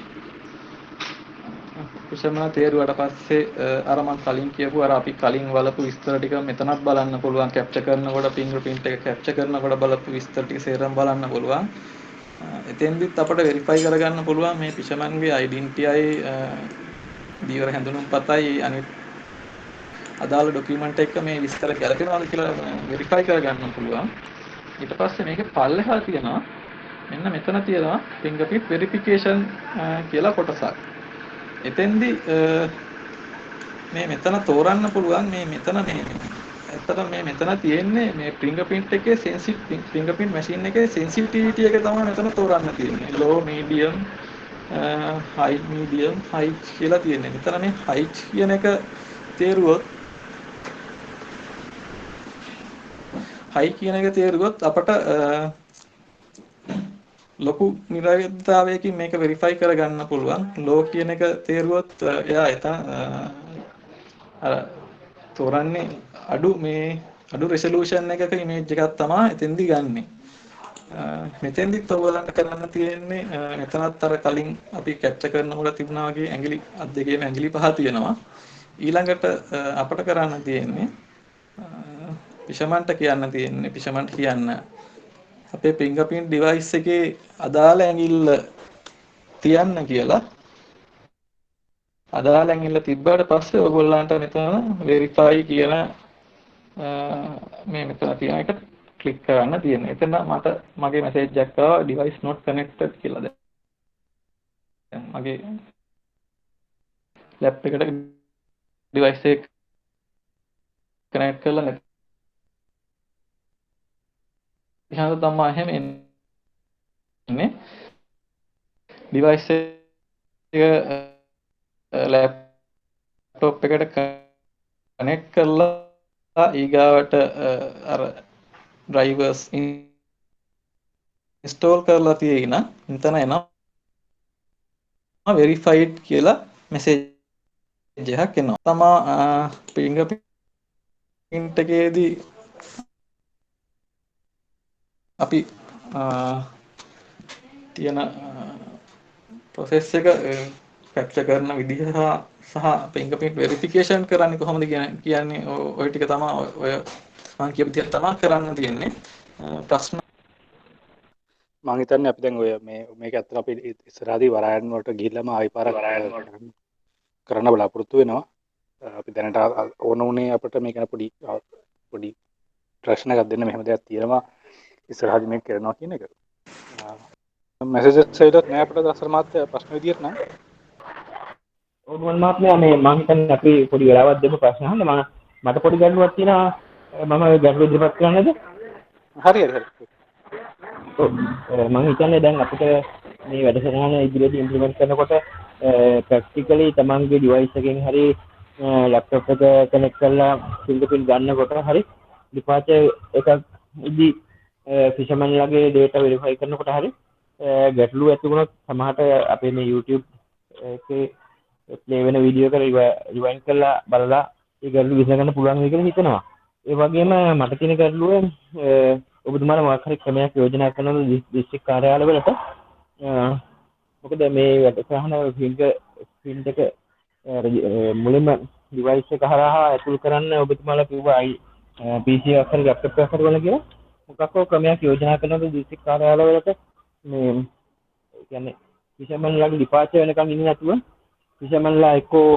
තේරුවාට පස්සේ අර මම කලින් කියපු අර අපි කලින් බලපු විස්තර ටික මෙතනත් බලන්න පුළුවන් කැප්චර් කරනකොට fingerprint එක කැප්චර් කරනකොට බලපු විස්තර ටික සේරම බලන්න පුළුවන්. එතෙන්දිත් අපිට වෙරිෆයි කරගන්න පුළුවන් මේ fishermanගේ identity අයි දීවර හැඳුනුම්පතයි අනිත් අදාළ ડોකියුමන්ට් එක මේ විස්තර ගැලපෙනවද කියලා වෙරිෆයි කරගන්න පුළුවන්. ඊට පස්සේ මේකේ පල්ලෙහා තියෙනවා මෙන්න මෙතන තියෙනවා fingerprint verification කියලා කොටසක්. එතෙන්දී මේ මෙතන තෝරන්න පුළුවන් මේ මෙතන ඇත්තටම මේ මෙතන තියෙන්නේ මේ fingerprint එකේ fingerprint machine එකේ sensitivity එක තමයි මෙතන තෝරන්න තියෙන්නේ. low medium high medium high කියලා තියෙන්නේ. මෙතන මේ high කියන එක තේරුවොත් අපට ලොකු නිරවද්‍යතාවයකින් මේක වෙරිෆයි කරගන්න පුළුවන්. ලෝ කියන එක තේරුවොත් එයා අර තෝරන්නේ අඩු රෙසලූෂන් එකක ඉමේජ් එකක් තමයි එතෙන්දී ගන්නෙ. මෙතෙන්දිත් ඔයගොල්ලන්ට කරන්න තියෙන්නේ මෙතනත් අර කලින් අපි කැප්චර් කරනකොට තිබුණා වගේ අත් දෙකේම ඇඟිලි පහ තියෙනවා. ඊළඟට අපට කරන්න තියෙන්නේ fishermanට කියන්න අපේ fingerprint device එකේ අදාළ ඇඟිල්ල තියන්න කියලා. අදාළ ඇඟිල්ල තිබ්බට පස්සේ ඔයගොල්ලන්ට මෙතන verify කියන මේ මෙතන තියෙන එක ක්ලික් කරන්න තියෙනවා. එතන මගේ message එකක් ආවා device not connected කියලා. දැන් මගේ lap එකට device එක connect කරලා එහෙනම් තමයි එහෙම එන්නේ ඩිවයිස් එක ලැප්ටොප් එකට කනෙක්ට් කරලා ඊගාවට අර ඩ්‍රයිවර්ස් ඉන්ස්ටෝල් කරලා තියෙන එතන එනවා වෙරිෆයිඩ් කියලා මෙසේජ් එකක් එනවා. තමා ෆින්ගර් ප්‍රින්ට් එකේදී අපි තියෙන ප්‍රොසෙස් එක කැප්චර් කරන විදිහ සහ ෆින්ගර් ප්‍රින්ට් වෙරිෆිකේෂන් කරන්නේ කොහොමද කියන්නේ ඔය ටික තමයි ඔය මම කියපු විදිහට තමයි කරන්න තියෙන්නේ. ප්‍රශ්න මං හිතන්නේ අපි දැන් ඔය මේක ඇත්තට අපි ඉස්සරහදී වරායන් වලට ගිහිල්ලාම ආයි පාරක් කරන්න බලාපොරොත්තු වෙනවා. අපි දැනට ඕන උනේ අපිට මේක පොඩි ප්‍රශ්න එකක් දෙන්න මෙහෙම දෙයක් තියෙනවා ඉස්සරහදී මේක කරනවා කියන එක. මැසේජස් ඇවිල්ලත් නෑ අපිට දසර මාත්‍ය ප්‍රශ්න විදියට නම්. ඕනුවන් මහත්මයා මේ මම හිතන්නේ අපි පොඩි වෙලාවක් දෙමු ප්‍රශ්න අහන්න. මට පොඩි ගැටලුවක් තියෙනවා මම ගැටලුව ඉදිරිපත් කරන්නද? හරි. ඔව් මම හිතන්නේ දැන් අපිට මේ වැඩසටහන ඉදිරියට ඉම්ප්ලිමන්ට් කරනකොට ප්‍රැක්ටිකලි තමන්ගේ ඩිවයිස් එකෙන් හරි ලැප්ටොප් එක කනෙක්ට් කරලා ෆින්ගර්ප්‍රින්ට් ගන්නකොට හරි ඩිපාර්චර් එකක් ඉදි ෆිෂර්මන්ලාගේ data verify කරනකොට හරි ගැටලුව ඇති වුණොත් සමහරට අපේ මේ YouTube එකේ ප්ලේ වෙන වීඩියෝ එක රිවයින්ඩ් කරලා බලලා ඒ ගැටලුව විසඳගන්න පුළුවන් වෙයි කියලා හිතනවා. ඒ වගේම මට තියෙන ගැටලුව ඔබතුමාලා මොකක් හරි ක්‍රමයක් යෝජනා කරනවද දිස්ත්‍රික් කාර්යාලවලට මොකද මේ වැඩසටහන ෆින්ගර් ප්‍රින්ට් එක මුලින්ම ඩිවයිස් එක හරහා ඇතුල් කරන්න ඔබතුමාලා කිව්වා PC එකක් හරි ලැප්ටොප් එකක් හරි වල කියලා මොකක් හෝ ක්‍රමයක් යෝජනා කරනවද දිස්ත්‍රික් කාර්යාලවලට මේ කියන්නේ ෆිෂර්මන්ලාගේ ඩිපාර්චර් වෙනකන් ඉන්නේ නැතුව ෆිෂර්මන්ලා එක්කෝ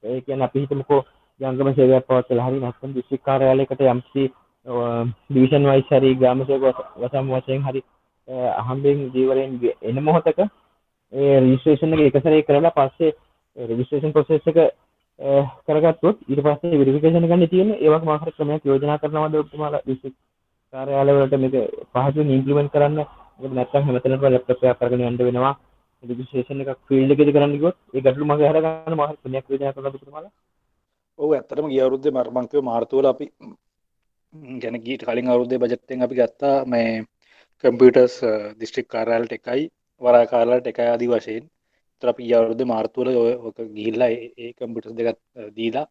ඒ කියන්නේ අපි හිතමුකෝ ජංගම සේවයක් පවත්වලා හරි නැත්නම් දිස්ත්‍රික් කාර්යාලයකට යම්කිසි ඩිවිෂන් වයිස් හරි ග්‍රාම සේවක වසම් වශයෙන් හරි අහම්බෙන් ජීවරයෙන් එන මොහොතක ඒ රෙජිස්ට්‍රේෂන් එක එක සැරේ කරලා පස්සේ රෙජිස්ට්‍රේෂන් ප්‍රොසෙස් එක කරගත්තොත් ඊට පස්සේ වෙරිෆිකේෂන් ගන්න තියෙන්නේ ඒ වගේ මොකක් හරි ක්‍රමයක් යෝජනා කරනවද ඔබතුමාලා දිස්ත්‍රික් කාර්යාලවලට මේක පහසුවෙන් ඉම්ප්ලිමන්ට් කරන්න මොකද නැත්නම් හැමතැනම ලැප්ටොප් එකක් අරගෙන යන්න වෙනවා රෙජිස්ට්‍රේෂන් එකක් ෆීල්ඩ් එකේදී කරන්න ගියොත් ඒ ගැටලු මගේ හර ගන්න මොකක් හරි ක්‍රමයක් යෝජනා කරනවද ඔබතුමාලා? ඔව් ඇත්තටම ගිය අවුරුද්දේ මම කිව්ව මාර්තු වල අපි කියන්නේ ගිය කලින් අවුරුද්දේ බජට් එකෙන් අපි ගත්තා මේ කම්පියුටර්ස් දිස්ත්‍රික් කාර්යාලයට එකයි වරාය කාර්යාලයට එකයි ආදී වශයෙන්. ඒතර අපි ගිය අවුරුද්දේ මාර්තු වල ඔක ගිහිල්ලා ඒ කම්පියුටර්ස් දෙක දීලා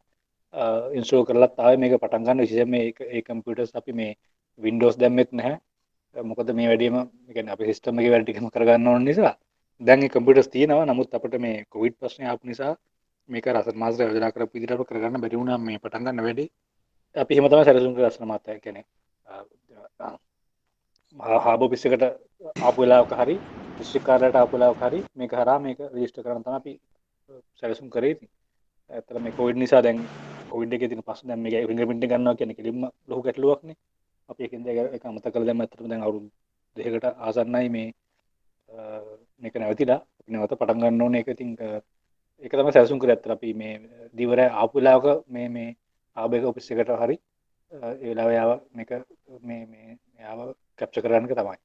ඉන්ස්ටෝල් කරලා තාම මේක පටන් ගන්න විශේෂයෙන් මේ කම්පියුටර්ස් අපි මේ Windows දැම්මෙත් නැහැ. මොකද මේ වැඩේම කියන්නේ අපේ සිස්ටම් එකේ වැඩ ටිකම කරගන්න ඕන නිසා දැන් මේ කම්පියුටර්ස් තියෙනවා. නමුත් අපිට මේ කොවිඩ් ප්‍රශ්නේ ආපු නිසා මේක රසත් මාසෙ යෝජනා කරපු විදිහට අපිට කරගන්න බැරි වුණා මේ පටන් ගන්න වැඩේ. අපි එහෙම තමයි සැලසුම් කරලා රසන මාත්‍යා කියන්නේ හාබ් ඔෆිස් එකට ආපු වෙලාවක හරි දිස්ත්‍රික් කාර්යාලයට ආපු වෙලාවක හරි මේක හරහා මේක රෙජිස්ටර් කරන්න තමයි අපි සැලසුම් කරේ ඉතින්. ඇත්තට මේ කොවිඩ් නිසා දැන් කොවිඩ් එකේ තියෙන ප්‍රශ්න දැන් මේක ෆින්ගර් ප්‍රින්ටින් ගන්නවා කියන්නේ කෙලින්ම ලොකු ගැටලුවක්නේ. අපි ඒකෙන්ද ඒක අමතක කරලා දැන් ඇත්තටම දැන් අවුරුදු දෙකකට ආසන්නයි මේ මේක නැවතිලා අපි නැවත පටන් ගන්න ඕනේ. ඒක ඉතින් ඒක තමයි සැලසුම් කරේ ඇත්තට අපි මේ දිවර ආපු වෙලාවක මේ ආබේක ඔෆිස් එකට හරි ඒ වෙලාවේ ආව මේක මේ ආව කැප්චර් කරගන්න එක තමයි.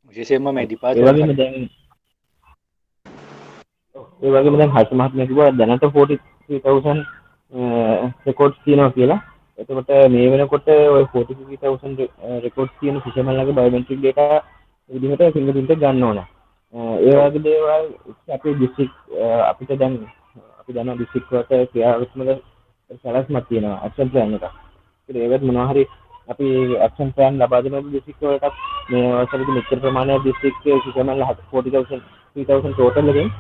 විශේෂයෙන්ම මේ ඒ ඩිපාර්චර් වගේම දැන් හර්ෂ මහත්මයා කිව්වා දැනට 43000 රෙකෝඩ්ස් තියෙනවා කියලා. එතකොට මේ වෙනකොට ওই 43000 රෙකෝඩ්ස් තියෙන ෆිෂර්මන්ලාගේ බයෝමෙට්‍රික් data විදිහට ෆින්ගර්ප්‍රින්ට් එක ගන්න ඕන. ඒ ඔව් වගේ දේවල් අපේ ඩිස්ට්‍රික් අපිට දැන් අපි දන්නවා ඩිස්ට්‍රික් වලට ක්‍රියාත්මක සැලැස්මක් තියෙනවා ඇක්ෂන් ප්ලෑන් එකක්. ඒකත් මොනවා හරි අපි ඇක්ෂන් ප්ලෑන් ලබා දෙන ඩිස්ට්‍රික් වලට මේ වසරේදී මෙච්චර ප්‍රමාණයක් ඩිස්ට්‍රික් ෆිෂර්මන්ලා 40000 3000 ටෝටල් එකෙන්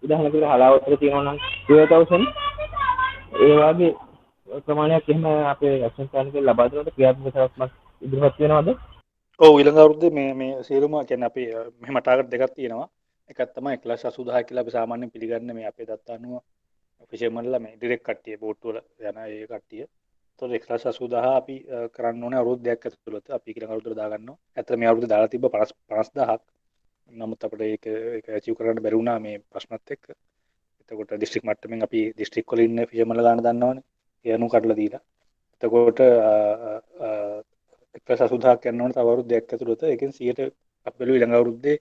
උදාහරණයකට හලාවතට තියෙනවා නම් 12000 ඒ වගේ ප්‍රමාණයක් එහෙම අපේ ඇක්ෂන් ප්ලෑන් එකේ ලබා දෙනකොට ක්‍රියාත්මක සැලැස්මක් ඉදිරිපත් වෙනවද? ඔව් ඊළඟ අවුරුද්දේ මේ සියලුම කියන්නේ අපි මෙහෙම ටාගට් දෙකක් තියෙනවා. එකක් තමයි 1,80,000 කියලා අපි සාමාන්‍යයෙන් පිළිගන්නේ මේ අපේ දත්ත අනුව ෆිෂර්මන්ලා මේ ඩිරෙක්ට් කට්ටිය බෝට්ටු වල යන ඒ කට්ටිය. ඒතකොට 1,80,000 අපි කරන්න ඕනේ අවුරුද්දයක් ඇතුළත. අපි ඊළඟ අවුරුද්දට දාගන්නවා. ඇත්තට මේ අවුරුද්දේ දාලා තිබ්බ 50,000ක්. නමුත් අපිට ඒක ඇචීව් කරගන්න බැරි වුණා මේ ප්‍රශ්නත් එක්ක. එතකොට දිස්ත්‍රික් මට්ටමින් අපි දිස්ත්‍රික් වල ඉන්න ෆිෂර්මන්ලා ගන්න දන්නවනේ. ඒ අනුව කඩලා දීලා. එතකොට 180,000ක් යන්න ඕනේ තව අවුරුද්දක් ඇතුළත. ඒකෙන් 100ට අපි බැලුවේ ඊළඟ අවුරුද්දේ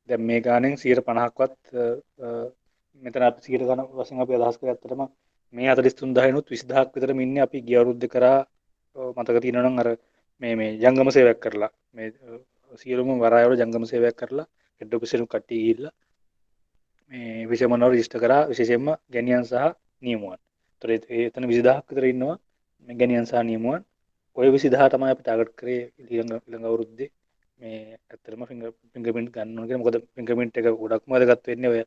දැන් මේ ගානෙන් 50%ක්වත් මෙතන අපි 100 ගණන් වශයෙන් අපි අදහස් කරේ ඇත්තටම මේ 43,000 නුත් 20,000ක් විතරම ඉන්නේ අපි ගිය අවුරුද්දේ කරා මතක තියෙනවා නම් අර මේ ජංගම සේවයක් කරලා මේ සියලුම වරායවල ජංගම සේවයක් කරලා හෙඩ් ඔෆිස් එකෙන් කට්ටිය ගිහිල්ලා මේ විෂමනව රෙජිස්ටර් කරා විශේෂයෙන්ම ගැනියන් සහ නියමුවන්. ඒතර එතන 20000ක් විතර ඉන්නවා මේ ගැනියන් සහ නියමුවන්. ඔය 20000 තමයි අපි ටාගට් කරේ ඊළඟ අවුරුද්දේ මේ ඇත්තටම ෆින්ගර්ප්‍රින්ට් ගන්න ඕන කියලා. මොකද ෆින්ගර්ප්‍රින්ට් එක ගොඩක්ම වැදගත් වෙන්නේ ඔය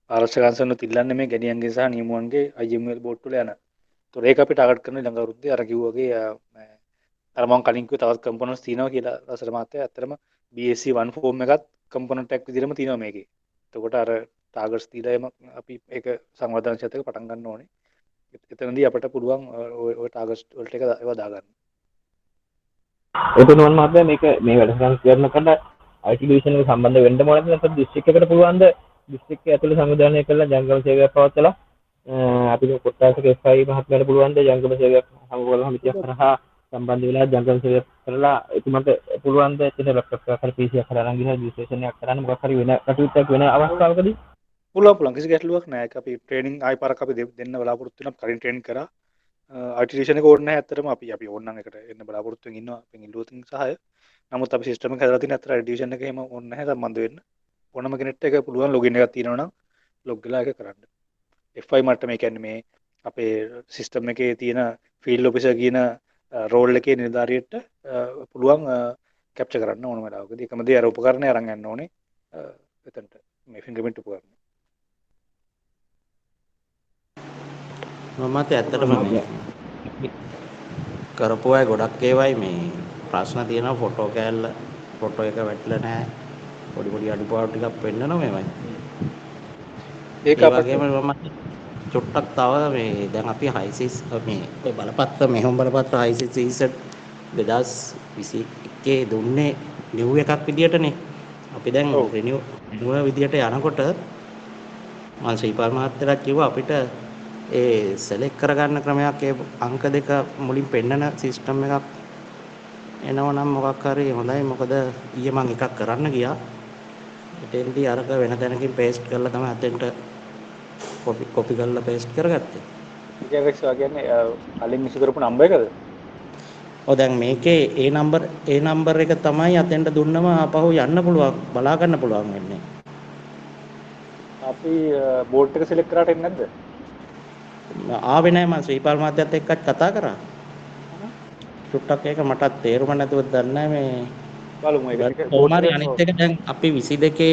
ආරක්ෂක අංශනුත් ඉල්ලන්නේ මේ ගැනියන්ගේ සහ නියමුවන්ගේ IML බෝඩ් වල යන. ඒතර ඒක අපි ටාගට් කරන ඊළඟ අවුරුද්දේ අර කිව්වාගේ අර මම කලින් කිව්ව තවත් කම්පොනන්ට්ස් තියෙනවා කියලා රසර මාත්‍යා. ඇත්තටම BSc1 ෆෝම් එකත් කම්පොනන්ට් එකක් විදිහටම තියෙනවා මේකේ. එතකොට අර ටාගට්ස් දීලා එම අපි ඒක සංවර්ධන ක්ෂේත්‍රයක පටන් ගන්න ඕනේ. එතනදී අපිට පුළුවන් ওই ටාගට්ස් වලට ඒවා දාගන්න. එතනවන් මාත්‍යා මේක මේ වැඩසටහන කරනකොට IT ඩිවිෂන් එක සම්බන්ධ වෙන්න ඕනද නැත්නම් දිස්ත්‍රික් එකට පුළුවන්ද දිස්ත්‍රික් එක ඇතුළේ සංවිධානය කරලා ජංගම සේවයක් පවත්වලා අපිට කොට්ටාසක FI මහත්මයාට පුළුවන්ද ජංගම සේවයක් සමගල සමිතියක් කරහා සම්බන්ධ වෙලා ජංගම සේවයක් කරලා එතුමන්ට පුළුවන්ද එතන ලැප්ටොප් එකක් හරි PC එකක් හරි අරන් ගිහලා රෙජිස්ට්‍රේෂන් එකක් කරන්න මොකක් හරි වෙන කටයුත්තක් වෙන අවස්ථාවකදී පුළුවන් කිසි ගැටලුවක් නැහැ. ඒක අපි ට්‍රේනින් ආයි පාරක් අපි දෙන්න බලාපොරොත්තු වෙනවා. කලින් ට්‍රේනින් කරා IT ඩිවිෂන් එක ඕනේ නැහැ. ඇත්තටම අපි ඕනනම් එකට එන්න බලාපොරොත්තු වෙමින් ඉන්නවා. අපෙන් ඉල්ලුවතින් සහාය. නමුත් අපි සිස්ටම් එක හදලා තියෙන අතර IT ඩිවිෂන් එක එහෙම ඕනේ නැහැ සම්බන්ධ වෙන්න. ඕනම කෙනෙක්ට ඒක පුළුවන් ලොගින් එකක් තියෙනවා නම් ලොග් වෙලා ඒක කරන්න. FI මට්ටමේ කියන්නේ මේ අපේ සිස්ටම් එකේ තියෙන ෆීල්ඩ් ඔෆිසර් කියන රෝල් එකේ නිලධාරියට පුළුවන් කැප්චර් කරන්න ඕන වෙලාවකදී එකම දේ අර උපකරණය අරන් යන්න ඕනේ එතනට මේ ෆින්ගර්ප්‍රින්ට් උපකරණය. මමත් ඇත්තටම මේ කරපු අය ගොඩක් ඒවයි මේ ප්‍රශ්න තියෙනවා ෆොටෝ එක වැටලා නැහැ. පොඩි අඩුපාඩු ටිකක් පෙන්නනවා මේවයි. ඒක ඒ අපිට වගේම මම චුට්ටක් තව මේ දැන් අපි හයිසිස් මේ ඔය බලපත්‍ර මෙහෙම බලපත්‍ර හයිසිස් සීසට් 2021 දුන්නේ නිව් එකක් විදියටනේ. අපි දැන් ඔව් රිනිව් විදියට යනකොට මම ශ්‍රීපාල් මහත්තයාට කිව්වා අපිට ඒ සෙලෙක්ට් කරගන්න ක්‍රමයක් ඒ අංක දෙක මුලින් පෙන්නන සිස්ටම් එකක් එනවනම් මොකක් හරි හොඳයි. මොකද ඊයේ මම එකක් කරන්න ගියා. එතෙන්දී අරක වෙන තැනකින් පේස්ට් කරලා තමයි අතෙන්ට කොපි කරලා පේස්ට් කරගත්තේ. EJX කියන්නේ කලින් ඉෂු කරපු නම්බර් එකද? ඔව් දැන් මේකේ ඒ නම්බර් එක තමයි අතෙන්ට දුන්නම ආපහු යන්න පුළුවන් බලා ගන්න පුළුවන් වෙන්නේ. අපි බෝඩ් එක සිලෙක්ට් කරාට එන්නේ නැද්ද? ආවේ නැහැ මම ශ්‍රීපාල් මහත්තයත් එක්කත් කතා කරා. චුට්ටක් ඒක මටත් තේරුම නැතුව දන්නේ මේ බලමු ඒක ටික බෝඩ් කොහොමරි එක අනිත් එක දැන් අපි 22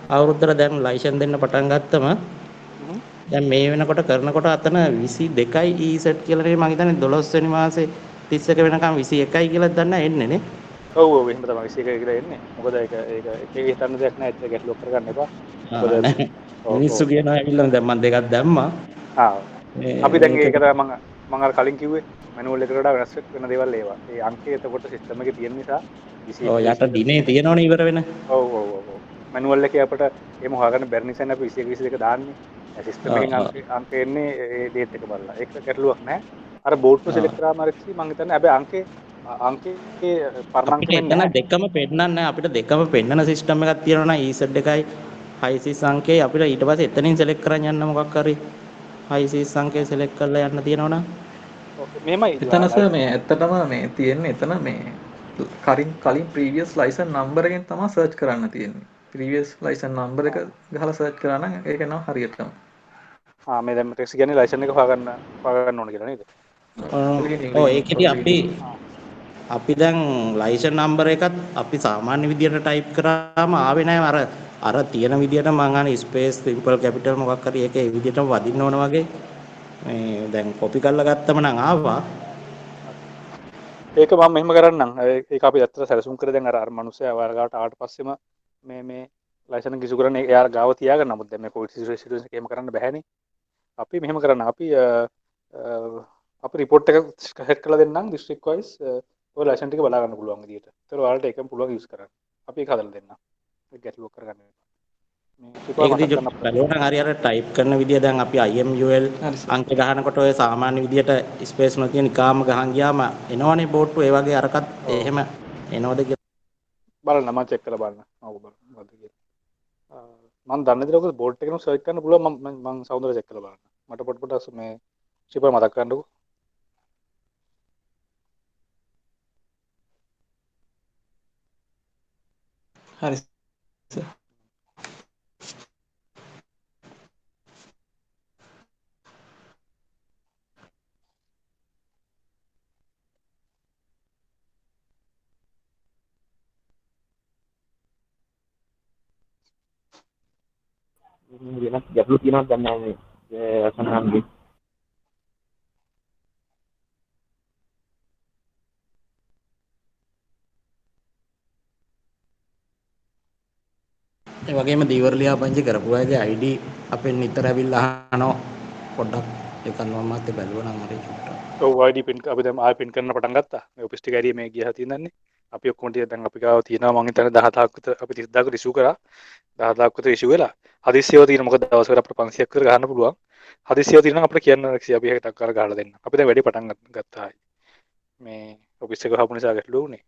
අවුරුද්දට දැන් ලයිසන් දෙන්න පටන් ගත්තම දැන් මේ වෙනකොට කරනකොට අතන 22යි ඊසෙට් කියලා නේ මම හිතන්නේ 12 වෙනි මාසේ 31 වෙනකම් 21යි කියලා දන්න එන්නේ නේ. ඔව් ඔව් එහෙම තමයි 21 කියලා එන්නේ. මොකද ඒක හිතන්න දෙයක් නැහැ. ඒක ගැටලුවක් කරගන්න එපා. මොකද නෑ ඔව් මිනිස්සු ඔව් කියනවා ඇවිල්ලා දැන් මම දෙකක් දැම්මා. අපි දැන් මේක ඒක තමයි මම අර කලින් කිව්වේ මැනුවල් එකට වඩා වෙනස් වෙන දේවල් ඒවා. ඒ අංකය එතකොට සිස්ටම් එකේ තියෙන නිසා 21 ඔය යට 22 දිනේ තියෙනවනේ ඉවර වෙන. ඔව් ඔව් ඔව් ඔව්. මැනුවල් එකේ අපිට එහෙම හොයාගන්න බැරි නිසා අපි 21 22 දාන්නේ. සිස්ටම් එකෙන් අංක එන්නේ ඒ ඩේට් එක බලලා. ඒක ගැටලුවක් නැහැ. අර බෝඩ් එක සිලෙක්ට් කරාම අරච්චි මම හිතන්නේ හැබැයි අංකේ පරණංක අපිට වෙන්නේ එතන නැහැ. දෙකම පෙන්නන්නේ නැහැ. අපිට දෙකම පෙන්නන සිස්ටම් එකක් තියෙනවා නම් ඊසෙට් එකයි හයිසිස් අංකේ අපිට ඊට පස්සේ එතනින් සෙලෙක්ට් කරන් යන්න මොකක් හරි හයිසිස් අංකේ සෙලෙක්ට් කරලා යන්න තියෙනවා නම් මෙහෙමයි එතන සර් මේ ඇත්තටම මේ තියෙන්නේ එතන මේ කලින් ප්‍රීවියස් ලයිසන් නම්බර් එකෙන් තමයි සර්ච් කරන්න තියෙන්නේ. ප්‍රීවියස් ලයිසන් නම්බර් එක ගහලා සර්ච් කරා නම් ඒක එනවා හරියටම. මේ දැන් ටෙක්ස් කියන්නේ ලයිසන් එක හොයාගන්න ඕන කියලා නේද? ඔව් ඒකෙදි අපි දැන් ලයිසන් නම්බර් එකත් අපි සාමාන්‍ය විදියට ටයිප් කරාම ආවේ නැහැ අර තියෙන විදියට මං අහන්නේ ස්පේස් සිම්පල් කැපිටල් මොකක් හරි ඒකේ විදියටම වදින්න ඕන වගේ මේ දැන් කොපි කරලා ගත්තම නම් ආවා. ඒක මම මෙහෙම කරන්නම්. ඒක අපි ඇත්තට සැලසුම් කරේ දැන් අර මිනිස්සයා වර්ගාවට ආවට පස්සෙම මේ ලයිසන් එක ඉෂු කරන්නේ එයාලා ගාව තියාගන්න. නමුත් දැන් මේ කොවිඩ් සිටුේෂන් එකේම කරන්න බෑනේ. අපි මෙහෙම කරන්න. අපි රිපෝට් එක සෙට් කරලා දෙන්නම් දිස්ත්‍රික් වයිස් ඔය ලයිසන් ටික බලා ගන්න පුළුවන් විදියට. ඒතර ඔයාලට ඒකම පුළුවන් යූස් කරන්න. අපි ඒක හදලා දෙන්නම්. ඒක ගැටලුවක් කරගන්න එපා. මේ ශ්‍රීපාල් ඒකදී මතක් කරන්න අපිට. බලුවනම් හරි අර ටයිප් කරන විදිය දැන් අපි IMUL හරි සර්. අංක ගහනකොට ඔය සාමාන්‍ය විදියට ස්පේස් නොතිය නිකාම ගහන් ගියාම එනවනේ බෝඩ්ටු ඒ වගේ අරකට ඔව් එහෙම එනවද කියලා. බලන්න මම චෙක් කරලා බලන්න. ඔව් බලන්න මොකද්ද කියලා. මම දන්නේ නැතිව බෝඩ් එකේම සර්ච් කරන්න පුළුවන් මම සෞන්දර්ය චෙක් කරලා බලන්න. මට පොඩ්ඩක් මේ ශිපා මතක් කරන්නකෝ. හරි සර්. වෙනත් ගැටලු තියෙනවද දන්නේ නැහැ මේ සනහන්ගේ. ඒ වගේම දීවර ලියාපදිංචි කරපු අයගේ ID අපෙන් නිතර ඇවිල්ලා අහනවා. පොඩ්ඩක් ඒක මම මාත් බැලුවා නම් හරි චුට්ටක්. ඔව් ID පින් අපි දැන් ආයෙ පින් කරන්න පටන් ගත්තා. මේ ඔෆිස් ටික ඇරිය මේ ගියා තියෙනන්නේ. අපි ඔක්කොම ටික දැන් අපි ගාව තියෙනවා මම හිතන්නේ 10000ක් විතර අපි 30000ක් ඉෂුව කරා. 10000ක් විතර ඉෂුව වෙලා. හදිස්සියව තියෙන මොකද දවසකට අපිට 500ක් විතර ගන්න පුළුවන්. හදිස්සියව තියෙන නම් අපිට කියන්න අපි හැටක් කර ගහලා දෙන්න. අපි දැන් වැඩි පටන් ගත්තා. මේ ඔෆිස් එක හපු නිසා ගැටලු වුණේ.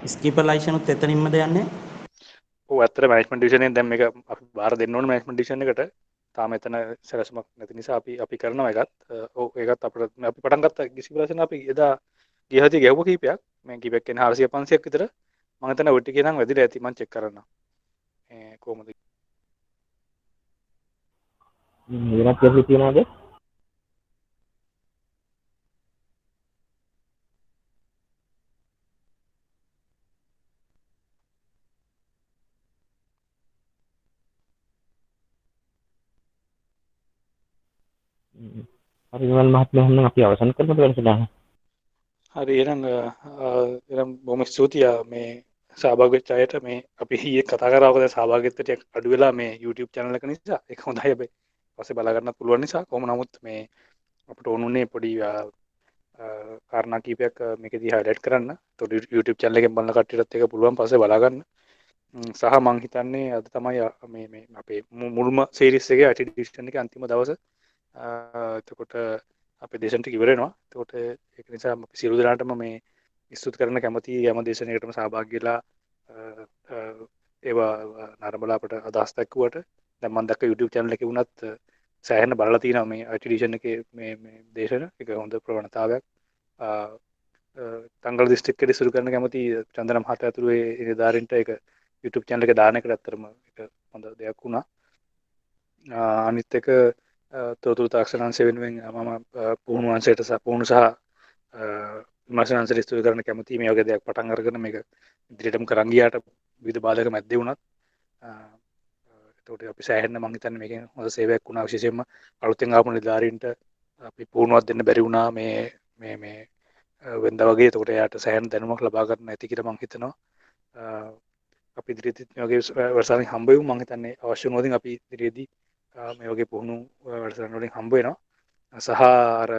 ස්කීපර් ලයිසන් උත් එතනින්මද යන්නේ? ඔව් ඇත්තට මැනේජ්මන්ට් ඩිවිෂන් එකෙන් දැන් මේක අපි බාර දෙන්න ඕනේ මැනේජ්මන්ට් ඩිවිෂන් එකට. තාම එතන සැලසුමක් නැති නිසා අපි කරනවා ඒකත්. ඔව් ඒකත් අපිට අපි පටන් ගත්තා කිසිබලසන අපි එදා ගියහදී ගැහුව කීපයක්. මේ කීපයක් කියන්නේ 400 500ක් විතර. මම හිතන්නේ ඔය ටිකේ නම් වැඩිලා ඇති මම චෙක් කරන්නම්. කොහොමද වෙනත් ගැටලු තියෙනවද? හරි නිමල් මහත්මයා එහෙනම් අපි අවසන් කරමු වැඩසටහන. හරි එහෙනම් බොහොම ස්තුතියි මේ සහභාගී වෙච්ච අයට මේ අපි ඊයේ කතා කරා ඔක දැන් සහභාගීත්වය ටිකක් අඩු වෙලා මේ YouTube channel එක නිසා ඒක හොඳයි හැබැයි පස්සේ බලා ගන්නත් පුළුවන් නිසා කොහොම නමුත් මේ අපිට ඕනුනේ පොඩි කාරණා කීපයක් මේකදී highlight කරන්න. ඒතකොට YouTube channel එකෙන් බලන කට්ටියටත් ඒක පුළුවන් පස්සේ බලා ගන්න. සහ මං හිතන්නේ අද තමයි මේ අපේ මුල්ම සීරීස් එකේ IT ඩිවිෂන් එකේ අන්තිම දවස. එතකොට අපේ දේශන ටික ඉවර වෙනවා. එතකොට ඒක නිසා අපි සියලු දෙනාටම මේ ස්තුති කරන්න කැමතියි හැම දේශනයකටම සහභාගී වෙලා ඒවා නරඹලා අපට අදහස් දක්වුවට. දැන් මම දැක්ක YouTube channel එකේ වුණත් සෑහෙන බලලා තියෙනවා මේ IT ඩිවිෂන් එකේ මේ දේශන. ඒක හොඳ ප්‍රවණතාවයක්. තංගල දිස්ත්‍රික්කයේ ඉස්සුරු කරන්න කැමති චන්දන මහතා ඇතුළු ඒ නිලධාරීන්ට ඒක YouTube channel එක දාන එකට ඇත්තටම ඒක හොඳ දෙයක් වුණා. අනිත් එක තොරතුරු තාක්ෂණාංශය වෙනුවෙන් මම පුහුණු අංශයට පුහුණු සහ විමර්ශන අංශයට ස්තුති කරන්න කැමතියි මේ වගේ දෙයක් පටන් අරගෙන මේක ඉදිරියටම කරන් ගියාට විවිධ බාධක මැද්දේ වුණත් එතකොට අපි සෑහෙන්න මම හිතන්නේ මේකෙන් හොඳ සේවයක් වුණා විශේෂයෙන්ම අලුතෙන් ආපු නිලධාරීන්ට අපි පුහුණුවක් දෙන්න බැරි වුණා මේ වෙනදා වගේ. එතකොට එයාට සෑහෙන දැනුමක් ලබා ගන්න ඇති කියලා මම හිතනවා. අපි ඉදිරියේදී මේ වගේ වැඩසටහන් හම්බ වෙමු. මම හිතන්නේ අවශ්‍ය වුණොත් අපි ඉදිරියේදී මේ වගේ පුහුණු වැඩසටහන් වලින් හම්බ වෙනවා. සහ අර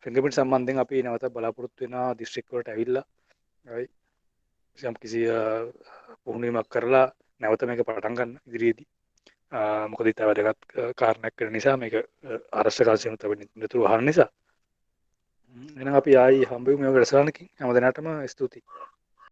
ෆින්ගර්ප්‍රින්ට් සම්බන්ධයෙන් අපි නැවත බලාපොරොත්තු වෙනවා දිස්ත්‍රික්ක වලට ඇවිල්ලා යම් කිසි පුහුණුවීමක් කරලා නැවත මේක පටන් ගන්න ඉදිරියේදී. මොකද ඊට වැදගත් කාරණයක් වෙන නිසා මේක අරසක කාලසීම තවෙන්නේ නිතර අහන නිසා. එහෙනම් අපි ආයි හම්බ වෙමු මේ වැඩසටහනකින්. හැම දිනකටම ස්තුතියි.